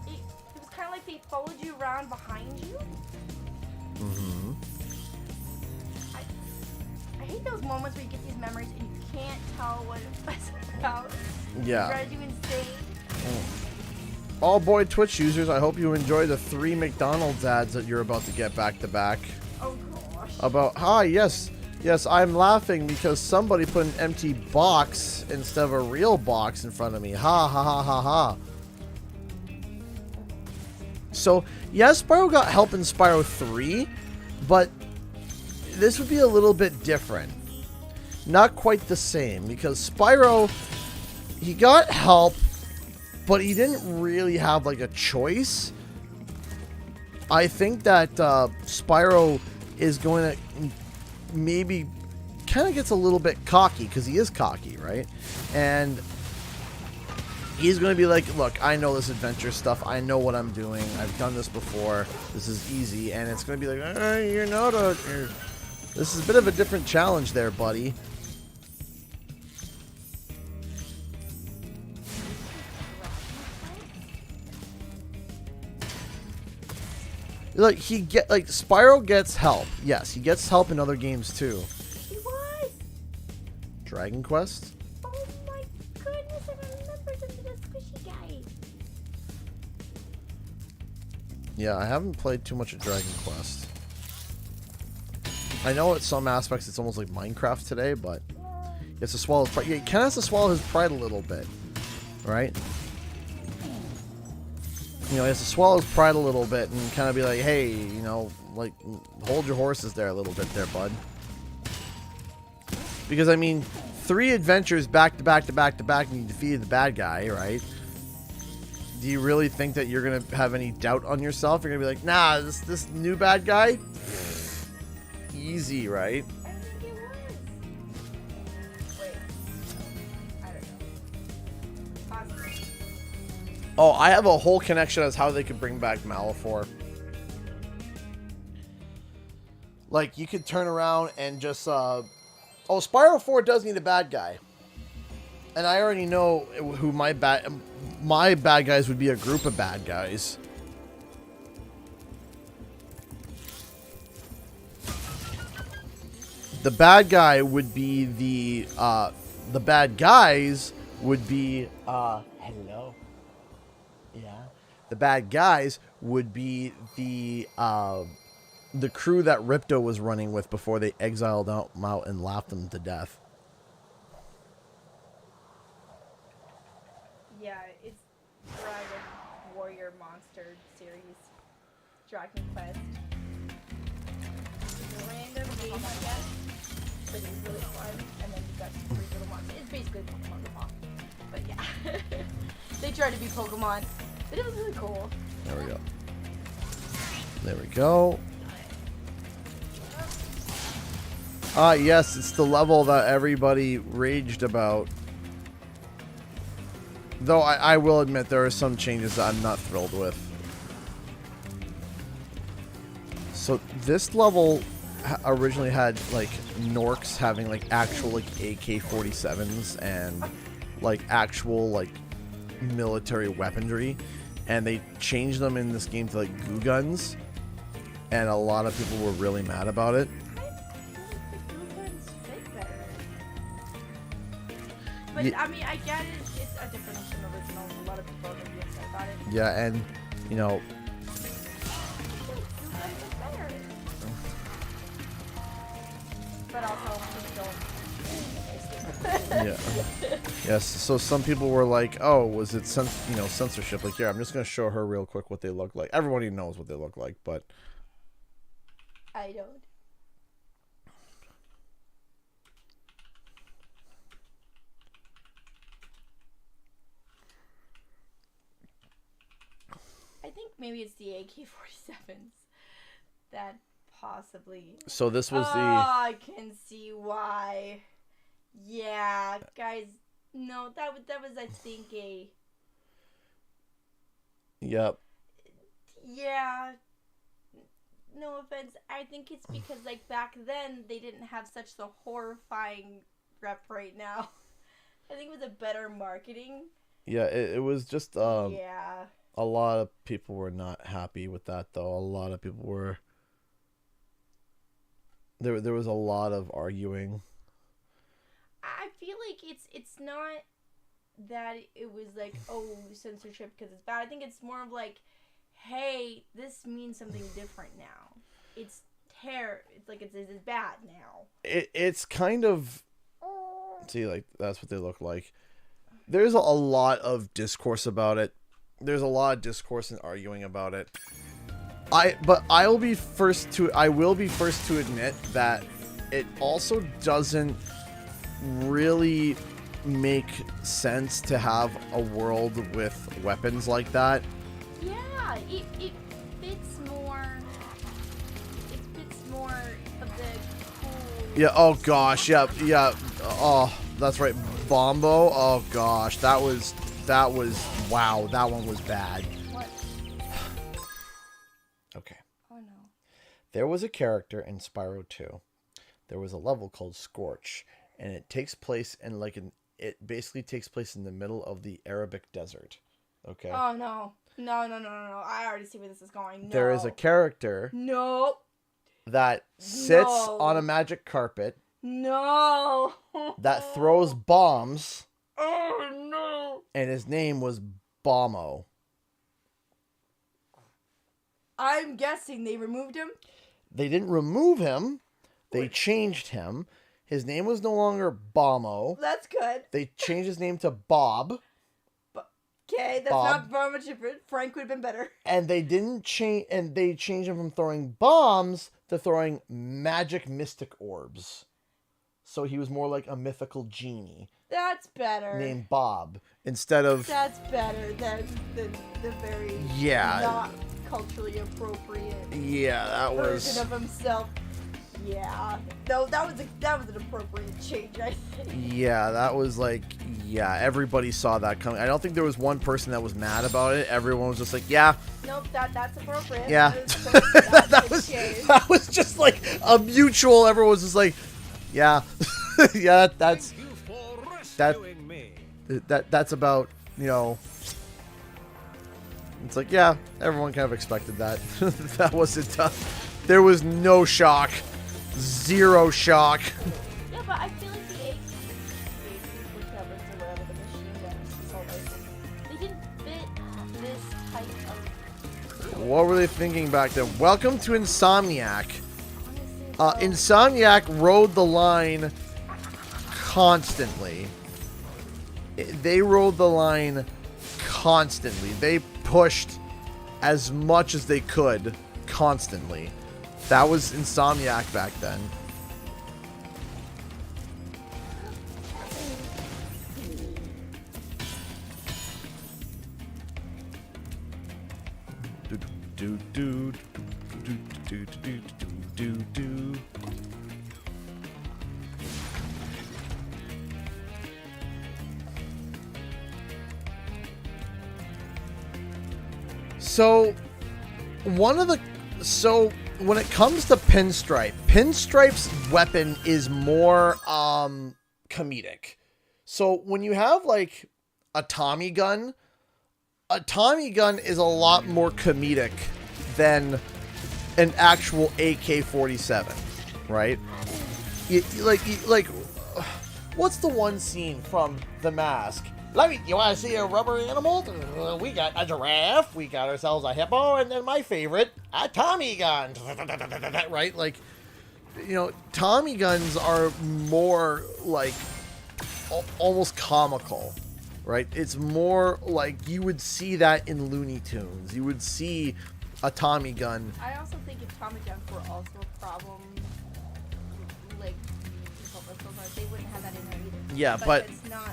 It was kind of like they followed you around behind you. Mm-hmm. I hate those moments where you get these memories and you can't tell what it was about. Yeah. It drives you insane. All boy Twitch users, I hope you enjoy the 3 McDonald's ads that you're about to get back to back. Oh gosh. About, yes, I'm laughing because somebody put an empty box instead of a real box in front of me. Ha ha ha ha ha. So, yes, Spyro got help in Spyro 3, but this would be a little bit different. Not quite the same, because Spyro, he got help, but he didn't really have like a choice. I think that Spyro is going to maybe kind of gets a little bit cocky, because he is cocky, right? And he's going to be like, look, I know this adventure stuff. I know what I'm doing. I've done this before. This is easy. And it's going to be like, you're not a... This is a bit of a different challenge there, buddy. Like, Spyro gets help. Yes, he gets help in other games, too. He was! Dragon Quest? Oh my goodness, I remember the squishy guy. Yeah, I haven't played too much of Dragon Quest. I know at some aspects it's almost like Minecraft today, but he has to swallow his pride. Yeah, he kind of has to swallow his pride a little bit, right? You know, he has to swallow his pride a little bit and kind of be like, hey, you know, like, hold your horses there a little bit there, bud. Because, I mean, 3 adventures back to back to back to back and you defeated the bad guy, right? Do you really think that you're going to have any doubt on yourself? You're going to be like, nah, this new bad guy? Easy, right? I think it was. Wait. I don't know. Possibly. Oh, I have a whole connection as how they could bring back Malifor. Like, you could turn around and just, Oh, Spyro 4 does need a bad guy. And I already know who my bad guys would be, a group of bad guys. The bad guy would be the bad guys would be, hello. Yeah. The bad guys would be the crew that Ripto was running with before they exiled him out and laughed him to death. Yeah, it's Dragon Warrior Monster series. Dragon Quest. It's a random game, I guess. But it's really fun. And then you got 3 little monsters. It's basically Pokemon the Pop. But yeah. They tried to be Pokemon. But it was really cool. There we go. There we go. Yes, it's the level that everybody raged about. Though I will admit there are some changes that I'm not thrilled with. So this level originally had like Norks having like actual like AK-47s and like actual like military weaponry, and they changed them in this game to like goo guns, and a lot of people were really mad about it. But Yeah. I mean, I get it. It's a different from the original. A lot of people are going to be upset about it. Yeah, and you know, But also, yeah, yes. So some people were like, "Oh, was it censorship?" Like, yeah, I'm just gonna show her real quick what they look like. Everybody knows what they look like, but I don't. I think maybe it's the AK-47s that possibly. So this was the... I can see why. Yeah, guys. No, that was I think a... Yep. Yeah. No offense. I think it's because, like, back then, they didn't have such the horrifying rep right now. I think it was a better marketing. Yeah, it was just... yeah. A lot of people were not happy with that, though. A lot of people were... There was a lot of arguing. I feel like it's not that it was like, oh, censorship because it's bad. I think it's more of like, hey, this means something different now. It's it's bad now. It's kind of... See, like, that's what they look like. There's a lot of discourse about it. There's a lot of discourse and arguing about it. I will be first to admit that it also doesn't really make sense to have a world with weapons like that. Yeah, it fits more. It fits more of the cool. Yeah. Oh gosh. Yeah. Yeah. Oh, that's right. Bombo. Oh gosh. That was. Wow. That one was bad. What? Okay. Oh no. There was a character in Spyro 2. There was a level called Scorch, and it takes place in it basically takes place in the middle of the Arabic desert. Okay. Oh no. No. I already see where this is going. No. There is a character No. that sits No. on a magic carpet No. that throws bombs, Oh no. and his name was Bombo. I'm guessing they removed him. They didn't remove him. They changed him. His name was no longer Bombo. That's good. They changed his name to Bob. Okay, that's Bob. not very much different. Frank would have been better. And they didn't change, and they changed him from throwing bombs to throwing magic mystic orbs. So he was more like a mythical genie That's better. named Bob instead of... That's better than the very not culturally appropriate Yeah, that was... version of himself. Yeah. No, that was an appropriate change, I think. Yeah, that was like... Yeah, everybody saw that coming. I don't think there was one person that was mad about it. Everyone was just like, yeah. Nope, that's appropriate. Yeah. That was just like a mutual... Everyone was just like, yeah. Yeah, that's... Thank you for that- rescuing me. That's about, you know... It's like, yeah, everyone kind of expected that. That wasn't... there was no shock. Zero shock. Yeah, but I feel like the AK covers or whatever, the machine guns, so like, they didn't fit this type of... What were they thinking back then? Welcome to Insomniac. Honestly, Insomniac rode the line constantly. They rode the line constantly. They pushed as much as they could constantly. That was Insomniac back then. So when it comes to Pinstripe's weapon is more comedic. So when you have like a Tommy gun is a lot more comedic than an actual AK-47, right? Like what's the one scene from The Mask? You want to see a rubber animal? We got a giraffe, we got ourselves a hippo, and then my favorite, a Tommy gun. Right? Like, you know, Tommy guns are more like almost comical, right? It's more like you would see that in Looney Tunes. You would see a Tommy gun. I also think if Tommy guns were also a problem, like, they wouldn't have that in there either. Yeah, but it's not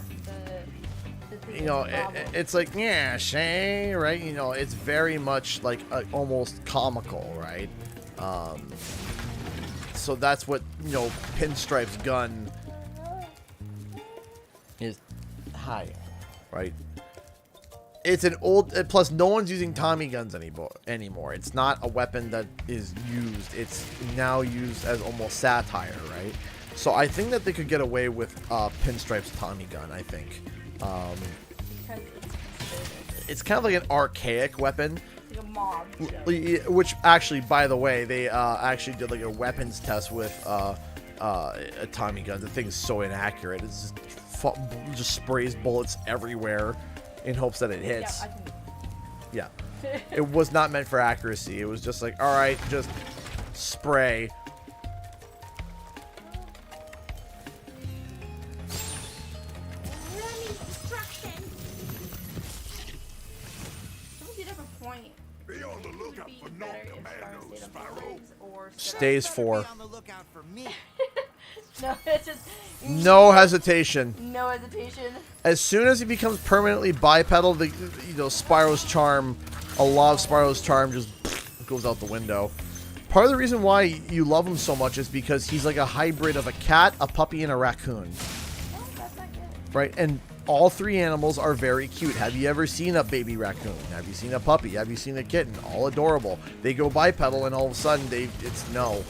the thing. you know, that's the problem. it's like, yeah, Shay, right? You know, it's very much like almost comical, right? so that's what, you know, Pinstripe's gun is higher, right? It's an old, plus no one's using Tommy guns anymore. It's not a weapon that is used. It's now used as almost satire, right? So I think that they could get away with Pinstripe's Tommy gun, I think. It's kind of like an archaic weapon. Like a mob. Which actually, by the way, they actually did like a weapons test with a Tommy gun. The thing's so inaccurate. It's just sprays bullets everywhere in hopes that it hits. Yeah. It was not meant for accuracy. It was just like, all right, just spray. Be on the lookout for non-commandos, Spyro. Stays 4. Be on the lookout for me. No, it's just No hesitation. no hesitation. As soon as he becomes permanently bipedal, the Spyro's charm, a lot of Spyro's charm just goes out the window. Part of the reason why you love him so much is because he's like a hybrid of a cat, a puppy, and a raccoon. Oh, that's not good. Right? And all 3 animals are very cute. Have you ever seen a baby raccoon? Have you seen a puppy? Have you seen a kitten? All adorable. They go bipedal and all of a sudden it's no.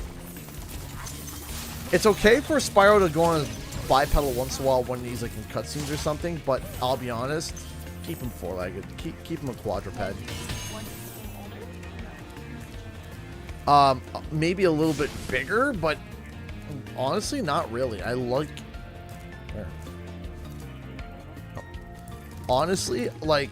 It's okay for Spyro to go on his bipedal once in a while when he's like in cutscenes or something, but I'll be honest, keep him 4-legged. Keep him a quadruped. Maybe a little bit bigger, but honestly, not really. I like. Honestly, like,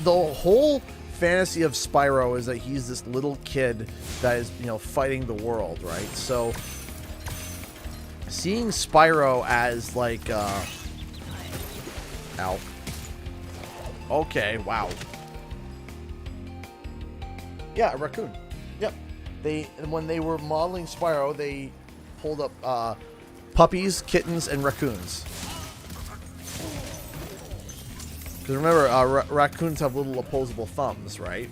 the whole fantasy of Spyro is that he's this little kid that is, you know, fighting the world, right? So seeing Spyro as like ow. Okay, wow. Yeah, a raccoon. Yep. When they were modeling Spyro, they pulled up puppies, kittens, and raccoons. Because remember, raccoons have little opposable thumbs, right?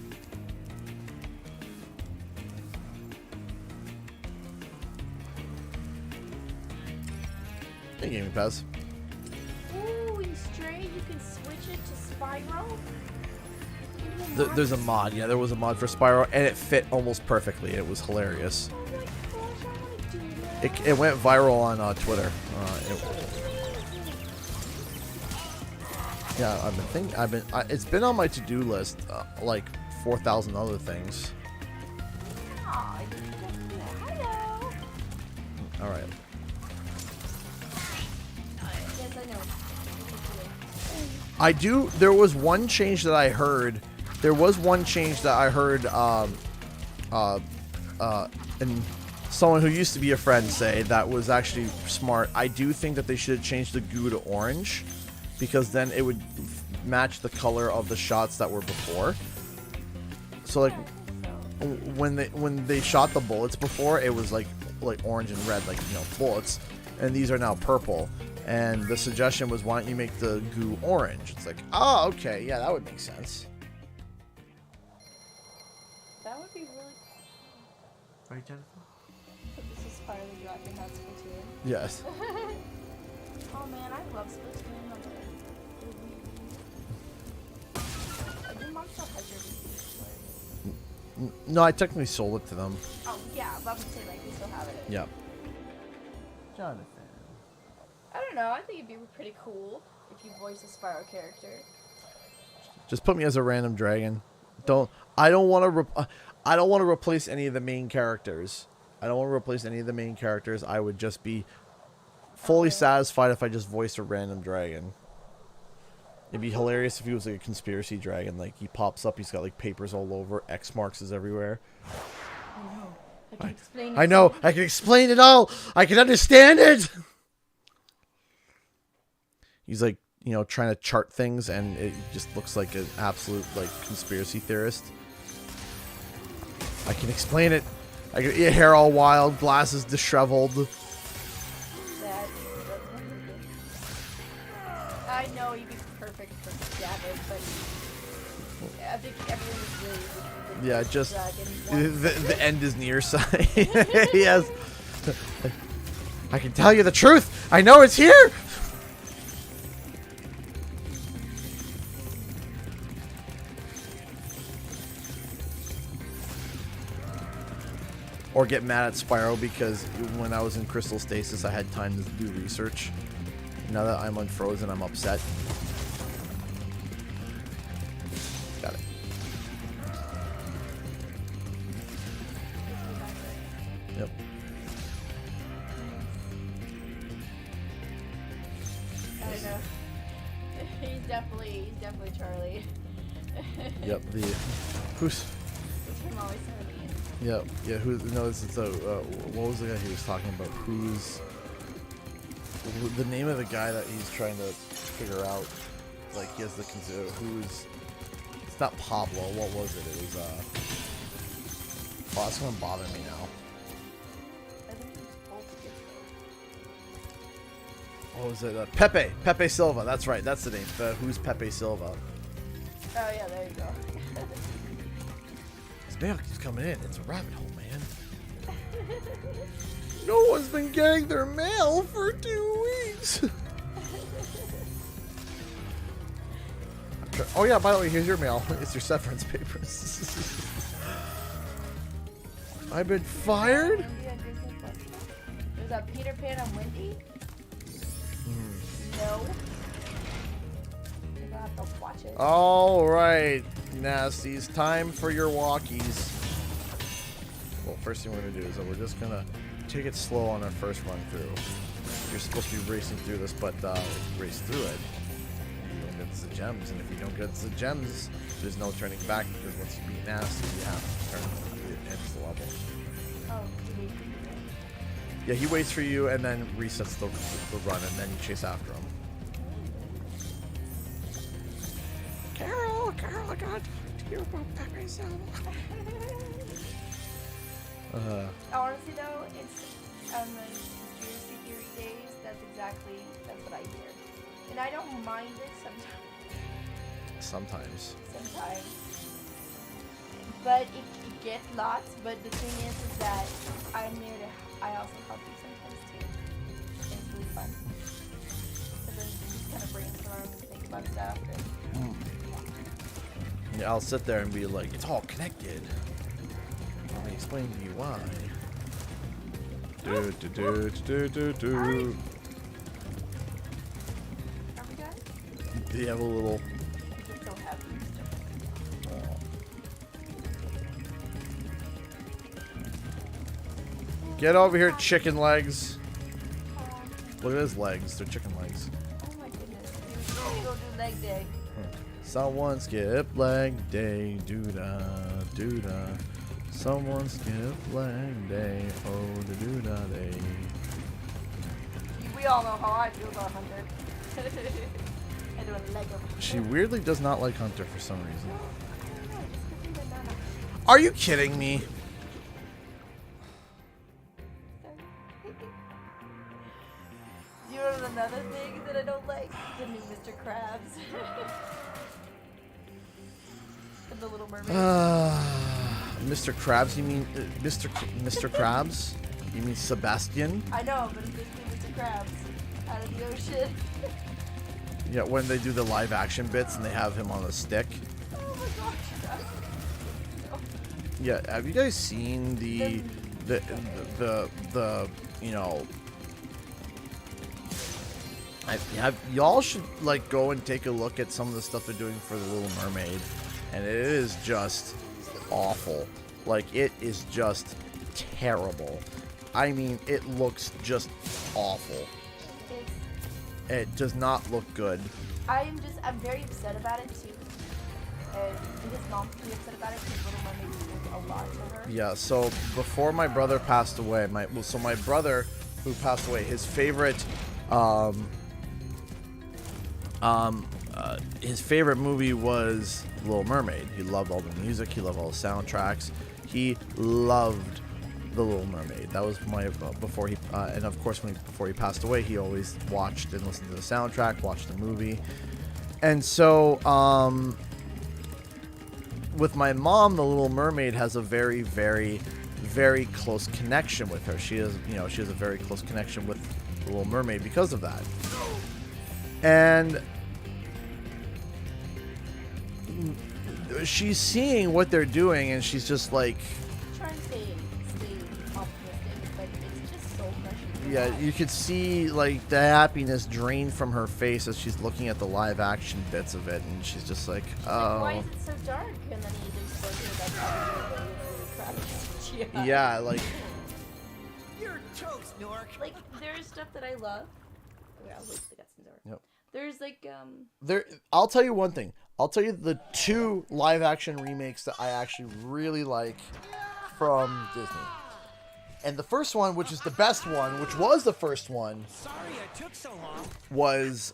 Hey, Gaming Pez. Ooh, you stray, you can switch it to Spyro? There's a mod. Yeah, there was a mod for Spyro, and it fit almost perfectly. It was hilarious. Oh my gosh, I want to do that. It went viral on Twitter. Yeah, it's been on my to-do list, like 4,000 other things. Aw, you can just do that. Hello. All right. Yes, I know. I do. There was one change that I heard. And someone who used to be a friend say that was actually smart. I do think that they should have changed the goo to orange, because then it would match the color of the shots that were before. So like when they shot the bullets before, it was like orange and red, like, you know, bullets, and these are now purple. And the suggestion was, why don't you make the goo orange? It's like, oh, okay, yeah, that would make sense. That would be really cool. Right, Jennifer? But this is Spyro the Dragon, not Splatoon. Yes. Oh man, I love Splatoon. Do Mom still has your reviews? No, I technically sold it to them. Oh yeah, I was about to say, like, we still have it. Yep. Jonathan. I don't know, I think it'd be pretty cool if you voice a Spyro character. Just put me as a random dragon. I don't want to replace any of the main characters. I would just be fully satisfied if I just voiced a random dragon. It'd be hilarious if he was like a conspiracy dragon. Like, he pops up, he's got like papers all over, X marks is everywhere. I know. I can explain it. I know. I can explain it all. I can understand it. He's like, you know, trying to chart things, and it just looks like an absolute like conspiracy theorist. I can explain it. I can, your hair all wild, glasses disheveled. I know you'd be perfect for Gavin, but I think everyone is really Yeah, just dragon. the end is near side. Yes, I can tell you the truth. I know it's here. Or get mad at Spyro because when I was in Crystal Stasis, I had time to do research. Now that I'm unfrozen, I'm upset. Got it. Yep. I don't know. He's definitely Charlie. Yep. Who's? Him always so mean. Yeah. Yeah. Who? No. This is what was the guy he was talking about? Who's the name of the guy that he's trying to figure out? Like he has the who's? It's not Pablo. What was it? It was oh, that's gonna bother me now. I think he's both good What was it? Pepe. Pepe Silva. That's right. That's the name. Who's Pepe Silva? though. Oh yeah, there you go. This mail keeps coming in. It's a rabbit hole, man. No one's been getting their mail for 2 weeks. Oh yeah, by the way, here's your mail. It's your severance papers. I've been fired? There's a Peter Pan on Wendy? No. You're gonna have to watch it. All right, nasties. Time for your walkies. Well, first thing we're gonna do is we're just gonna take it slow on our first run through. You're supposed to be racing through this, but race through it. You don't get the gems, and if you don't get the gems, there's no turning back because once you beat nasty, you have to turn. It ends the level. Oh, did he? Yeah, he waits for you and then resets the run, and then you chase after him. Carol, I gotta talk to you about Pepe Silva. Honestly though, it's on the conspiracy theory days, that's what I hear. And I don't mind it Sometimes. sometimes. But it gets lots, but the thing is that I'm there to, I also help you sometimes too. And it's really fun. So then you just kind of brainstorm and think about stuff. And, Yeah, I'll sit there and be like, it's all connected. Let me explain to you why. Do. Are we done? Do you have a little? It's so heavy. Get over here, chicken legs. Look at his legs. They're chicken legs. Oh my goodness. You go do leg day. Someone skip leg day. Doo-da, doo-da. Someone skip leg day. Oh, the doo-da day. We all know how I feel about Hunter. I don't like him. She weirdly does not like Hunter for some reason. Are you kidding me? You know another thing that I don't like? The new Mr. Krabs. And the Little Mermaid. Mr. Krabs, you mean Mr. Krabs? You mean Sebastian? I know, but it's basically Mr. Krabs out of the ocean. Yeah, when they do the live action bits and they have him on a stick. Oh my gosh. Yeah, have you guys seen the you know, y'all should like go and take a look at some of the stuff they're doing for the Little Mermaid, and it is just awful. Like, it is just terrible. I mean, it looks just awful. It does not look good. I'm very upset about it too. And his mom's pretty upset about it because Little Mermaid is doing a lot to her. Yeah, so before my brother passed away, my brother who passed away, his favorite movie was Little Mermaid. He loved all the music, he loved all the soundtracks. He loved The Little Mermaid. That was my before he and of course before he passed away, he always watched and listened to the soundtrack, watched the movie. And so with my mom, The Little Mermaid has a very, very very close connection with her. She has, you know, she has a very close connection with the Little Mermaid because of that. And she's seeing what they're doing, and she's just like, Trying to stay optimistic, but it's just so frustrating. yeah, you could see like the happiness drain from her face as she's looking at the live action bits of it, and she's just like, Like, why oh, is it so dark? And then he just goes through that really crappy. yeah, like, You're toast, Nork. Like, there's stuff that I love. Okay, I'll wait till the cutscenes are. Yep. There's like there. I'll tell you one thing. I'll tell you the 2 live action remakes that I actually really like from Disney. And the first one, which is the best one, which was the first one, Sorry I took so long. was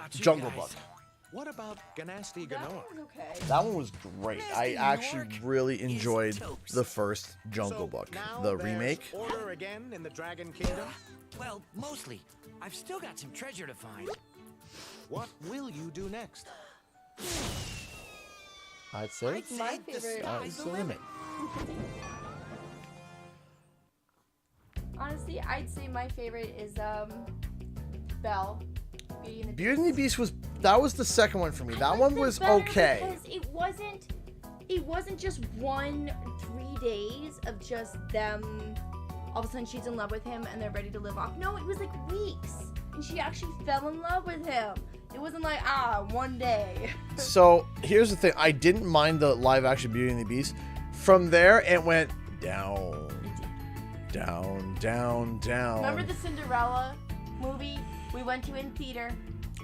Jungle Book. What about Ganasty that Ganor? one's okay. That one was great. I actually really enjoyed toast. the first Jungle Book, now the there's remake. Order again in the Dragon Kingdom? Well, mostly. I've still got some treasure to find. What will you do next? I'd say I'd say My the favorite- sky's the limit. Honestly, I'd say my favorite is Belle. Beauty and the Beauty and the Beast was the second one for me. That liked one it was better okay. Because it wasn't just 1-3 days of just them. All of a sudden, she's in love with him and they're ready to live off. No, it was like weeks, and she actually fell in love with him. It wasn't like one day. So here's the thing: I didn't mind the live action Beauty and the Beast. From there, it went down, down, down, down. Remember the Cinderella movie we went to in theater?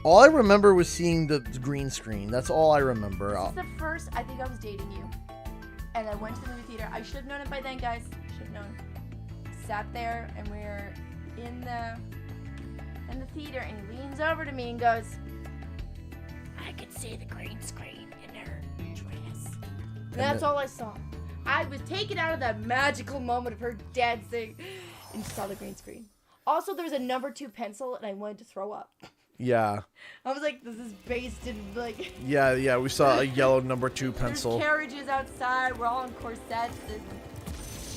All I remember was seeing the green screen. That's all I remember. This is the first. I think I was dating you, and I went to the movie theater. I should have known it by then, guys. Should have known. Sat there, and we were in the theater, and he leans over to me and goes, "I could see the green screen in her dress." And that's all I saw. I was taken out of that magical moment of her dancing, and saw the green screen. Also, there was a number 2 pencil, and I wanted to throw up. Yeah, I was like, "This is based in like." yeah. We saw a yellow number 2 There's pencil. carriages outside. We're all in corsets, and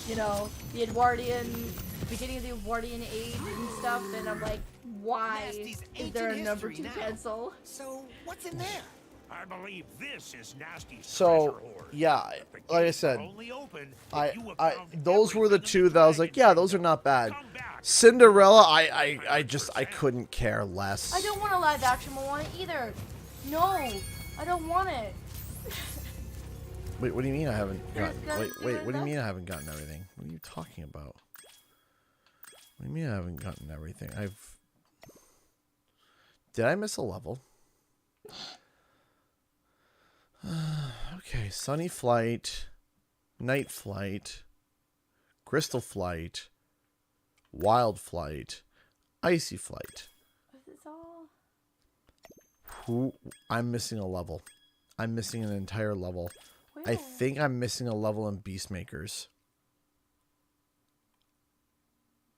you know the Edwardian, beginning of the Edwardian age and stuff. And I'm like, why Nasty's is there a ancient number history 2 now. pencil? So, what's in there? I believe this is Nasty's So treasure hoard. yeah, The like I gates said, are only open if I you have found those were the everything 2 in that I was like, Dragon yeah, those are not bad. Come back. Cinderella, I couldn't care less. I don't want a live action Moana either. No, I don't want it. Wait, what do you mean I haven't There's gotten? gotta Wait, be what do you enough. mean I haven't gotten everything? What are you talking about? What do you mean I haven't gotten everything? Did I miss a level? Okay, Sunny Flight, Night Flight, Crystal Flight, Wild Flight, Icy Flight. It's all. I'm missing a level. I'm missing an entire level. I Where? think I'm missing a level in Beastmakers.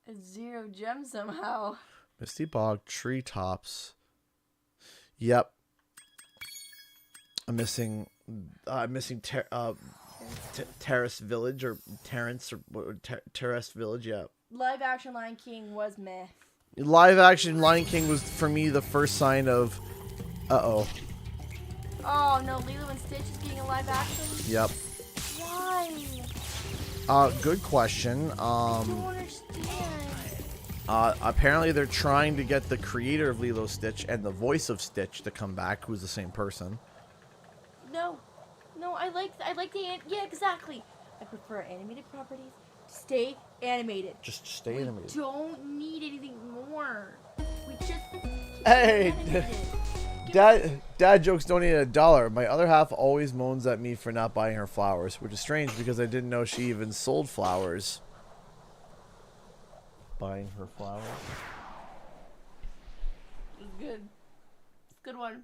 A 0 gem somehow. Misty Bog, Treetops. Yep. I'm missing Terrace Village or Terrence or Terrace Village. Yeah. Live action Lion King was meh. Live action Lion King was for me the first sign of, uh-oh. Oh no, Lilo and Stitch is getting a live action. Yep. Why? Good question. I don't understand. Apparently they're trying to get the creator of Lilo Stitch and the voice of Stitch to come back, who's the same person. No, I like yeah, exactly. I prefer animated properties. Stay animated. Just stay animated. Don't need anything more. We just Hey, animated. dad jokes donated $1. My other half always moans at me for not buying her flowers, which is strange because I didn't know she even sold flowers. Buying her flowers. It's good. It's a good one.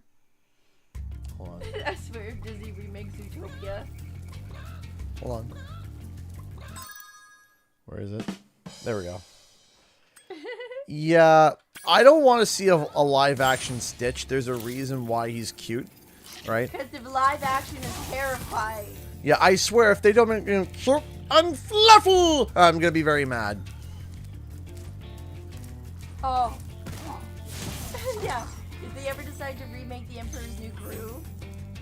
Hold on. I swear if Disney remakes Zootopia. Hold on. Where is it? There we go. Yeah, I don't want to see a live action Stitch. There's a reason why he's cute, right? Because the live action is terrifying. Yeah, I swear, if they don't make me so unfluffy, I'm gonna be very mad. Oh. Yeah. If they ever decide to remake The Emperor's New Groove,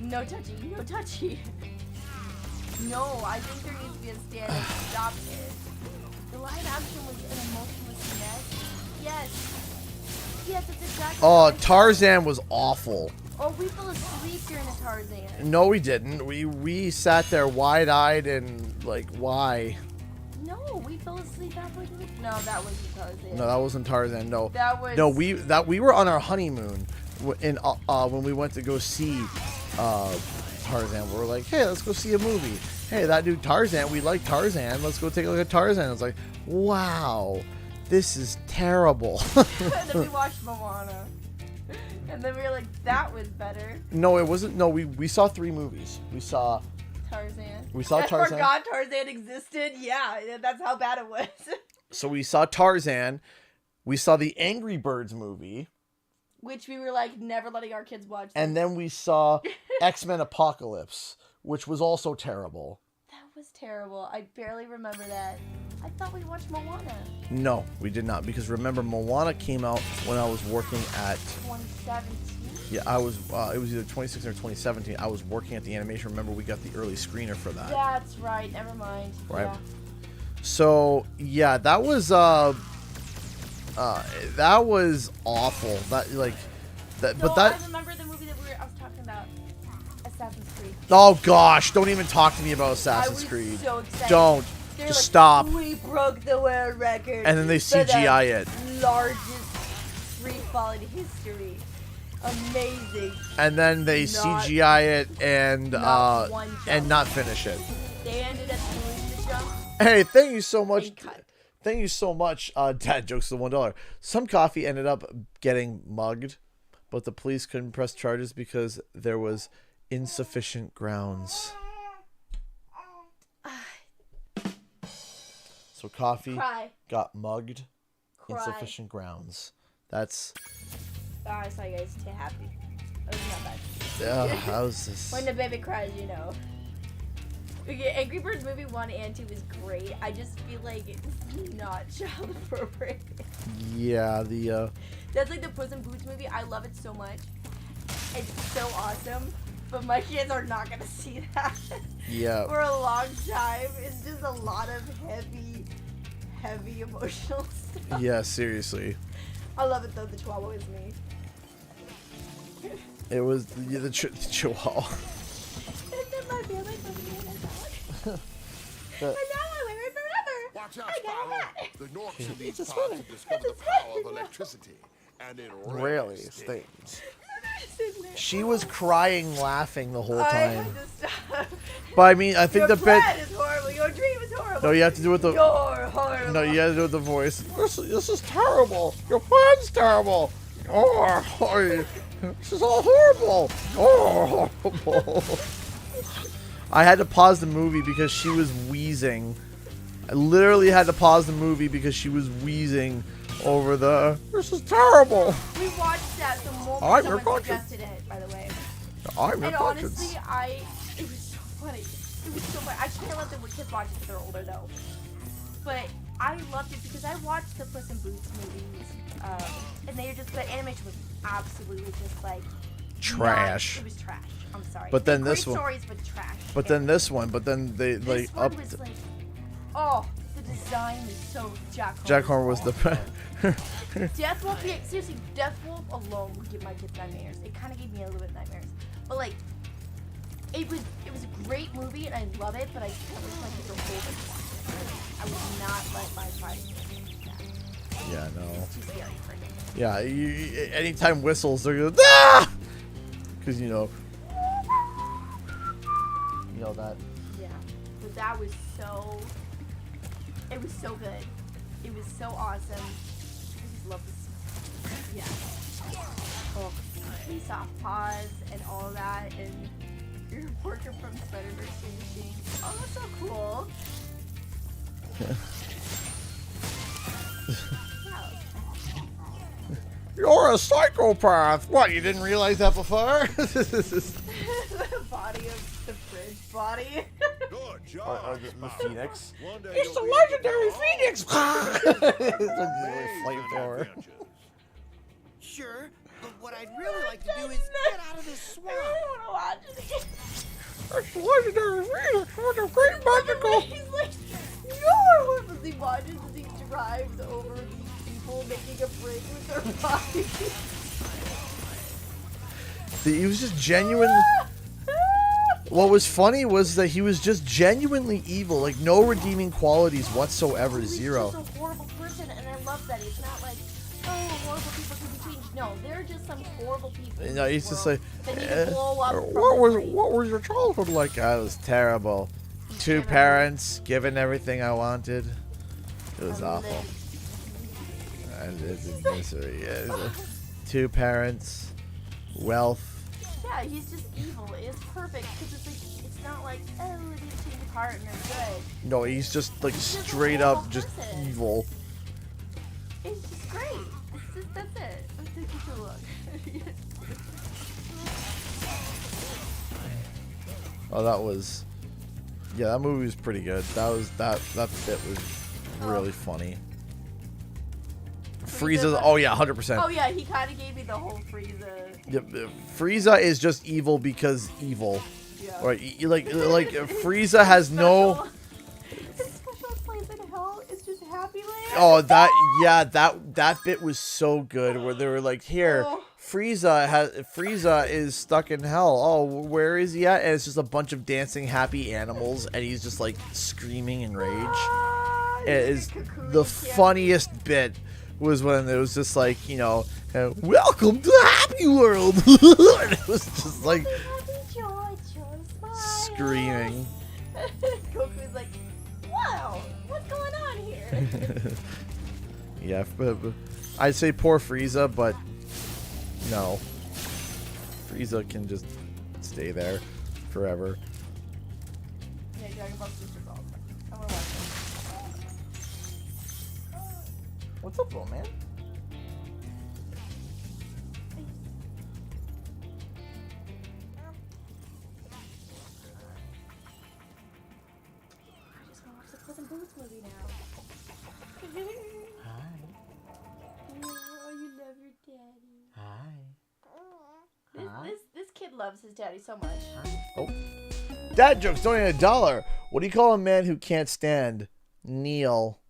no touchy, no touchy. No, I think there needs to be a standard stop it. The live action was an emotionless mess. Yes. Yes, it's exactly. Oh, what I thought. Tarzan was awful. Oh, we fell asleep during the Tarzan. No, we didn't. We sat there wide-eyed and like, why? No, we fell asleep halfway through. No, that wasn't Tarzan. No, that wasn't Tarzan. No. That was. No, we were on our honeymoon when we went to go see Tarzan. We were like, hey, let's go see a movie. Hey, that dude Tarzan, we like Tarzan. Let's go take a look at Tarzan. It's like, wow, this is terrible. And then we watched Moana. And then we were like, that was better. No, it wasn't. No, we saw 3 movies. We saw Tarzan. We saw I Tarzan. forgot Tarzan existed. Yeah, that's how bad it was. So we saw Tarzan. We saw the Angry Birds movie. Which we were like never letting our kids watch. And then we saw X-Men Apocalypse, which was also terrible. That was terrible. I barely remember that. I thought we watched Moana. No, we did not, because remember, Moana came out when I was working at... 2017? Yeah, I was, it was either 2016 or 2017. I was working at the animation. Remember, we got the early screener for that. That's right. Never mind. Right. Yeah. So, yeah, that was awful. That, like... That, No, but that... I remember the movie that I was talking about. Assassin's Creed. Oh, gosh, don't even talk to me about Assassin's I was Creed. so excited. Don't. They're Just like, stop. We broke the world record. And then they for the CGI it. Largest free fall in history. Amazing. And then they CGI it and not one jump. not finish it. They ended up doing the jump. Hey, thank you so much. And cut. Thank you so much. Dad jokes the $1. Some coffee ended up getting mugged, but the police couldn't press charges because there was insufficient grounds. So coffee Cry. got mugged. Cry. Insufficient grounds. That's. Oh, I saw you guys too happy. That was not bad. That was just. When the baby cries, you know. Okay, Angry Birds movie 1 and 2 is great. I just feel like it's not child appropriate. Yeah, the. That's like the Puss in Boots movie. I love it so much. It's so awesome. But my kids are not gonna see that. Yeah. For a long time. It's just a lot of heavy emotional stuff. Yeah, seriously. I love it though. The Chihuahua is me. It was the Chihuahua. And then my family put me in a dog. The- And now I wear it forever. Watch out, I got Spyro. that. The Norks in these It's parts funny. have discovered the power of electricity, and it Really stings. stings. Isn't it? She was crying, laughing the whole I time. had to stop. But I mean, I think Your the bit. plan is horrible. Your dream is horrible. No, you have to do it the. You're horrible. No, you have to do it the voice. This is terrible. Your plan's terrible. Oh, this is all horrible. Oh, horrible. I had to pause the movie because she was wheezing. I literally had to pause the movie because she was wheezing over the. This is terrible. We watched that the moment I'm your someone conscience. suggested it, by the way. I'm your And conscience. honestly, it was so funny. It was so funny. I can't let the kids watch it because they're older though. But I loved it because I watched the Puss in Boots movies, and they were just, the animation was absolutely just like Trash. It was trash. I'm sorry. But then Great this one- stories, but trash. But then this one. But then they this like one upped. was like, oh, the design was so Jack. Jack Horner was the. Deathwolf, yeah, seriously, Deathwolf alone would give my kids nightmares. It kind of gave me a little bit nightmares, but like, it was a great movie and I love it. But I can't wish my kids were older to watch it. I would not let my 5-year-old do that. Yeah, no. It's too scary for them. Yeah, anytime whistles, they're gonna ah! Because you know that. Yeah, but that was so. It was so good. It was so awesome. I just love this. Yeah. Oh, we saw pause and all that, and your worker from Spider-Verse finishing. Oh, that's so cool. Wow. You're a psychopath. What? You didn't realize that before? The body of the orange body. Good job. Or the Phoenix. One day It's the you'll be legendary able to- Phoenix! It's a Amazing flamethrower. adventures. Sure, but what I'd really like to do is get out of this swamp. I want to watch it again. It's the legendary Phoenix! What a great magical! He's like, no! As he watches as he drives over these people making a break with their bodies. He was just genuine. What was funny was that he was just genuinely evil, like no redeeming qualities whatsoever, He's zero. just a horrible person, and I love that. It's not like, oh, horrible people can be changed. No, they're just some horrible people. No, he's just like, They need to blow up from what was your childhood like? I was terrible. Two parents, given everything I wanted. It was awful. I lived in misery. Yeah. Two parents, wealth. Yeah, he's just evil. It's perfect because it's like it's not like oh they change apart and they're good. No, he's just like He's just a straight up horrible just person. evil. It's just great. It's just, that's it. Let's take a look. Oh, that was, yeah, that movie was pretty good. That bit was really funny. Frieza, oh yeah, 100%. Oh yeah, he kind of gave me the whole Frieza. Yep, Frieza is just evil because evil. Yeah. Right, like Frieza has no. His special place in hell is just Happy Land. Oh, that bit was so good. Where they were like, here, Oh. Frieza is stuck in hell. Oh, where is he at? And it's just a bunch of dancing happy animals, and he's just like screaming in rage. Ah, It he's is like a cocoon the champion. funniest bit was when it was just like, you know, welcome to the happy world. And it was just like Happy joy, joy, smile. screaming. Goku's like, whoa, what's going on here? Yeah, but I'd say poor Frieza, but no. Frieza can just stay there forever. Yeah, Dragon Ball Super's all the time. I wanna watch it. What's up, little man? I just wanna watch the Puss in Boots movie now. Oh, you love your daddy. Hi. This kid loves his daddy so much. Oh. Dad jokes donated $1. What do you call a man who can't stand? Neil.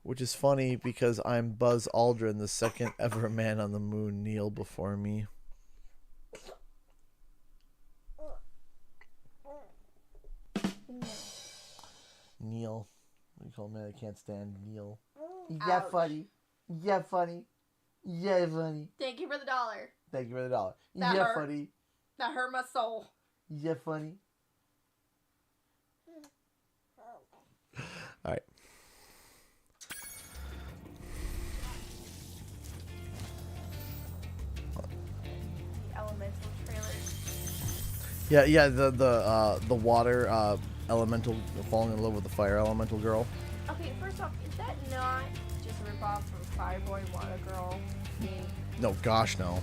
Which is funny because I'm Buzz Aldrin, the second ever man on the moon. Neil before me. Neil. What do you call a man that can't stand? Neil. Yeah, Ouch. funny. Yeah, funny. Yeah, funny. Thank you for the $1. Thank you for the $1. That Yeah, hurt. funny. That hurt my soul. Yeah, funny. All right. Elemental trailer. Yeah. The water elemental falling in love with the fire elemental girl. Okay, first off, is that not just a ripoff from Fireboy Water Girl? No, gosh, no.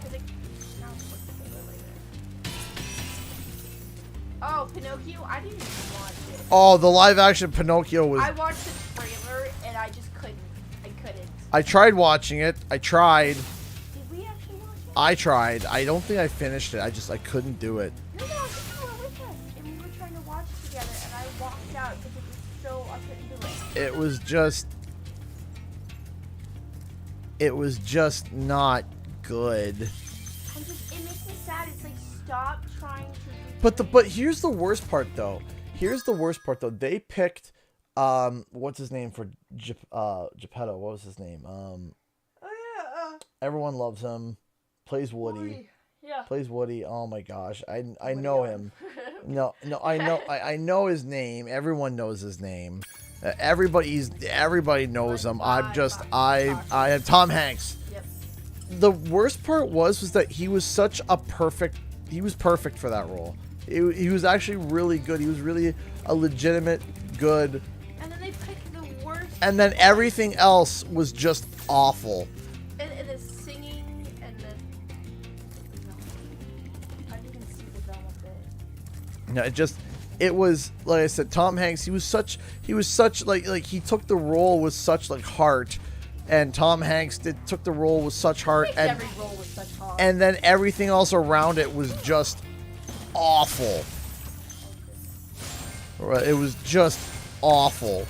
Cause it sounds like the trailer later. Oh, Pinocchio? I didn't even watch it. Oh, the live action Pinocchio was. I watched the trailer and I just couldn't. I couldn't. I tried watching it. I tried. Did we actually watch it? I tried. I don't think I finished it. I couldn't do it. No, I think you were with us and we were trying to watch it together and I walked out because it was so I couldn't do it. It was just. It was just not good. It makes me sad. It's like stop trying to. But here's the worst part though. They picked what's his name for Geppetto? What was his name? Oh yeah. Everyone loves him. Plays Woody. Yeah. Plays Woody. Oh my gosh. I Woody know Allen. him. No, I know his name. Everyone knows his name. Everybody knows him. I'm just I have Tom Hanks. Yep. The worst part was that he was perfect for that role. He was actually really good. He was really a legitimate good. And then they picked the worst. And then everything else was just awful. And the singing and the. I didn't see the drama bit. No, it was like I said, Tom Hanks. He was such like he took the role with such like heart, and Tom Hanks took the role with such heart, and Every role was such hard. and then everything else around it was just awful. It was just awful.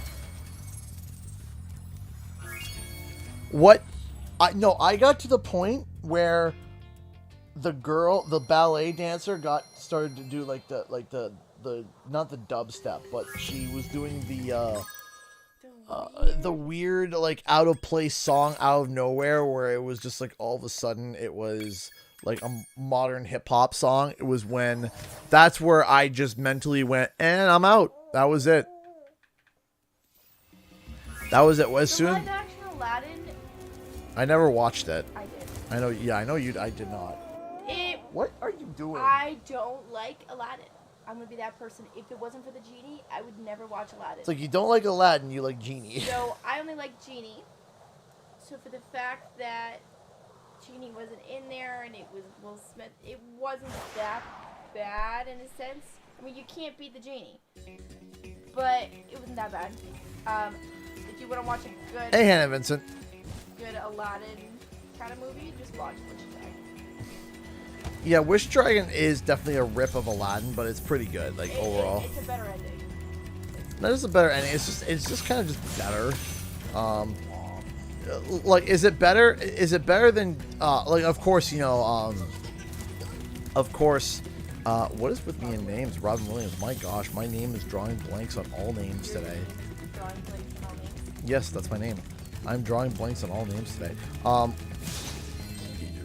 I got to the point where the ballet dancer started to do like the not the dubstep, but she was doing the weird like out of place song out of nowhere, where it was just like all of a sudden it was like a modern hip hop song. It was that's where I just mentally went, and I'm out. That was it. As soon live action Aladdin, I never watched it. I did. I know. Yeah, I know you. I did not. What are you doing? I don't like Aladdin. I'm gonna be that person. If it wasn't for the genie, I would never watch Aladdin. It's like you don't like Aladdin, you like Genie. So I only like Genie. So for the fact that Genie wasn't in there and it was Will Smith, it wasn't that bad in a sense. I mean, you can't beat the Genie, but it wasn't that bad. If you want to watch a good, Hey, Hannah Vincent. good Aladdin kind of movie, just watch Wish Dragon. Yeah, Wish Dragon is definitely a rip of Aladdin, but it's pretty good, like overall. It's a better ending. That is a better ending. It's just kind of just better. Like, is it better? Is it better than like? Of course, you know. Of course. What is with me in names? Robin Williams. My gosh, my name is drawing blanks on all names today. Drawing blanks on all names. Yes, that's my name. I'm drawing blanks on all names today.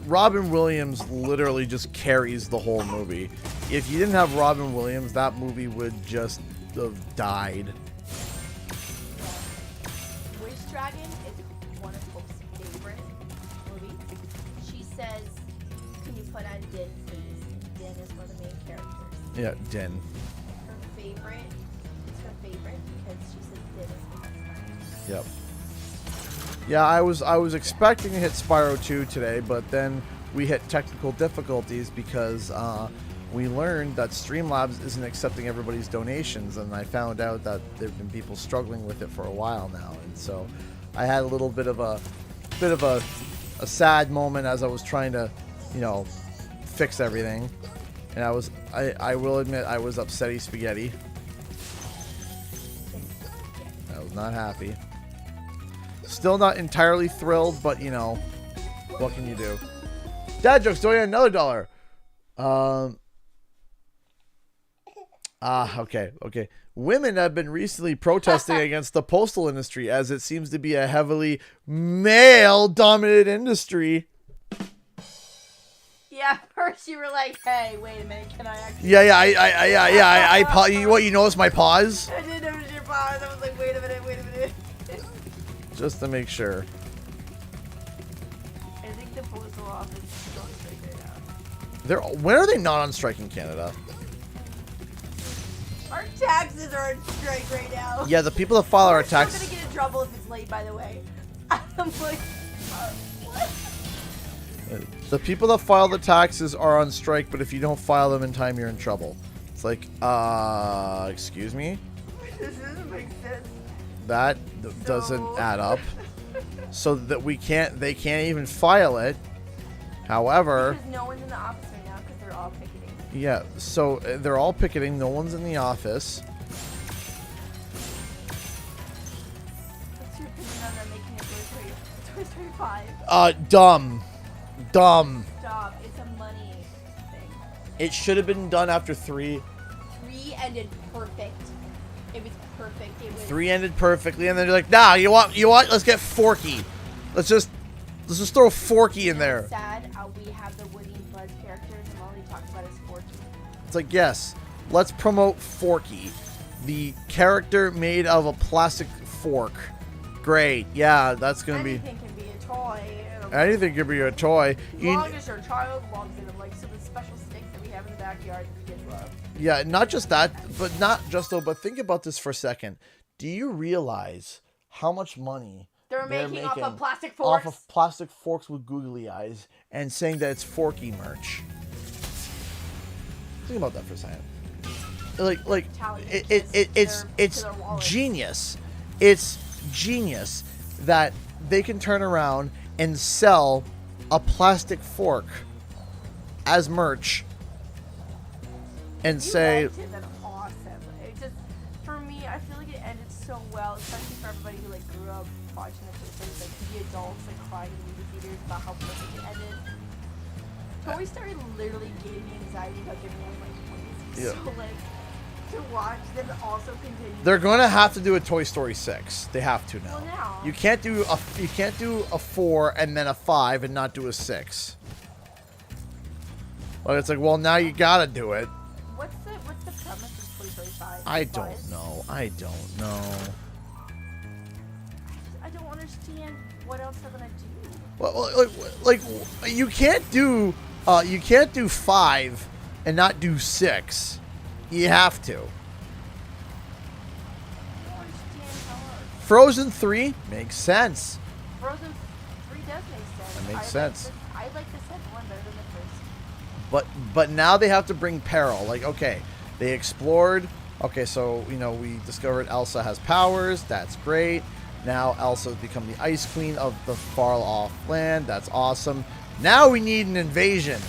Robin Williams literally just carries the whole movie. If you didn't have Robin Williams, that movie would just have died. Wish Dragon is one of Hope's favorite movies. She says, "Can you put on Din, please?" Din is one of the main characters. Yeah, Din. Her favorite. It's her favorite because she says Din is the best friend. Yep. Yeah, I was expecting to hit Spyro 2 today, but then we hit technical difficulties because we learned that Streamlabs isn't accepting everybody's donations, and I found out that there have been people struggling with it for a while now, and so I had a little bit of a sad moment as I was trying to, you know, fix everything, and I will admit I was upsetty spaghetti. I was not happy. Still not entirely thrilled, but you know, what can you do? Dad jokes, donate another $1. Okay. Women have been recently protesting against the postal industry as it seems to be a heavily male-dominated industry. Yeah, first you were like, "Hey, wait a minute, can I actually?" Yeah. What, you noticed my pause? I didn't notice your pause. I was like, "Wait a minute." Just to make sure. I think the postal office is on strike right now. When are they not on strike in Canada? Our taxes are on strike right now. Yeah, the people that file our We're taxes. still gonna get in trouble if it's late, by the way. I'm like, what? The people that file the taxes are on strike, but if you don't file them in time, you're in trouble. It's like, excuse me? This doesn't make sense. That doesn't add up. So that they can't even file it. However, Because no one's in the office right now because they're all picketing. yeah, so they're all picketing. No one's in the office. What's your opinion on them making it Toy Story 5? Dumb. Stop. It's a money thing. It should have been done after 3. 3 ended perfect. It was perfect. It was 3 ended perfectly, and then you're like, nah, you want? Let's get Forky. Let's just throw Forky in there. sad. We have the Woody and Buzz characters, and all they talk about is Forky. It's like, yes, let's promote Forky, the character made of a plastic fork. Great, yeah, that's gonna Anything can be a toy. be anything. Could be a toy. As long as your child wants it, like some of the special sticks that we have in the backyard that the kids love. Yeah, not just that, but think about this for a second. Do you realize how much money They're making off of plastic forks. off of plastic forks with googly eyes and saying that it's Forky merch? Think about that for a second. it's genius. It's genius that they can turn around and sell a plastic fork as merch and say, Liked it, that's awesome. It just, for me, I feel like it ended so well, especially for everybody who like grew up watching it. So it's like the adults like crying in movie theaters about how perfect it ended. Toy Story literally gave me anxiety about giving away my toys. Yeah. So like to watch them also continue. they're gonna have to do a Toy Story 6. They have to now. Well, now. You can't do a 4 and then a 5 and not do a 6. But it's like, well, now you gotta do it. What's the premise of Toy Story 5? I don't know. I don't know. I don't understand what else they're gonna do. Well, like you can't do 5 and not do 6. You have to. I don't understand how. Frozen 3 makes sense. Frozen 3 does make sense. That makes sense. I like the second one better than the first. But now they have to bring peril. Like, okay, they explored. Okay, so we discovered Elsa has powers. That's great. Now Elsa's become the Ice Queen of the far off land. That's awesome. Now we need an invasion.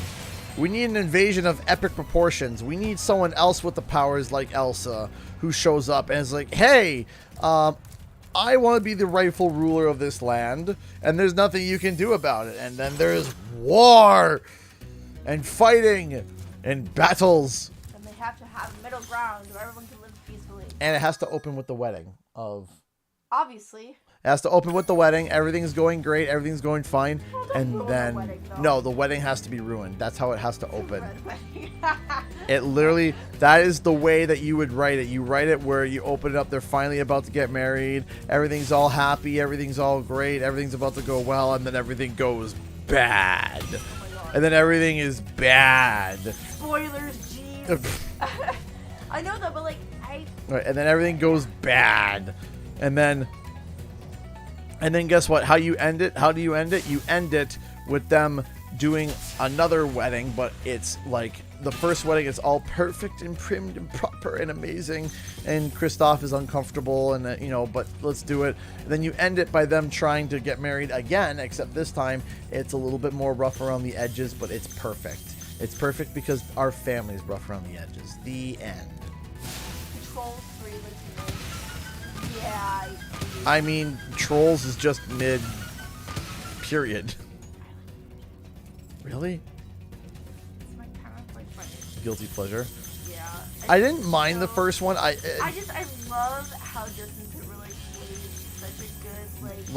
We need an invasion of epic proportions. We need someone else with the powers like Elsa who shows up and is like, hey, I want to be the rightful ruler of this land, and there's nothing you can do about it. And then there's war and fighting and battles. And they have to have middle ground where everyone can live peacefully. And it has to open with the wedding of... Obviously. It has to open with the wedding. Everything's going great. Everything's going fine. Well, don't And ruin then... the wedding, though. No, the wedding has to be ruined. That's how it has to open. Red wedding. It literally... That is the way that you would write it. You write it where you open it up. They're finally about to get married. Everything's all happy. Everything's all great. Everything's about to go well. And then everything goes bad. Oh my God. And then everything is bad. Spoilers, jeez. I know though, but like, Right, and then everything goes bad. And then guess what? How you end it? How do you end it? You end it with them doing another wedding, but it's like the first wedding is all perfect and primed and proper and amazing, and Kristoff is uncomfortable, and but let's do it. And then you end it by them trying to get married again, except this time it's a little bit more rough around the edges, but it's perfect. It's perfect because our family's rough around the edges. The end. Trolls 3 looks good. Yeah. I mean, Trolls is just mid. Period. Really? It's my kind of like funny. Guilty pleasure. Yeah. I didn't mind the first one. I love how Justin Timberlake plays such a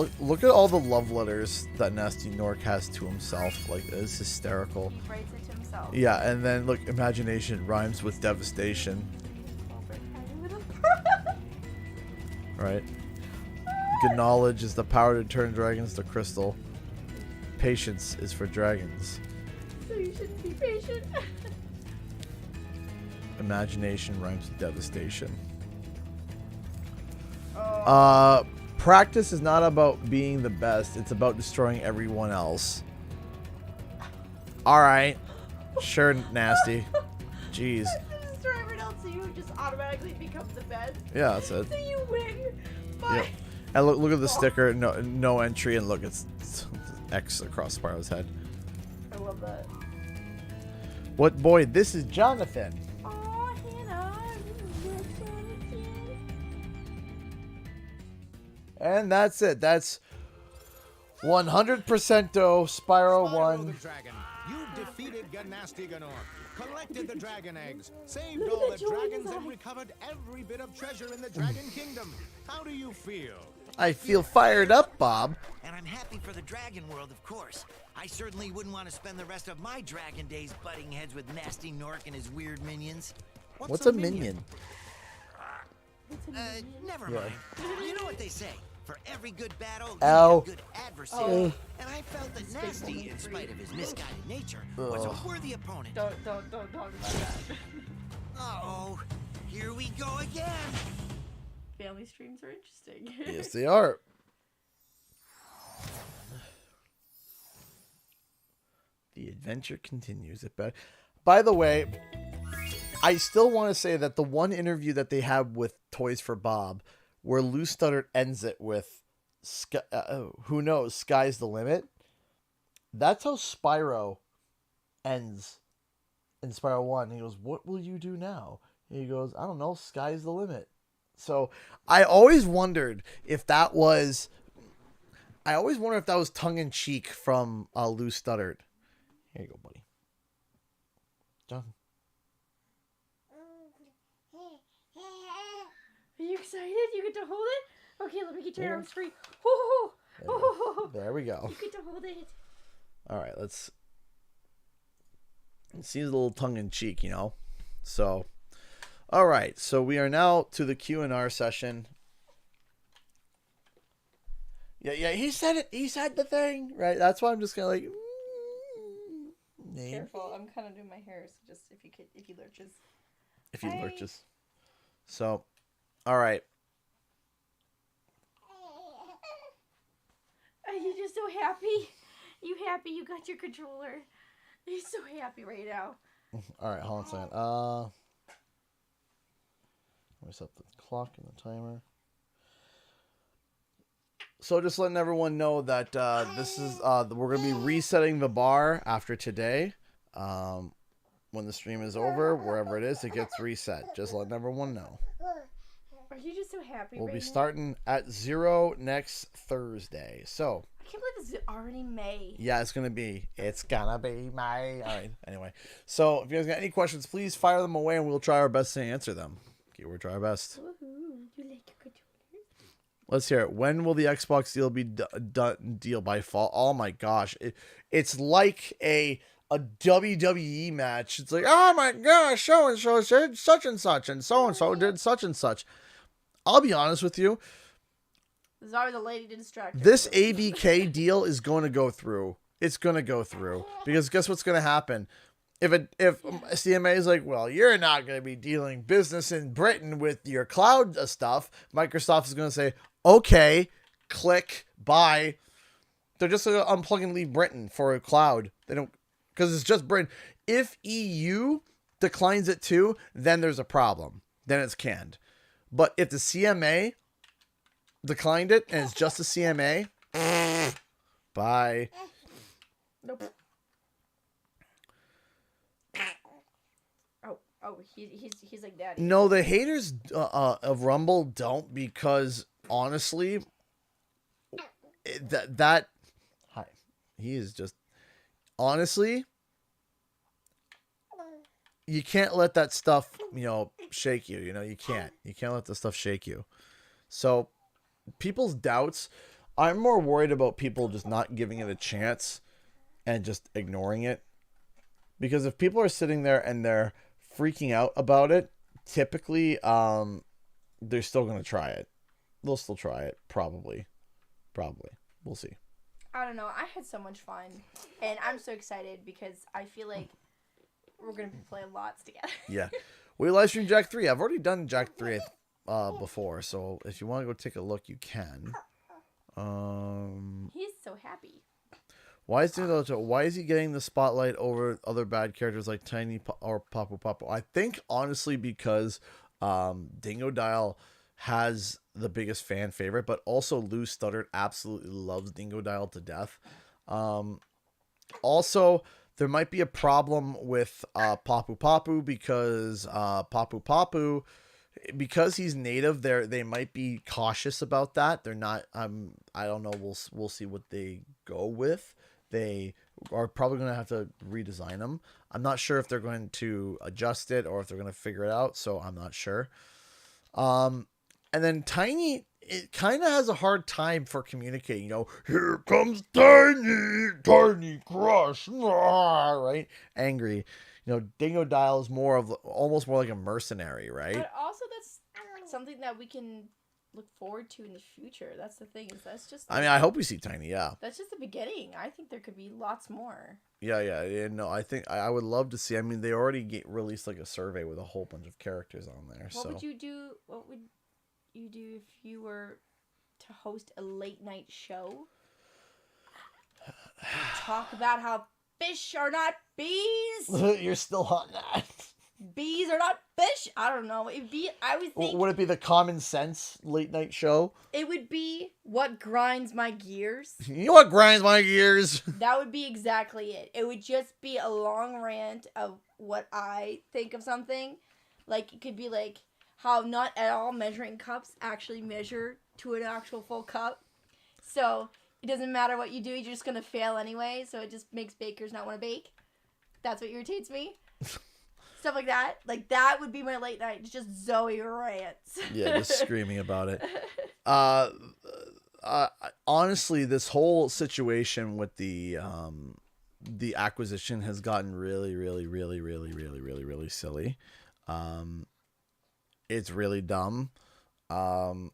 good look at all the love letters that Nasty Nork has to himself. Like, it's hysterical. He writes it to himself. Yeah, and then look, imagination rhymes with devastation. Right? Good knowledge is the power to turn dragons to crystal. Patience is for dragons. So you shouldn't be patient. Imagination rhymes with devastation. Oh. Practice is not about being the best. It's about destroying everyone else. All right. Sure, Nasty. Jeez. Destroy everyone else so you just automatically become the best. Yeah, that's it. So you win. Bye. Yep. And look at the sticker. No entry. And look, it's X across Spyro's head. I love that. What boy? This is Jonathan. Oh, Hannah. And that's it. That's 100% Spyro Spyro 1. the Dragon, you defeated Gnasty Ganor, collected the dragon eggs, saved all the dragons, and recovered every bit of treasure in the Dragon Kingdom. How do you feel? I feel fired up, Bob. And I'm happy for the dragon world, of course. I certainly wouldn't want to spend the rest of my dragon days butting heads with Nasty Nork and his weird minions. What's a minion? Never mind. You know what they say. For every good battle, Ow. you need a good adversary. And I felt that Nasty, in spite of his misguided nature, was a worthy opponent. Don't talk about that. Uh-oh. Here we go again. Family streams are interesting. Yes, they are. The adventure continues. By the way, I still want to say that the one interview that they have with Toys for Bob, where Lou Studdard ends it with, who knows, sky's the limit. That's how Spyro ends in Spyro 1. He goes, what will you do now? And he goes, I don't know, sky's the limit. So I always wondered if that was tongue-in-cheek from Lou Studdard. Here you go, buddy. John. Are you excited? You get to hold it? Okay, let me get your arms free. Oh, There we go. you get to hold it. All right, let's see a little tongue-in-cheek, you know? So, all right, so we are now to the Q&R session. Yeah, he said it. He said the thing, right? That's why I'm just kind of like, name. Careful, I'm kind of doing my hair, so just if he lurches. If he lurches. So, all right. Are you just so happy? You happy you got your controller? He's so happy right now. All right, hold on a second. Let me set the clock and the timer. So just letting everyone know that this is we're gonna be resetting the bar after today. When the stream is over, wherever it is, it gets reset. Just letting everyone know. Are you just so happy? We'll right be now? starting at 0 next Thursday. So I can't believe this is already May. yeah, it's gonna be May. All right. Anyway, so if you guys got any questions, please fire them away, and we'll try our best to answer them. Okay, we'll try our best. Woohoo! You like your controller? Let's hear it. When will the Xbox deal be done? Deal by fall? Oh my gosh, it's like a WWE match. It's like, oh my gosh, so and so said such and such, and so did such and such. I'll be honest with you. There's always a lady to distract her. This ABK deal is going to go through. It's going to go through because guess what's going to happen? If CMA is like, well, you're not going to be dealing business in Britain with your cloud stuff, Microsoft is going to say, okay, click, bye. They're just going to unplug and leave Britain for a cloud. They don't, because it's just Britain. If EU declines it too, then there's a problem. Then it's canned. But if the CMA declined it and it's just the CMA, bye. Nope. Oh, he's like daddy. No, the haters of Rumble don't, because honestly, he is just honestly, you can't let that stuff, shake you. You can't let the stuff shake you. So people's doubts, I'm more worried about people just not giving it a chance and just ignoring it. Because if people are sitting there and they're freaking out about it, typically they're still going to try it. They'll still try it, probably. We'll see. I don't know. I had so much fun, and I'm so excited because I feel like we're gonna be playing lots together. Yeah, we live streamed Jack 3. I've already done Jack 3 before, so if you want to go take a look, you can. He's so happy. Why is he getting the spotlight over other bad characters like Tiny or Papu Papu? I think honestly because Dingo Dial has the biggest fan favorite, but also Lou Studdard absolutely loves Dingo Dial to death. Also, there might be a problem with Papu Papu because Papu Papu, because he's native, they might be cautious about that. They're not. I don't know. We'll see what they go with. They are probably going to have to redesign them. I'm not sure if they're going to adjust it or if they're going to figure it out. So I'm not sure. And then Tiny, it kind of has a hard time for communicating. Here comes Tiny Crush, right? Angry. Dingo Dial is almost more like a mercenary, right? But also, that's something that we can look forward to in the future. That's the thing. That's just. I hope we see Tiny. Yeah. That's just the beginning. I think there could be lots more. Yeah. No, I think I would love to see. They already released like a survey with a whole bunch of characters on there. What would you do? What would you do if you were to host a late night show? Talk about how fish are not bees. You're still on that. bees are not fish. I don't know. It'd be. I would think Would it be the common sense late night show? it would be what grinds my gears. You know what grinds my gears? That would be exactly it. It would just be a long rant of what I think of something. Like, it could be like how not at all measuring cups actually measure to an actual full cup. So it doesn't matter what you do, you're just going to fail anyway. So it just makes bakers not want to bake. That's what irritates me. Stuff like that. Like, that would be my late night. It's just Zoe rants. Yeah, just screaming about it. Honestly, this whole situation with the acquisition has gotten really, really, really, really, really, really, really silly. It's really dumb. And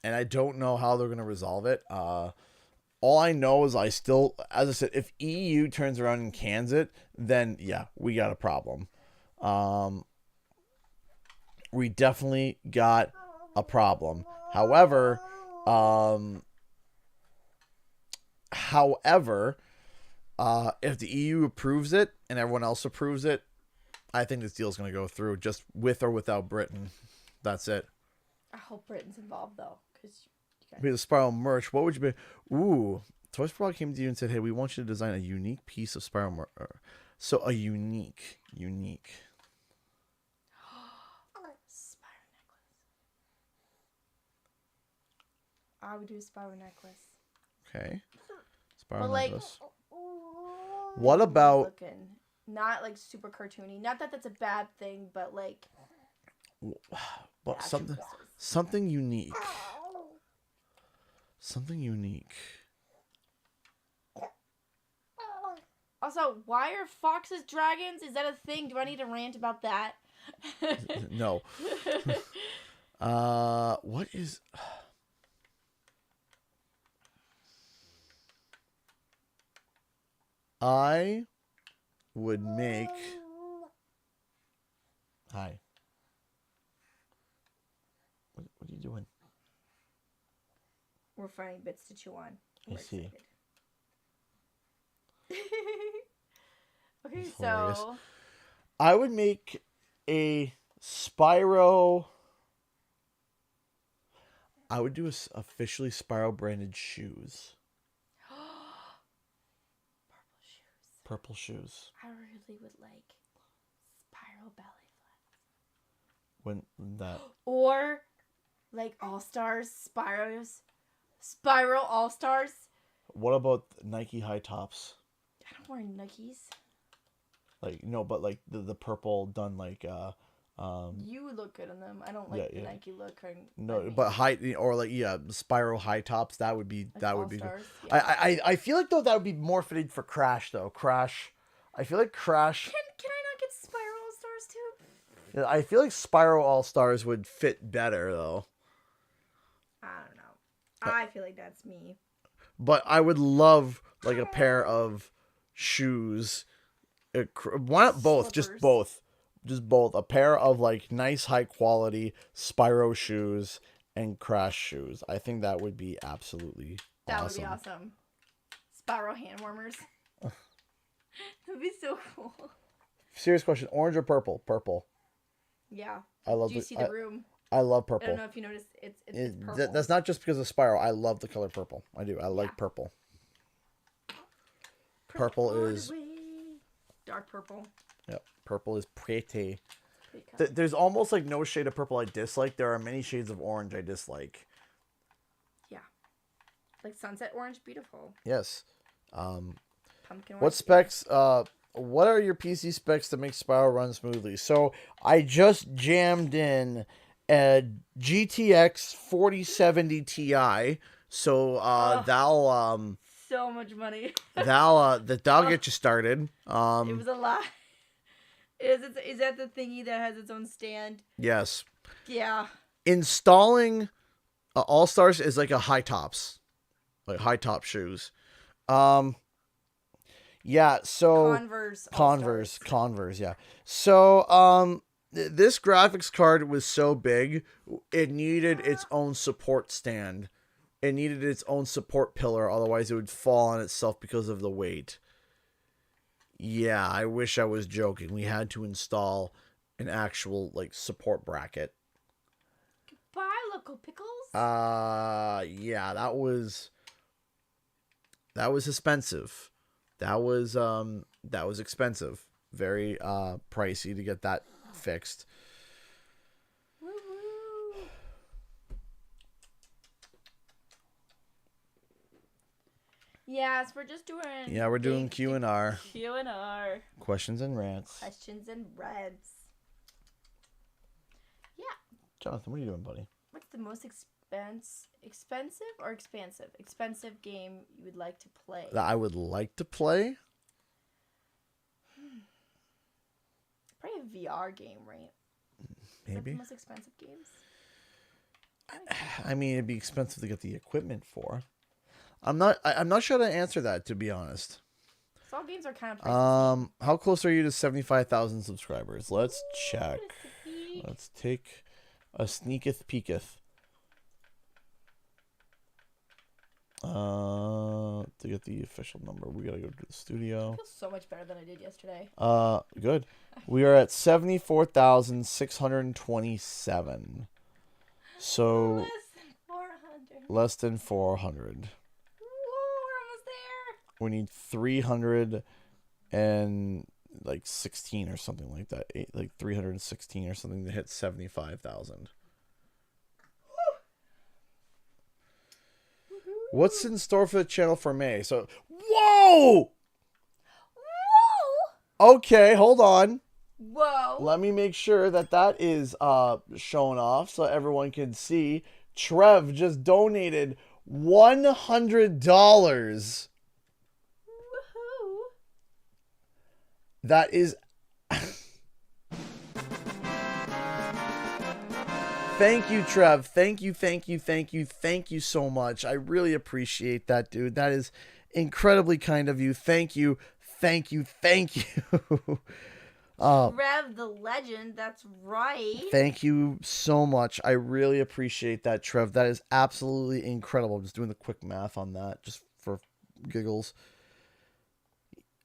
I don't know how they're going to resolve it. All I know is as I said, if EU turns around and cans it, then yeah, we got a problem. We definitely got a problem. However, if the EU approves it and everyone else approves it, I think this deal is going to go through, just with or without Britain. That's it. I hope Britain's involved, though. Be the Spyro merch. What would you be? Ooh, Toys for Bob came to you and said, "Hey, we want you to design a unique piece of Spyro merch." So a unique. Spyro necklace. I would do a Spyro necklace. Okay. But Spyro like, necklace. What about? Looking. Not like super cartoony. Not that that's a bad thing, but like. Well, something unique. Something unique. Also, why are foxes dragons? Is that a thing? Do I need to rant about that? No. What is? I would make. Hi. What are you doing? We're finding bits to chew on. I see. Okay, That's so hilarious. I would make a Spyro. I would do officially Spyro branded shoes. Purple shoes. I really would like Spyro ballet flats. When that. Or like All Stars, Spyro All Stars. What about Nike high tops? I don't wear Nikes. Like no, but like the purple done like You would look good on them. I don't like the Nike look. No, but high or like Spyro high tops. That would be like would be. All-Stars, yeah. I feel like though that would be more fitted for Crash though. Crash. I feel like Crash. Can I not get Spyro All Stars too? I feel like Spyro All Stars would fit better though. I don't know. I feel like that's me. But I would love like a pair of shoes. Why not both? Slippers. Just both. A pair of like nice high quality Spyro shoes and Crash shoes. I think that would be absolutely That awesome. would be awesome. Spyro hand warmers. That'd be so cool. Serious question: orange or purple? Purple. Yeah. I love. Do you see the room? I love I purple. don't know if you noticed. It's purple. That's not just because of Spyro. I love the color purple. I do. I like purple. Purple is dark purple. Yep. Purple is pretty. There's almost like no shade of purple I dislike. There are many shades of orange I dislike. Yeah. Like sunset orange, beautiful. Yes. Pumpkin. What specs? What are your PC specs to make Spyro run smoothly? So I just jammed in a GTX 4070 Ti. So that'll so much money. that'll get you started. It was a lot. Is that the thingy that has its own stand? Yes. Yeah. Installing All Stars is like a high tops, like high top shoes. Yeah. So Converse. Yeah. So this graphics card was so big, it needed its own support stand. It needed its own support pillar, otherwise it would fall on itself because of the weight. Yeah, I wish I was joking. We had to install an actual like support bracket. Bye, local pickles. Yeah, that was expensive. That was expensive. Very pricey to get that fixed. Woo woo. Yes, we're just doing. Yeah, we're doing Q&R. Q&R. Questions and rants. Questions and rants. Yeah. Jonathan, what are you doing, buddy? What's the most expensive game you would like to play? That I would like to play? Probably a VR game, right? Is that the Maybe. most expensive games? I mean, it'd be expensive to get the equipment for. I'm not sure to answer that, to be honest. So all games are kind of pricey. How close are you to 75,000 subscribers? Let's check. Let's take a sneaketh peeketh. To get the official number, we gotta go to the studio. I feel so much better than I did yesterday. Good. We are at 74,627. So Less than 400. less than 400. We're almost there. We need 316 or something like that. 316 or something to hit 75,000. What's in store for the channel for May? So, whoa! Okay, hold on. Whoa. Let me make sure that is shown off so everyone can see. Trev just donated $100. Woohoo. That is... Thank you, Trev. Thank you so much. I really appreciate that, dude. That is incredibly kind of you. Thank you. Rev the legend, that's right. Thank you so much. I really appreciate that, Trev. That is absolutely incredible. I'm just doing the quick math on that just for giggles.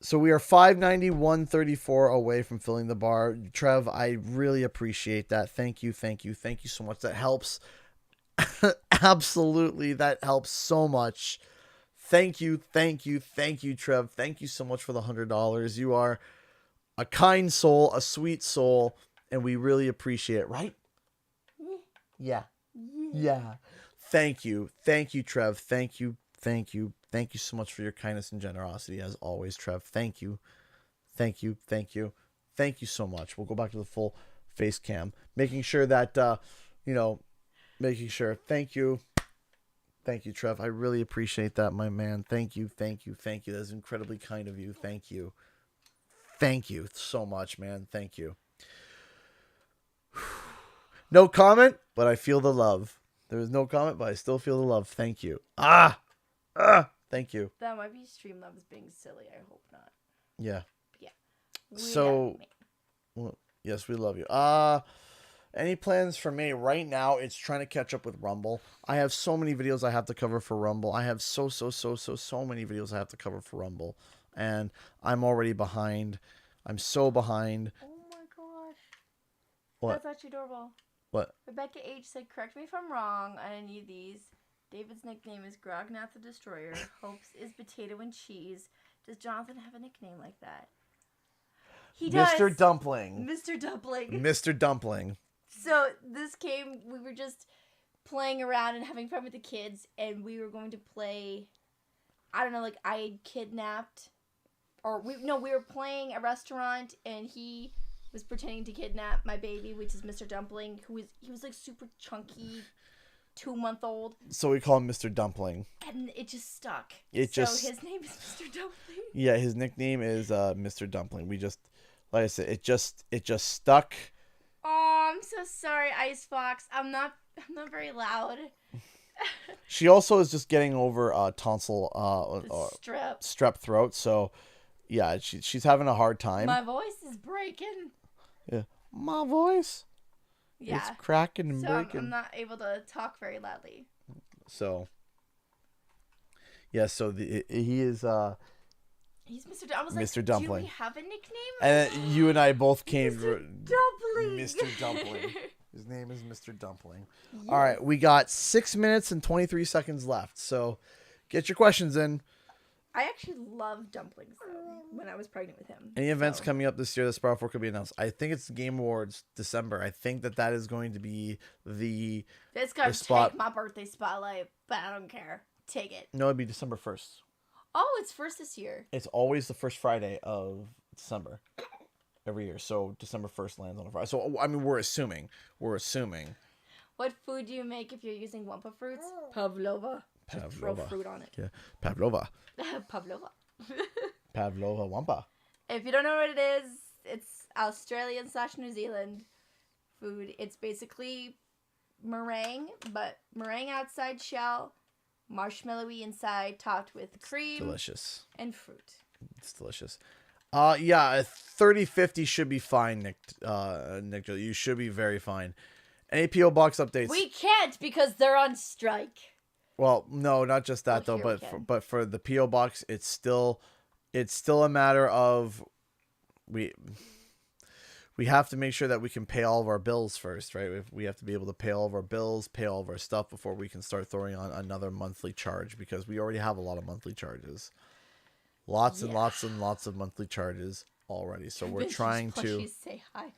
So we are 591.34 away from filling the bar. Trev, I really appreciate that. Thank you so much. That helps. Absolutely, that helps so much. Thank you, Trev. Thank you so much for the $100. You are a kind soul, a sweet soul, and we really appreciate it, right? Yeah. Thank you, Trev. Thank you so much for your kindness and generosity, as always, Trev. Thank you so much. We'll go back to the full face cam, making sure that, Thank you, Trev. I really appreciate that, my man. Thank you. That's incredibly kind of you. Thank you so much, man. Thank you. No comment, but I feel the love. There was no comment, but I still feel the love. Thank you. Thank you. That might be Streamlabs being silly. I hope not. Yeah. Yeah. Well, yes, we love you. Any plans for May? Right now, it's trying to catch up with Rumble. I have so many videos I have to cover for Rumble. I have so many videos I have to cover for Rumble. And I'm already behind. I'm so behind. Oh my gosh. What? That's actually adorable. What? Rebecca H said, correct me if I'm wrong on any of these. David's nickname is Grognath the Destroyer. Hope's is Potato and Cheese. Does Jonathan have a nickname like that? He does. Mr. Dumpling. Mr. Dumpling. So we were just playing around and having fun with the kids, and we were going to play, I don't know, like I had kidnapped, we were playing a restaurant, and he was pretending to kidnap my baby, which is Mr. Dumpling, he was like super chunky, 2-month-old. So we call him Mr. Dumpling. And it just stuck. So his name is Mr. Dumpling. Yeah, his nickname is Mr. Dumpling. We just, like I said, it just stuck. Oh, I'm so sorry, Icebox. I'm not very loud. She also is just getting over tonsil strep throat, so yeah, she's having a hard time. My voice is breaking. Yeah, my voice. Yeah, it's cracking and so breaking. I'm not able to talk very loudly. So yeah, so he is He's Mr. I was Mr. like, Dumpling. do we have a nickname? And you and I both came. Dumpling. Mr. Dumpling. His name is Mr. Dumpling. Yes. All right, we got 6 minutes and 23 seconds left. So, get your questions in. I actually love dumplings though, when I was pregnant with him. Any events coming up this year that Spyro 4 could be announced? I think it's Game Awards December. I think that is going to be the It's going to spot. take my birthday spotlight, but I don't care. Take it. No, it'd be December 1st. Oh, it's first this year. It's always the first Friday of December every year. So December 1st lands on a Friday. So, I mean, we're assuming. What food do you make if you're using Wumpa fruits? Pavlova. Just throw fruit on it. Yeah, Pavlova. Pavlova. Pavlova Wampa. If you don't know what it is, it's Australian/New Zealand food. It's basically meringue, but meringue outside shell, marshmallowy inside, topped with cream. Delicious. And fruit. It's delicious. Yeah, 3050 should be fine, Nick. Nick, you should be very fine. Any PO box updates? We can't because they're on strike. Well, no, not just that though, but for the PO box, it's still a matter of we have to make sure that we can pay all of our bills first, right? We have to be able to pay all of our bills, pay all of our stuff before we can start throwing on another monthly charge, because we already have a lot of monthly charges, lots and lots and lots of monthly charges already. So we're trying to say hi.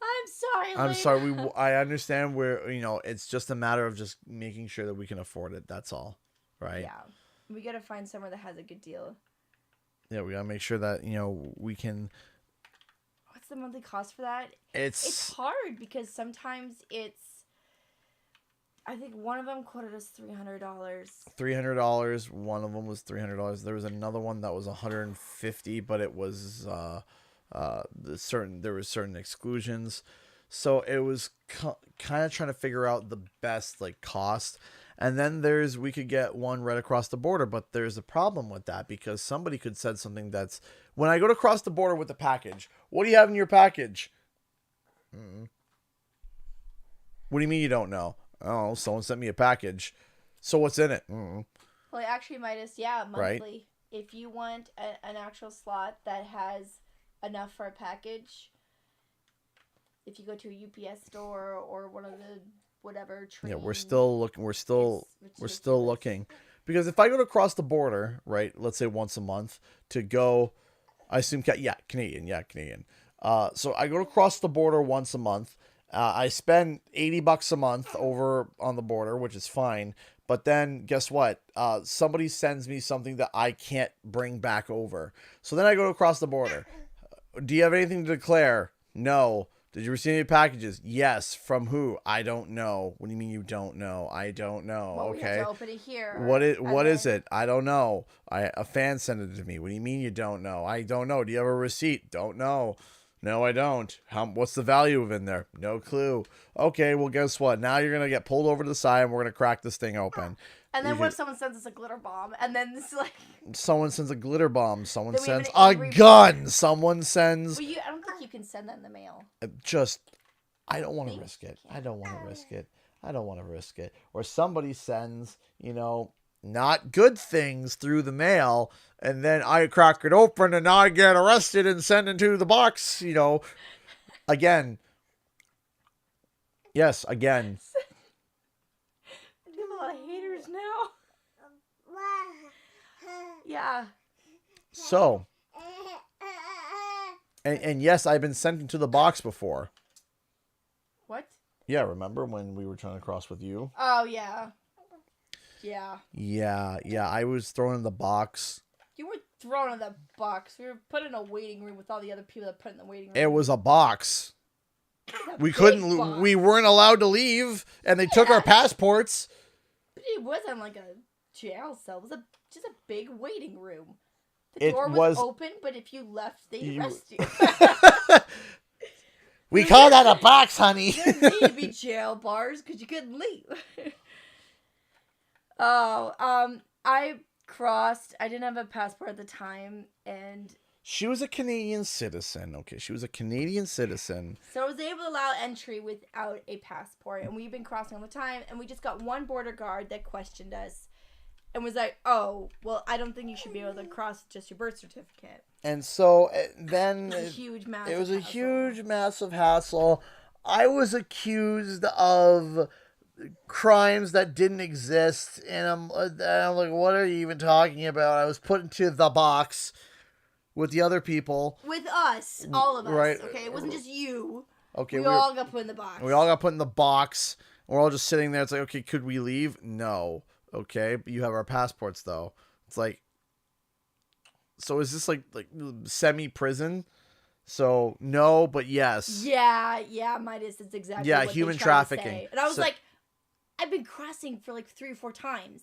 I'm sorry. I'm sorry. I understand where, it's just a matter of just making sure that we can afford it. That's all, right? Yeah, we gotta find somewhere that has a good deal. Yeah, we gotta make sure that we can. What's the monthly cost for that? It's hard because sometimes it's. I think one of them quoted us $300. $300. One of them was $300. There was another one that was $150, but it was there were certain exclusions, so it was kind of trying to figure out the best cost. And then we could get one right across the border, but there's a problem with that because somebody could said something that's, when I go to cross the border with the package, what do you have in your package? What do you mean you don't know? Oh, someone sent me a package. So what's in it? Well, actually, Midas, monthly. Right? If you want an actual slot that has enough for a package, if you go to a UPS store or one of the whatever train, we're still looking. We're still looking, because if I go to cross the border, right, let's say once a month to go, I assume Canadian. So I go to cross the border once a month. I spend $80 a month over on the border, which is fine. But then guess what? Somebody sends me something that I can't bring back over. So then I go across the border. Do you have anything to declare? No. Did you receive any packages? Yes. From who? I don't know. What do you mean you don't know? I don't know. Well, okay. We have to open it here. What is it? I don't know. A fan sent it to me. What do you mean you don't know? I don't know. Do you have a receipt? Don't know. No, I don't. What's the value of in there? No clue. Okay, well, guess what? Now you're going to get pulled over to the side and we're going to crack this thing open. And then what if someone sends us a glitter bomb? And then it's like... Someone sends a glitter bomb. Someone sends a gun. Someone sends... Well, I don't think you can send that in the mail. I don't want to risk it. I don't want to risk it. Or somebody sends, not good things through the mail, and then I crack it open and I get arrested and sent into the box, again. Yes, again. We have a lot of haters now. Yeah. So, and yes, I've been sent into the box before. What? Yeah, remember when we were trying to cross with you? Oh, yeah. Yeah. Yeah, I was thrown in the box. You were thrown in the box. We were put in a waiting room with all the other people that put in the waiting room. It was a box. We weren't allowed to leave, and they took our passports. But it wasn't like a jail cell. It was just a big waiting room. The door was open, but if you left, they'd arrest you. We call that a box, honey. There didn't need to be jail bars because you couldn't leave. I crossed. I didn't have a passport at the time, and she was a Canadian citizen. Okay, she was a Canadian citizen. So I was able to allow entry without a passport, and we've been crossing all the time, and we just got one border guard that questioned us, and was like, "Oh, well, I don't think you should be able to cross just your birth certificate." And so then It was a huge, massive it was a hassle. huge, massive hassle. I was accused of crimes that didn't exist, and I'm like, what are you even talking about? I was put into the box with the other people. With us, all of us. Right. Okay, it wasn't just you. Okay, we all got put in the box. We all got put in the box. We're all just sitting there. It's like, okay, could we leave? No. Okay, but you have our passports though. It's like, so is this like semi-prison? So no, but yes. Yeah, Midas. That's exactly. Yeah, what human they tried to trafficking. say. And I was So- like, I've been crossing for like 3 or 4 times.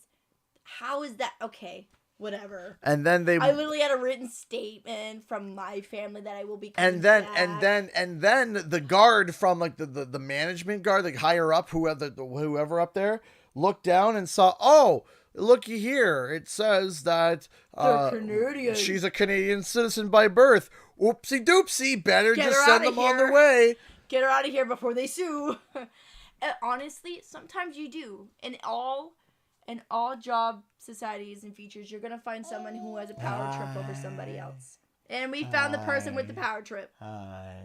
How is that okay? Whatever. And then they. I literally had a written statement from my family that I will be. And then the guard from like the management guard, like higher up, whoever up there, looked down and saw, oh, looky here, it says that Canadian. she's a Canadian citizen by birth. Oopsie doopsie, better Get just her send outta them on the here. way. Get her out of here before they sue. And honestly, sometimes you do. In all job societies and features, you're gonna find someone who has a power trip over somebody else. And we found the person with the power trip. Hi.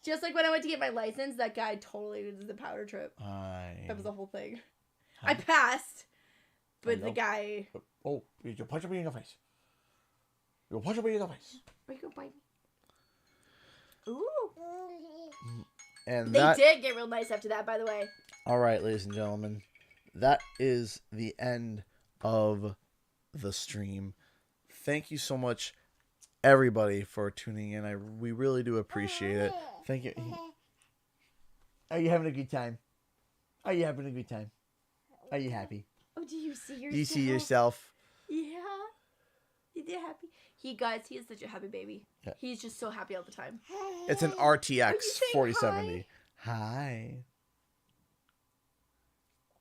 Just like when I went to get my license, that guy totally did the power trip. Hi. That was the whole thing. I passed, but Hello? the guy. Oh, you punch me in the face. You punch me in the face. Are you gonna bite me? Ooh. And They that. did get real nice after that, by the way. All right, ladies and gentlemen, that is the end of the stream. Thank you so much, everybody, for tuning in. We really do appreciate it. Thank you. Are you having a good time? Are you having a good time? Are you happy? Oh, do you see yourself? Do you see yourself? Yeah. Is he happy? He is such a happy baby. Yeah. He's just so happy all the time. It's an Would you RTX say 4070. Hi.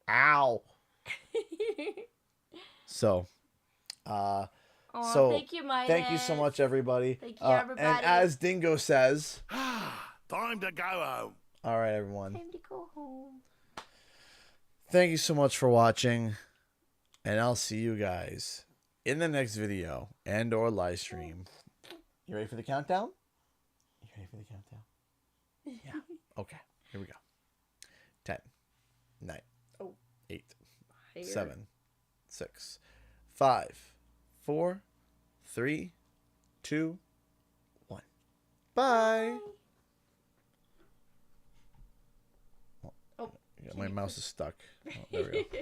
Ow. So, Aw, so thank you, Midas. thank you so much, everybody. Thank you, everybody. And as Dingo says, Time to go home. all right, everyone. Time to go home. Thank you so much for watching, and I'll see you guys in the next video and or live stream. You ready for the countdown? You ready for the countdown? Yeah. Okay. Here we go. 10, 9, Oh. 8, Higher. 7, 6, 5, 4, 3, 2, 1. Bye. Oh. Yeah, my mouse is stuck. Oh, there we go.